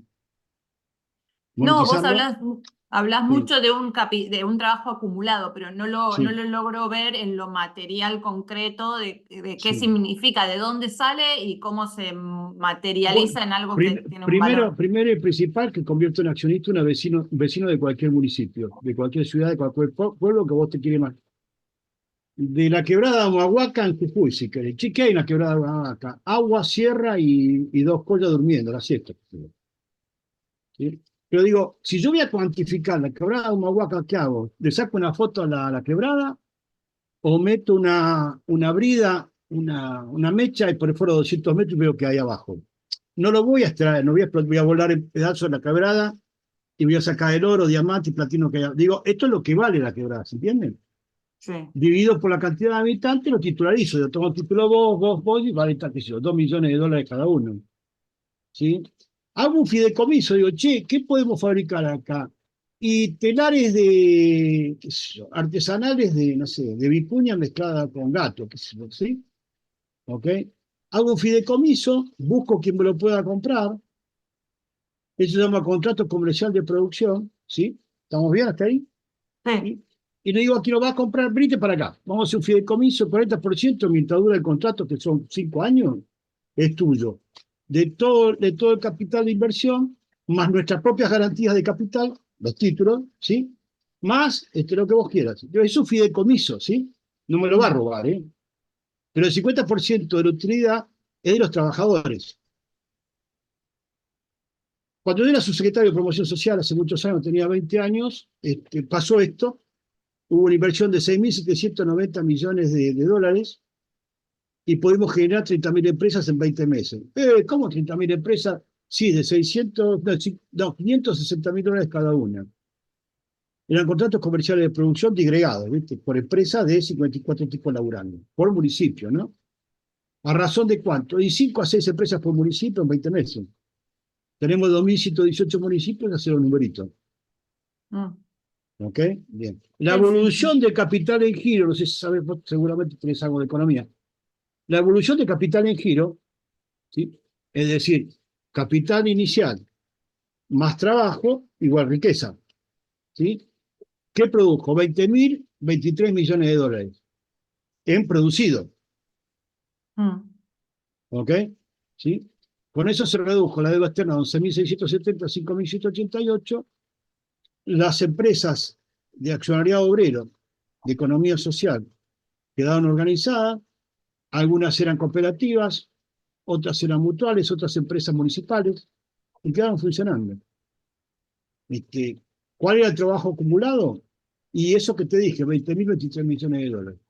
No, vos Monetizarlo. hablás Sí. mucho de un trabajo acumulado, pero no lo Sí. logro ver en lo material concreto de qué Sí. significa, de dónde sale y cómo se materializa en algo que tiene un valor. Primero y principal, que convierta en accionista un vecino de cualquier municipio, de cualquier ciudad, de cualquier pueblo que vos te quieras más. De la quebrada de Humahuaca en Jujuy, si querés. ¿Qué hay en la quebrada de Humahuaca? Agua, sierra y 2 collas durmiendo, la siesta. ¿Sí? Pero digo, si yo voy a cuantificar la quebrada de Humahuaca, ¿qué hago? ¿Le saco una foto a la quebrada? ¿O meto una brida, una mecha y por el foro 200 metros y veo que hay abajo? No lo voy a extraer, no voy a volar en pedazos de la quebrada y voy a sacar el oro, diamante y platino que hay. Digo, esto es lo que vale la quebrada, ¿se entienden? Sí. Dividido por la cantidad de habitantes, lo titularizo. Yo tomo título vos, y vale, qué sé yo, $2 millones cada uno. ¿Sí? Hago un fideicomiso, digo, che, ¿qué podemos fabricar acá? Y telares qué sé yo, artesanales no sé, de vicuña mezclada con gato, qué sé yo, ¿sí? ¿Ok? Hago un fideicomiso, busco quien me lo pueda comprar. Eso se llama contrato comercial de producción, ¿sí? ¿Estamos bien hasta ahí? Sí. Y le digo a quien lo va a comprar, venite para acá. Vamos a hacer un fideicomiso, 40% mientras dura el contrato, que son 5 años, es tuyo. De todo el capital de inversión, más nuestras propias garantías de capital, los títulos, ¿sí? Más lo que vos quieras. Es un fideicomiso, ¿sí? No me lo va a robar, ¿eh? Pero el 50% de la utilidad es de los trabajadores. Cuando yo era subsecretario de Promoción Social, hace muchos años, tenía 20 años, pasó esto, hubo una inversión de 6.790 millones de dólares y pudimos generar 30.000 empresas en 20 meses. ¿Cómo 30.000 empresas? Sí, de 560.000 dólares cada una. Eran contratos comerciales de producción digregados, ¿viste? Por empresas de 54 tipos laburando, por municipio, ¿no? ¿A razón de cuánto? Y 5 a 6 empresas por municipio en 20 meses. Tenemos 2.118 municipios, hacer un numerito. Mm. ¿Ok? Bien. La Sí, sí, evolución de capital en giro, no sé si sabes, vos seguramente tenés algo de economía. La evolución de capital en giro, ¿sí? Es decir, capital inicial más trabajo igual riqueza. ¿Sí? ¿Qué produjo? 20.023 millones de dólares en producido. Mm. ¿Ok? ¿Sí? Con eso se redujo la deuda externa de 11.670 a 5.188. Las empresas de accionariado obrero, de economía social, quedaron organizadas. Algunas eran cooperativas, otras eran mutuales, otras empresas municipales, y quedaron funcionando. ¿Cuál era el trabajo acumulado? Y eso que te dije, 20.023 millones de dólares.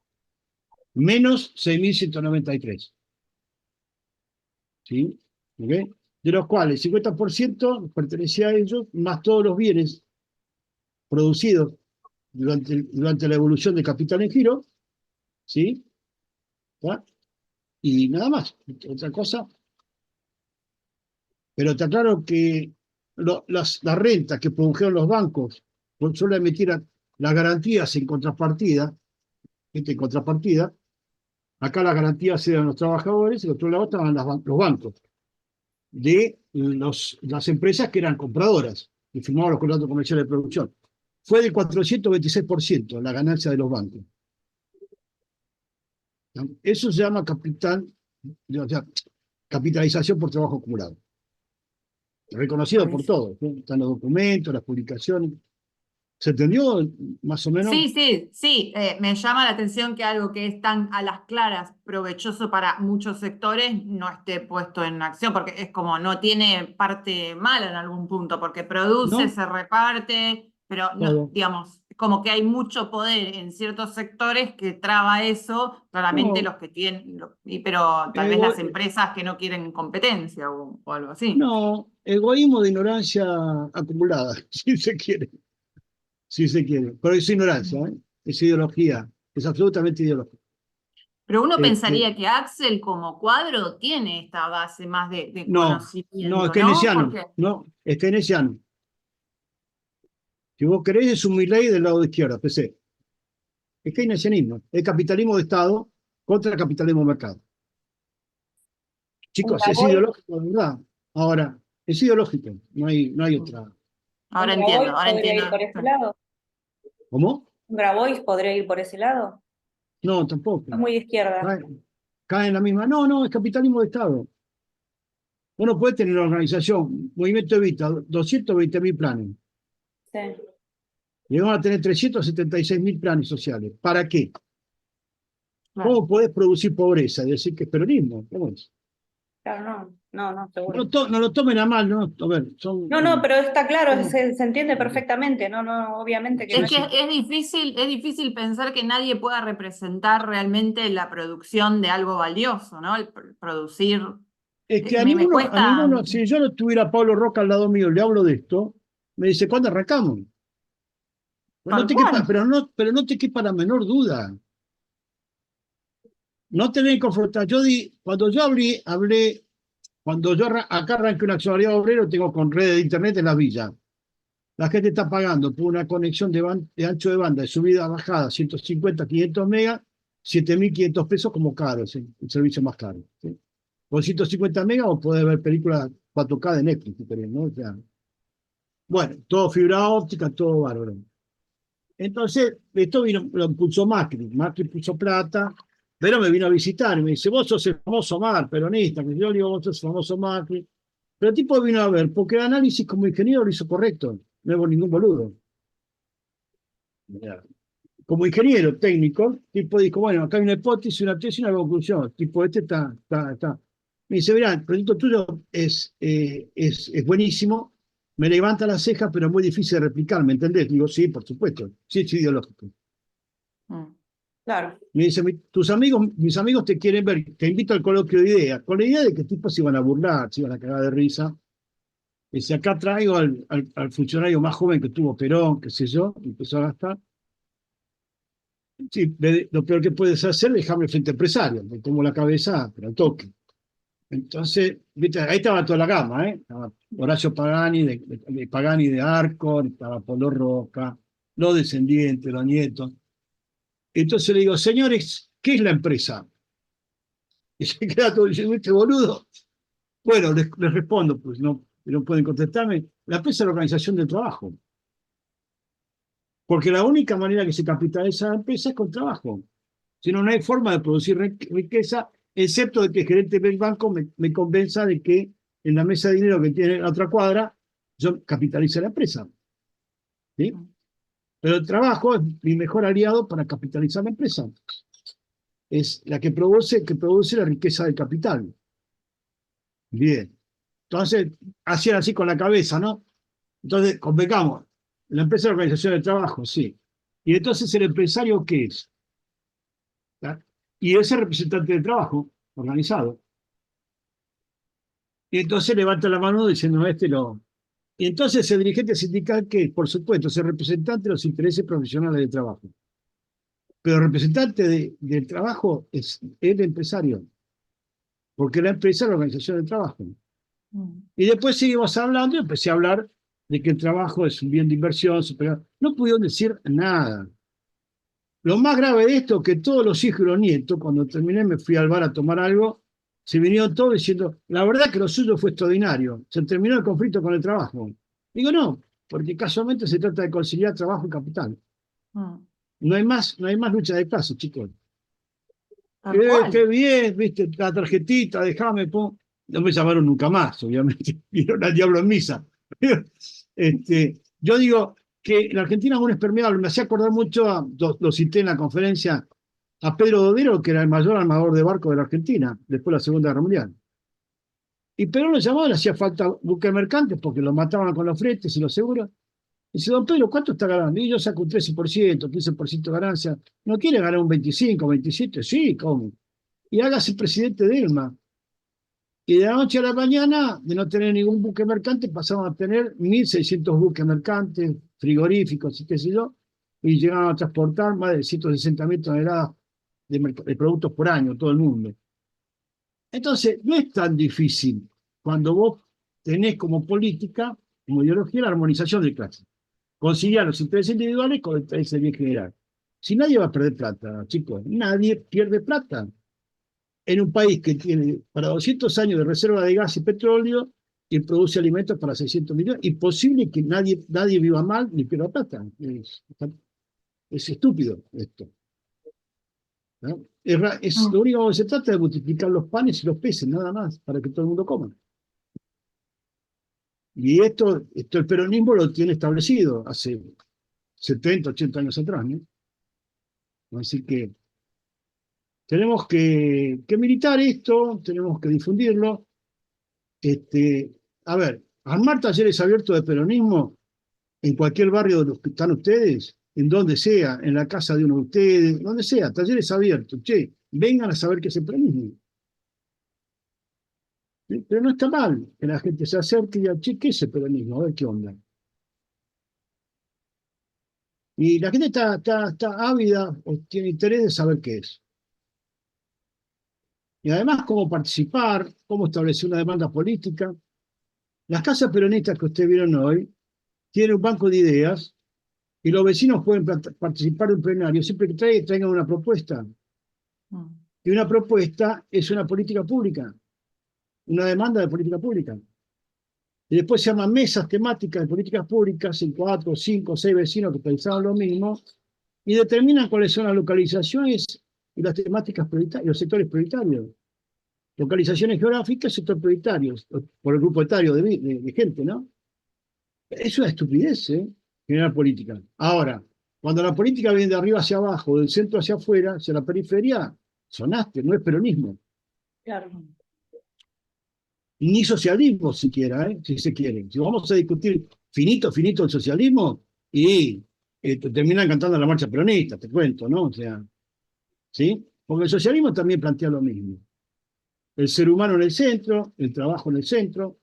Menos 6.193. ¿Sí? ¿Okay? De los cuales 50% pertenecía a ellos, más todos los bienes producidos durante la evolución de capital en giro, ¿sí? ¿Tá? Y nada más, otra cosa. Pero te aclaro que las rentas que produjeron los bancos, por solo emitir las garantías en contrapartida, en contrapartida, acá las garantías eran los trabajadores y al otro lado estaban los bancos de las empresas que eran compradoras y firmaban los contratos comerciales de producción. Fue del 426% la ganancia de los bancos. Eso se llama capital, o sea, capitalización por trabajo acumulado. Reconocido por Buenísimo. todos, ¿no? Están los documentos, las publicaciones. ¿Se entendió más o menos? Sí, sí, sí. Me llama la atención que algo que es tan a las claras provechoso para muchos sectores no esté puesto en acción, porque es como no tiene parte mala en algún punto, porque produce, ¿No? se reparte, pero no, Todo. digamos, como que hay mucho poder en ciertos sectores que traba eso, claramente No, los que tienen, pero tal vez ego- las empresas que no quieren competencia o algo así. no, egoísmo de ignorancia acumulada, si se quiere, si se quiere. Pero es ignorancia, ¿eh? Es ideología, es absolutamente ideología. Pero uno Este, pensaría que Axel como cuadro tiene esta base más de no, no, es conocimiento, ¿no? keynesiano, Porque, no, es keynesiano. Si vos querés, es un Milley del lado de izquierda, PC. Es keynesianismo, es capitalismo de Estado contra el capitalismo de mercado. Un Chicos, es Grabois, ideológico, de verdad. Ahora, es ideológico, no hay otra. un ahora podría ir entiendo. por ese lado. ¿Cómo? Un Grabois podría ir por ese lado. No, tampoco. Es muy de izquierda. Cae, cae en la misma. No, no, es capitalismo de Estado. Uno puede tener una organización, Movimiento Evita, 220.000 planes. Sí, Y van a tener 376.000 planes sociales. ¿Para qué? Claro. ¿Cómo podés producir pobreza? Y decir que es peronismo. ¿Cómo es? claro, no, No, seguro. no lo tomen a mal, ¿no? A ver, son. No, pero está claro, son- se entiende perfectamente, no, obviamente que no sí, Es es. que sí. es difícil pensar que nadie pueda representar realmente la producción de algo valioso, ¿no? El producir. Es que Me a cuesta. ninguno, si yo no tuviera a Pablo Roca al lado mío, le hablo de esto, me dice, ¿cuándo arrancamos? Pues no Tal te quepa, cual. pero no te quepa la menor duda. No tenés que confrontar. Cuando yo hablé, cuando yo acá arranqué un accionariado obrero, tengo con redes de internet en la villa. La gente está pagando por una conexión de ancho de banda, de subida, bajada, 150, 500 megas, 7.500 pesos como caro, ¿sí? El servicio más caro. ¿Sí? Con 150 megas vos podés ver películas 4K de Netflix, si querés, ¿no? O sea, bueno, todo fibra óptica, todo bárbaro. Entonces, esto lo impulsó Macri. Macri puso plata, pero me vino a visitar y me dice, vos sos el famoso Mar, peronista. Que yo le digo, vos sos el famoso Macri. Pero el tipo vino a ver, porque el análisis como ingeniero lo hizo correcto. No hubo ningún boludo. Mirá. Como ingeniero técnico, el tipo dijo, bueno, acá hay una hipótesis, una tesis y una conclusión. El tipo este está. Me dice, mirá, el proyecto tuyo es buenísimo, Me levanta la ceja, pero es muy difícil de replicar, ¿me entendés? Digo, sí, por supuesto, sí, es ideológico. Claro. Me dice, mis amigos te quieren ver, te invito al coloquio de ideas, con la idea de que tipos se iban a burlar, se iban a cagar de risa. Dice, acá traigo al funcionario más joven que tuvo Perón, qué sé yo, empezó a gastar. Sí, lo peor que puedes hacer es dejarme frente empresario, me tomo la cabeza, pero al toque. Entonces, ¿viste? Ahí estaba toda la gama, ¿eh? Estaba Horacio Pagani, de Pagani de Arco, estaba Polo Roca, los descendientes, los nietos. Entonces le digo, señores, ¿qué es la empresa? Y se queda todo diciendo, este boludo. Bueno, les respondo, pues no pueden contestarme. La empresa es la organización del trabajo. Porque la única manera que se capitaliza la empresa es con trabajo. Si no, no hay forma de producir riqueza, excepto de que el gerente del banco me convenza de que en la mesa de dinero que tiene la otra cuadra, yo capitalice la empresa. ¿Sí? Pero el trabajo es mi mejor aliado para capitalizar la empresa. Es la que produce la riqueza del capital. Bien. Entonces, hacían así con la cabeza, ¿no? Entonces, convengamos, la empresa es la organización del trabajo, sí. Y entonces, ¿el empresario qué es? ¿Ah? Y es el representante del trabajo organizado. Y entonces levanta la mano diciendo, no, este lo... Y entonces el dirigente sindical, que por supuesto es el representante de los intereses profesionales del trabajo. Pero el representante del trabajo es el empresario, porque la empresa es la organización del trabajo. Y después seguimos hablando y empecé a hablar de que el trabajo es un bien de inversión superior. No pudieron decir nada. Lo más grave de esto es que todos los hijos y los nietos, cuando terminé me fui al bar a tomar algo, se vinieron todos diciendo, la verdad que lo suyo fue extraordinario, se terminó el conflicto con el trabajo. Digo, no, porque casualmente se trata de conciliar trabajo y capital. No hay más lucha de clases, chicos. Qué bien, viste, la tarjetita, déjame, pum. No me llamaron nunca más, obviamente. Vieron al diablo en misa. Yo digo que la Argentina es un impermeable. Me hacía acordar mucho, lo cité en la conferencia, a Pedro Dodero, que era el mayor armador de barcos de la Argentina, después de la Segunda Guerra Mundial. Y Perón lo llamaba, le hacía falta buques mercantes porque lo mataban con los fletes y los seguros. Dice, don Pedro, ¿cuánto está ganando? Y yo saco un 13%, 15% de ganancia. ¿No quiere ganar un 25, 27? Sí, ¿cómo? Y hágase presidente de ELMA. Y de la noche a la mañana, de no tener ningún buque mercante, pasamos a tener 1.600 buques mercantes, frigoríficos y qué sé yo, y llegaban a transportar más de 160.000 toneladas de productos por año, todo el mundo. Entonces, no es tan difícil cuando vos tenés como política, como ideología, la armonización de clases. Conciliar los intereses individuales con el interés del bien general. Si nadie va a perder plata, chicos, nadie pierde plata. En un país que tiene para 200 años de reserva de gas y petróleo y produce alimentos para 600 millones, imposible que nadie viva mal ni pierda plata. Es estúpido esto. ¿No? Lo único que se trata es de multiplicar los panes y los peces, nada más, para que todo el mundo coma. Y esto el peronismo lo tiene establecido hace 70, 80 años atrás, ¿no? Así que tenemos que militar esto, tenemos que difundirlo. A ver, armar talleres abiertos de peronismo en cualquier barrio de los que están ustedes, en donde sea, en la casa de uno de ustedes, donde sea, talleres abiertos. Che, vengan a saber qué es el peronismo. ¿Sí? Pero no está mal que la gente se acerque y diga, che, ¿qué es el peronismo? A ver qué onda. Y la gente está ávida o tiene interés de saber qué es. Y además, cómo participar, cómo establecer una demanda política. Las casas peronistas que ustedes vieron hoy tienen un banco de ideas y los vecinos pueden participar de un plenario siempre que traigan una propuesta. Y una propuesta es una política pública, una demanda de política pública. Y después se llaman mesas temáticas de políticas públicas en 4, 5, 6 vecinos que pensaban lo mismo y determinan cuáles son las localizaciones y las temáticas prioritarias, los sectores prioritarios. Localizaciones geográficas, sectores prioritarios, por el grupo etario de gente, ¿no? Es una estupidez, generar política. Ahora, cuando la política viene de arriba hacia abajo, del centro hacia afuera, hacia la periferia, sonaste, no es peronismo. Claro. ni socialismo siquiera, si se quiere. Si vamos a discutir finito el socialismo, y terminan cantando la marcha peronista, te cuento, ¿no? O sea, ¿sí? Porque el socialismo también plantea lo mismo. El ser humano en el centro, el trabajo en el centro,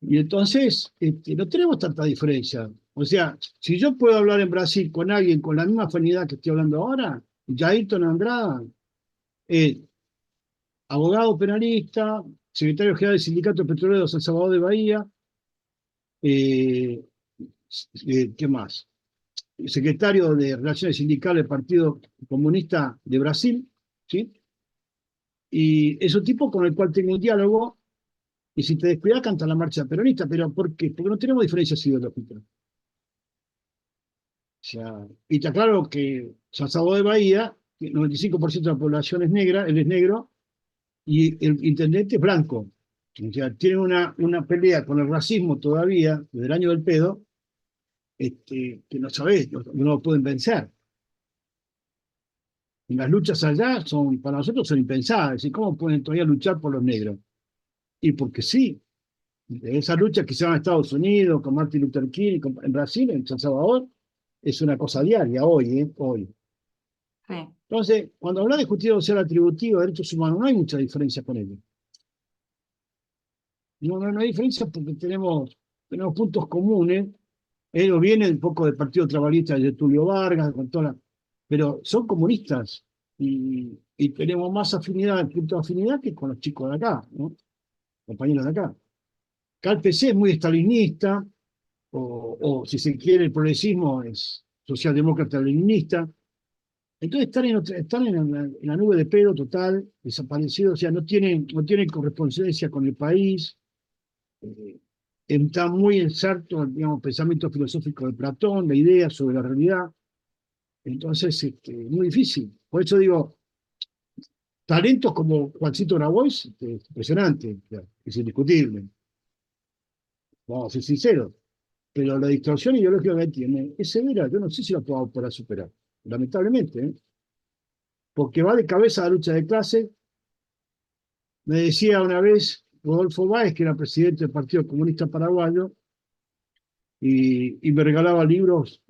y entonces no tenemos tanta diferencia. O sea, si yo puedo hablar en Brasil con alguien con la misma afinidad que estoy hablando ahora, Jairton Andrada es abogado penalista, secretario general del Sindicato Petrolero de San Salvador de Bahía, eh, ¿qué más? Secretario de Relaciones Sindicales del Partido Comunista de Brasil, ¿sí? Y es un tipo con el cual tengo un diálogo, y si te descuidas canta la marcha peronista, pero ¿por qué? Porque no tenemos diferencias ideológicas. O sea, y está claro que San Salvador de Bahía, el 95% de la población es negra, él es negro, y el intendente es blanco. O sea, tienen una pelea con el racismo todavía, desde el año del pedo, que no sabés, no lo pueden vencer. Y las luchas allá para nosotros son impensadas. ¿Y cómo pueden todavía luchar por los negros? Y porque sí, esa lucha que se va a Estados Unidos, con Martin Luther King, en Brasil, en San Salvador, es una cosa diaria hoy, hoy. Sí. Entonces, cuando habla de justicia social atributiva, derechos humanos, no hay mucha diferencia con ellos. No hay diferencia porque tenemos puntos comunes. Ellos vienen un poco del Partido Trabalista de Tulio Vargas, pero son comunistas y tenemos más afinidad, punto de afinidad que con los chicos de acá, ¿no? Compañeros de acá. Acá el PC es muy estalinista, o si se quiere, el progresismo es socialdemócrata leninista. Entonces están en la nube de pedo total, desaparecidos, o sea, no tienen correspondencia con el país. Está muy inserto, digamos, pensamiento filosófico de Platón, la idea sobre la realidad. Entonces, muy difícil. Por eso digo, talentos como Juancito Grabois, impresionante, es indiscutible. Vamos a ser sinceros. Pero la distorsión ideológica que tiene es severa. Yo no sé si la podamos poder superar, lamentablemente, ¿eh? Porque va de cabeza a la lucha de clase. Me decía una vez Rodolfo Báez, que era presidente del Partido Comunista Paraguayo, y me regalaba libros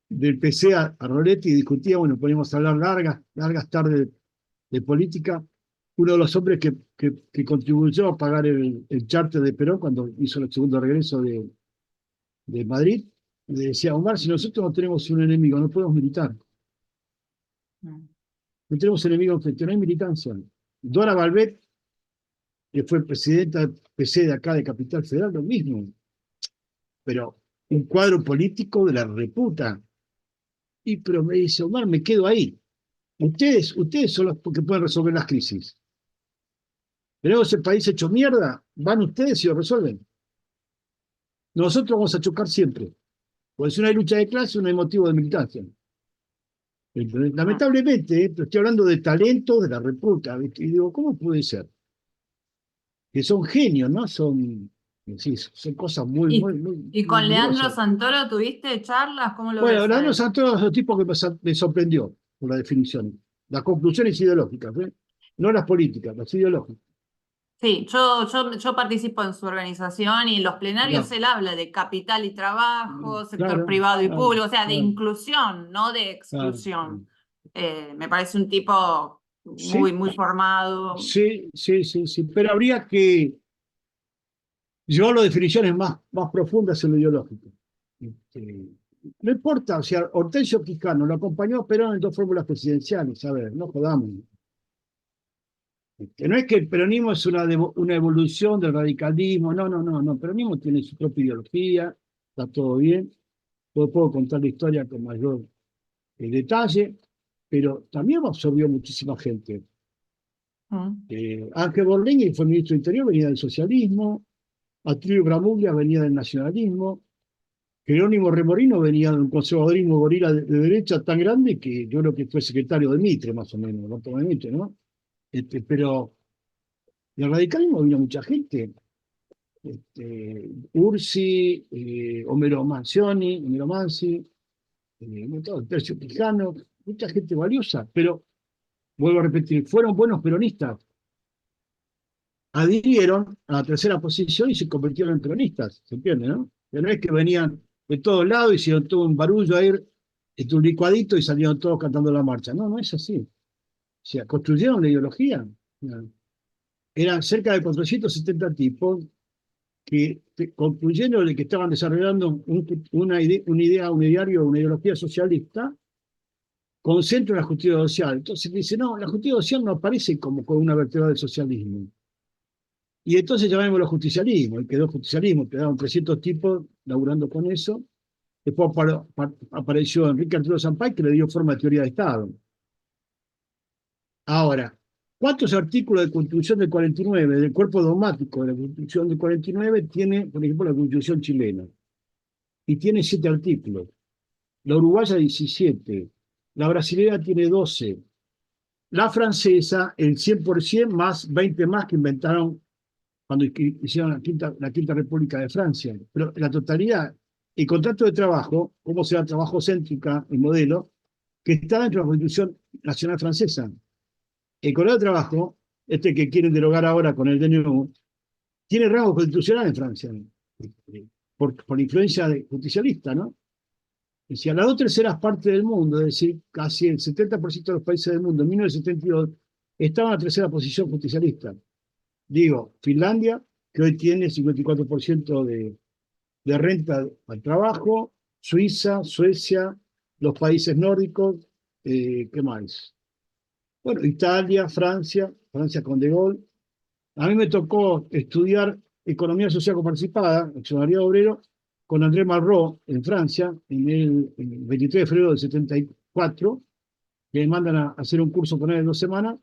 del PC a Roletti, y discutía, bueno, podíamos hablar largas tardes de política. Uno de los hombres que contribuyó a pagar el charter de Perón cuando hizo el segundo regreso de Madrid, le decía: Omar, si nosotros no tenemos un enemigo, no podemos militar. No tenemos enemigos frente, no hay militancia. Dora Balbet, que fue presidenta del PC de acá de Capital Federal, lo mismo. Pero un cuadro político de la reputa. Pero me dice: Omar, me quedo ahí. Ustedes son los que pueden resolver las crisis. Tenemos el país hecho mierda, van ustedes y lo resuelven. Nosotros vamos a chocar siempre. Porque si no hay lucha de clase, no hay motivo de militancia. Lamentablemente, pero estoy hablando de talento de la República. Y digo, ¿cómo puede ser? Que son genios, ¿no? Sí, son cosas muy, ¿Y con Leandro grosas. Santoro tuviste charlas? ¿Cómo lo Bueno, ves a Leandro él? Santoro es un tipo que me sorprendió por la definición. Las conclusiones ideológicas, ¿eh? No las políticas, las ideológicas. Sí, yo participo en su organización y en los plenarios Ya. él habla de capital y trabajo, sector Claro, privado y claro, público, o sea, de claro, inclusión, no de claro. exclusión. Me parece un tipo muy, Sí, muy formado. sí, pero habría que llevarlo a definiciones más profundas en lo ideológico. No importa, o sea, Hortensio Quijano lo acompañó a Perón en 2 fórmulas presidenciales, a ver, no jodamos. Que no es que el peronismo es una evolución del radicalismo, no, el peronismo tiene su propia ideología, está todo bien, puedo contar la historia con mayor detalle, pero también absorbió muchísima gente. Mm. Ángel Borlini fue ministro de Interior, venía del socialismo. Attilio Bramuglia venía del nacionalismo. Jerónimo Remorino venía de un conservadurismo gorila de derecha tan grande que yo creo que fue secretario de Mitre, más o menos, no de Mitre, ¿no? Pero del radicalismo vino mucha gente. Ursi, Homero Manzi, Tercio Quijano, mucha gente valiosa, pero vuelvo a repetir, fueron buenos peronistas. adhirieron a la tercera posición y se convirtieron en peronistas, ¿se entiende, no? Que no es que venían de todos lados y hicieron todo un barullo ahí, un licuadito y salieron todos cantando la marcha. No, no es así. O sea, construyeron la ideología. Eran cerca de 470 tipos que concluyeron de que estaban desarrollando una idea, un ideario, una ideología socialista con centro en la justicia social. Entonces dice, no, la justicia social no aparece como con una vertebra del socialismo. Y entonces llamémoslo justicialismo, y quedó justicialismo, quedaron 300 tipos laburando con eso. Después apareció Enrique Arturo Sampay, que le dio forma de teoría de Estado. Ahora, ¿cuántos artículos de Constitución del 49, del cuerpo dogmático de la Constitución del 49, tiene, por ejemplo, la Constitución chilena? Y tiene 7 artículos. La uruguaya 17. La brasilera tiene 12. La francesa, el 100% más 20 más que inventaron cuando hicieron la quinta República de Francia. Pero la totalidad, el contrato de trabajo, cómo será trabajo céntrica, el modelo, que está dentro de la Constitución Nacional Francesa. El contrato de trabajo, este que quieren derogar ahora con el DNU, tiene rango constitucional en Francia, por influencia justicialista, ¿no? Decía, las 2/3 partes del mundo, es decir, casi el 70% de los países del mundo en 1972 estaban en la tercera posición justicialista. Digo, Finlandia, que hoy tiene 54% de renta al trabajo, Suiza, Suecia, los países nórdicos, ¿qué más? Bueno, Italia, Francia con De Gaulle. A mí me tocó estudiar economía social participada, accionariado obrero, con André Malraux en Francia, en el 23 de febrero del 74, que me mandan a hacer un curso con él en 2 semanas.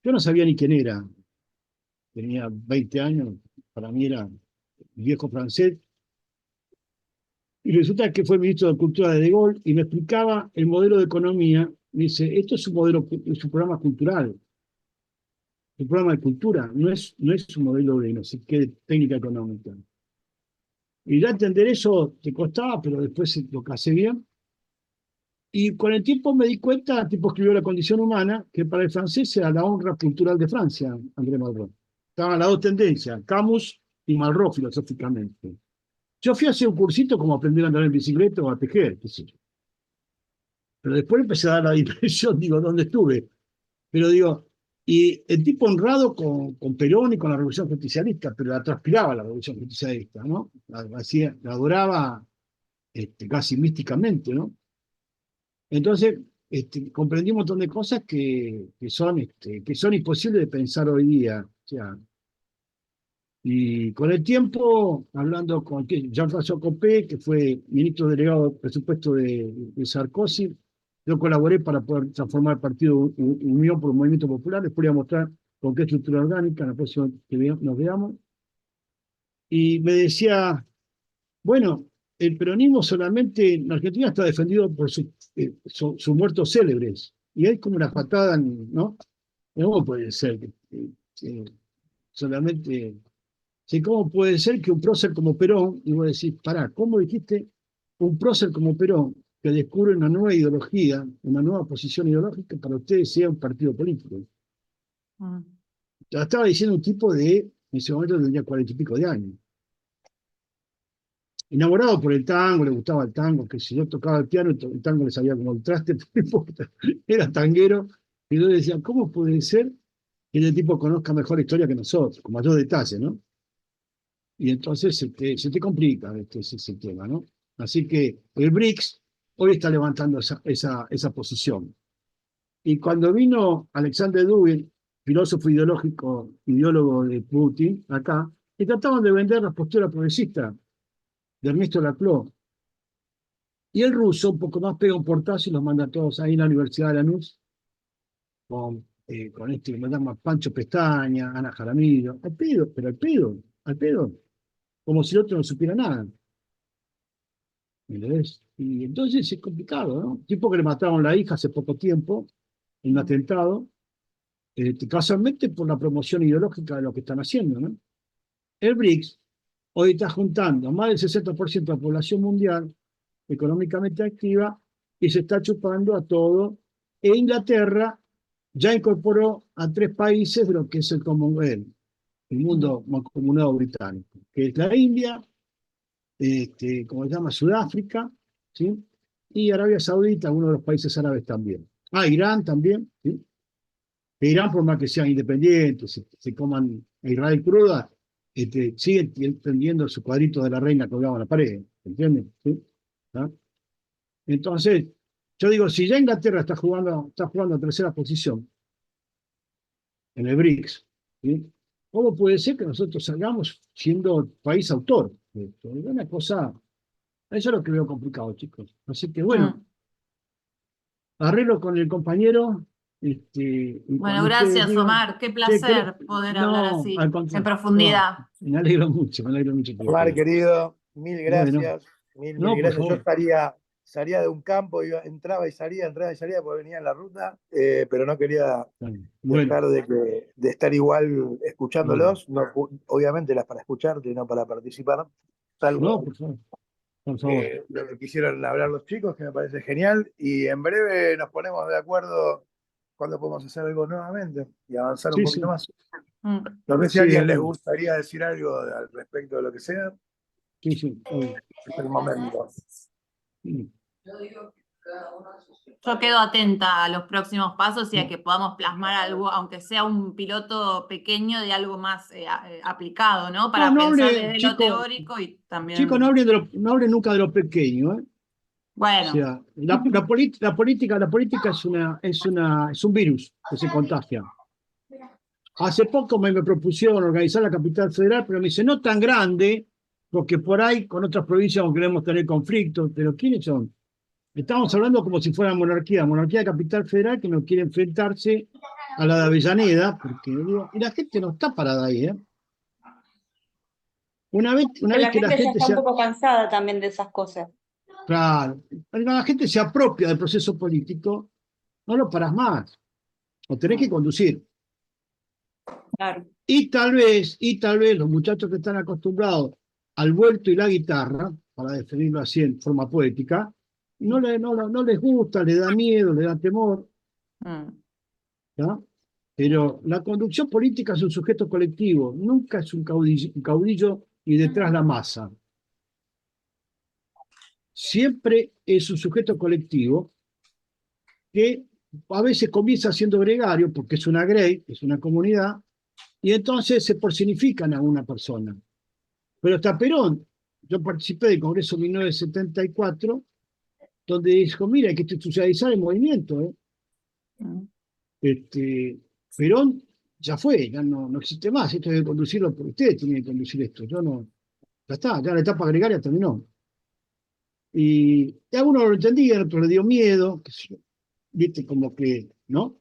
Yo no sabía ni quién era. Tenía 20 años, para mí era viejo francés. Y resulta que fue ministro de Cultura de Gaulle y me explicaba el modelo de economía. Me dice, esto es un modelo, es un programa cultural, un programa de cultura, no es un modelo de no sé qué técnica económica. Y ya entender eso te costaba, pero después lo casé bien. Y con el tiempo me di cuenta, el tipo escribió La condición humana, que para el francés era la honra cultural de Francia, André Malraux. Estaban las dos tendencias, Camus y Malraux filosóficamente. Yo fui a hacer un cursito como aprender a andar en bicicleta o a tejer, qué sé yo. Pero después empecé a dar la impresión, digo, ¿dónde estuve? Pero digo, y el tipo honrado con Perón y con la Revolución Justicialista, pero la transpiraba la Revolución Justicialista, ¿no? La adoraba casi místicamente, ¿no? Entonces, comprendí un montón de cosas que son imposibles de pensar hoy día. O sea, y con el tiempo, hablando con Jean-François Copé, que fue ministro delegado de presupuesto de Sarkozy, yo colaboré para poder transformar el partido Unión por el Movimiento Popular. Les voy a mostrar con qué estructura orgánica en la próxima que nos veamos. Y me decía, bueno, el peronismo solamente en Argentina está defendido por sus muertos célebres. Y hay como una patada, ¿no? ¿Cómo puede ser que solamente... Sí, ¿cómo puede ser que un prócer como Perón, y vos decís, pará, ¿cómo dijiste un prócer como Perón que descubre una nueva ideología, una nueva posición ideológica para ustedes sea un partido político? Ya estaba diciendo un tipo en ese momento tendría 40 y pico de años. Enamorado por el tango, le gustaba el tango, que si yo tocaba el piano, el tango le salía como el traste, era tanguero, y yo decía, ¿cómo puede ser que el tipo conozca mejor la historia que nosotros, con mayor detalle, ¿no? Y entonces se te complica ese tema, ¿no? Así que el BRICS hoy está levantando esa posición. Y cuando vino Alexander Dugin, filósofo ideólogo de Putin, acá, y trataban de vender la postura progresista de Ernesto Laclau. Y el ruso un poco más pega un portazo y los manda a todos ahí en la Universidad de Lanús, con que me llama Pancho Pestaña, Ana Jaramillo, al pedo, pero al pedo, como si el otro no supiera nada. ¿Entendés? Y entonces es complicado, ¿no? Tipo que le mataron la hija hace poco tiempo, en un atentado, casualmente por la promoción ideológica de lo que están haciendo, ¿no? El BRICS hoy está juntando más del 60% de la población mundial económicamente activa y se está chupando a todo. E Inglaterra ya incorporó a 3 países de lo que es el Commonwealth. el mundo mancomunado británico, que es la India, como se llama, Sudáfrica, ¿sí? Y Arabia Saudita, uno de los países árabes también. Ah, Irán también, ¿sí? Que Irán, por más que sean independientes, se coman a Israel cruda, siguen tendiendo su cuadrito de la reina colgado en la pared, ¿entienden? ¿Sí? ¿Ah? Entonces, yo digo, si ya Inglaterra está jugando a tercera posición en el BRICS, ¿sí? ¿Cómo puede ser que nosotros salgamos siendo país autor? Es una cosa, eso es lo que veo complicado, chicos. Así que bueno, arreglo con el compañero. Y Bueno, cuando ustedes gracias, digan, Omar. Qué che, placer poder hablar no, así, al en contrario, profundidad. no, me alegro mucho, me alegro mucho por Omar, ustedes. querido, mil Bueno, gracias, mil no, por gracias. Yo favor. salía de un campo, entraba y salía porque venía en la ruta, pero no quería Bueno, dejar de estar igual bueno. escuchándolos, no, obviamente las para escucharte y no para participar, No, salvo por favor, por favor. lo que quisieron hablar los chicos, que me parece genial, y en breve nos ponemos de acuerdo cuando podemos hacer algo nuevamente y avanzar un Sí, poquito sí, más. No sé si a sí, alguien les gustaría decir algo al respecto de lo que sea, sí, sí, obvio. es el momento. Sí, Yo quedo atenta a los próximos pasos y a sí. que podamos plasmar algo, aunque sea un piloto pequeño de algo más aplicado, ¿no? No, Para no pensar hable, desde lo chicos, teórico y chicos, no también, hable no hable nunca de lo pequeño, ¿eh? O bueno, sea, la política es un virus que se contagia. Hace poco me propusieron organizar la capital federal, pero me dice, no tan grande, porque por ahí con otras provincias no queremos tener conflictos, pero ¿quiénes son? Estamos hablando como si fuera monarquía de capital federal que no quiere enfrentarse a la de Avellaneda, porque digo, y la gente no está parada ahí, ¿eh? Una Que vez la que la gente ya gente está un poco cansada también de esas cosas. claro, la gente se apropia del proceso político, no lo paras más, lo tenés que conducir. Claro. Y tal vez los muchachos que están acostumbrados al vuelto y la guitarra, para definirlo así en forma poética, no les gusta, les da miedo, les da temor, mm, ¿ya? Pero la conducción política es un sujeto colectivo, nunca es un caudillo y detrás la masa. Siempre es un sujeto colectivo que a veces comienza siendo gregario, porque es una grey, es una comunidad, y entonces se personifican a una persona. Pero hasta Perón, yo participé del Congreso 1974, donde dijo, mira, hay que institucionalizar el movimiento, ¿eh? mm. Perón ya fue, ya no existe más, esto hay que conducirlo por ustedes, tienen que conducir esto, yo no, ya está, ya la etapa gregaria terminó. Y algunos lo entendían, otros le dio miedo, viste, como que, ¿no?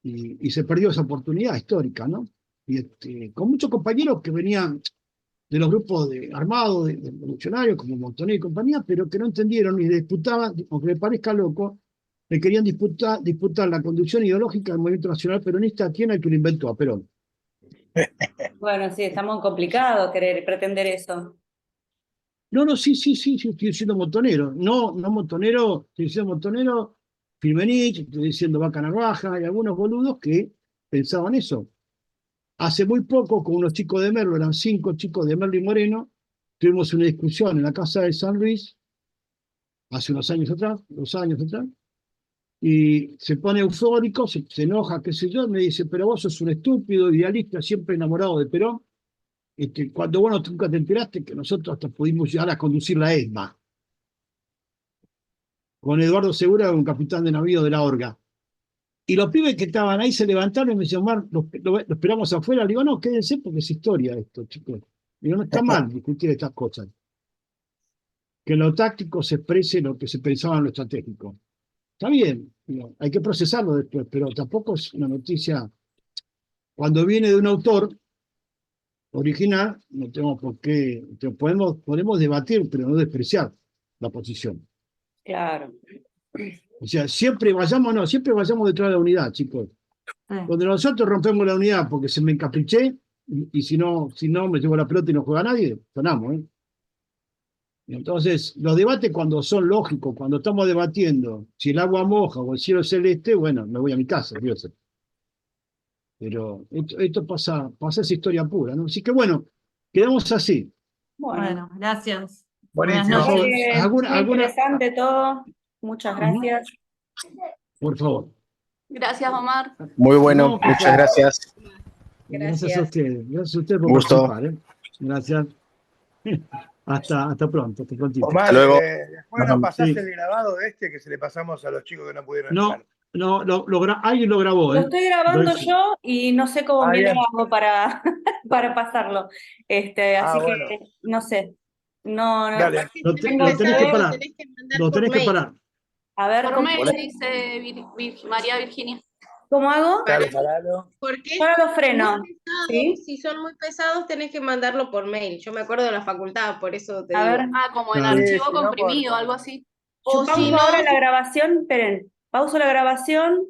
Y se perdió esa oportunidad histórica, ¿no? Y con muchos compañeros que venían de los grupos armados, de revolucionarios, como Montoner y compañía, pero que no entendieron y disputaban, aunque me parezca loco, le querían disputar la conducción ideológica del movimiento nacional peronista a quien al que lo inventó, a Perón. Bueno, sí, está muy complicado querer pretender eso. No, sí, estoy diciendo montonero. No montonero, estoy diciendo montonero, Firmenich, estoy diciendo Vaca Narvaja, y algunos boludos que pensaban eso. Hace muy poco, con unos chicos de Merlo, eran 5 chicos de Merlo y Moreno, tuvimos una discusión en la casa de San Luis, hace 2 años atrás, y se pone eufórico, se enoja, qué sé yo, y me dice, pero vos sos un estúpido, idealista, siempre enamorado de Perón, cuando vos nunca te enteraste que nosotros hasta pudimos llegar a conducir la ESMA, con Eduardo Segura, un capitán de navío de la Orga. Y los pibes que estaban ahí se levantaron y me decían, Omar, lo esperamos afuera. Le digo, no, quédense porque es historia esto, chicos. Digo, no está mal discutir estas cosas. Que en lo táctico se exprese lo que se pensaba en lo estratégico. Está bien, digo, hay que procesarlo después, pero tampoco es una noticia. Cuando viene de un autor original, no tenemos por qué, podemos debatir, pero no despreciar la posición. Claro. O sea, siempre vayamos detrás de la unidad, chicos. Sí. Cuando nosotros rompemos la unidad porque se me encapriché, y si no me llevo la pelota y no juega nadie, ganamos, ¿eh? Entonces, los debates cuando son lógicos, cuando estamos debatiendo si el agua moja o el cielo es celeste, bueno, me voy a mi casa, Dios. Pero esto pasa esa historia pura, ¿no? Así que bueno, quedamos así. Bueno, Bueno, gracias. Buenísimo. Buenas Por favor, noches. ¿alguna- muy alguna- interesante todo. Muchas gracias. Por favor. Gracias, Omar. Muy bueno, No, por muchas favor. gracias. Gracias a ustedes. Gracias a ustedes por Gusto. participar, ¿eh? Gracias. Hasta pronto, hasta prontito. Omar, luego. después Nos nos vemos. pasás Sí. el grabado de este que se le pasamos a los chicos que no pudieron No, estar. no, alguien lo grabó, Lo ¿eh? estoy grabando Doy- yo y no sé cómo Ah, bien lo bien. hago para, para pasarlo. Así bueno. que no sé. No, Dale. Lo tenés que parar. Lo tenés que parar. A ver, Por ¿cómo, mail, dice María Virginia. cómo hago? Dale, paralo. Porque Yo ahora lo freno. ¿Sí? si son muy pesados, tenés que mandarlo por mail. Yo me acuerdo de la facultad, por eso te A digo. ver. Ah, como en Claro. archivo Sí, si no, comprimido, por- algo así. Yo O si pauso no, ahora la grabación. Esperen. Pauso la grabación.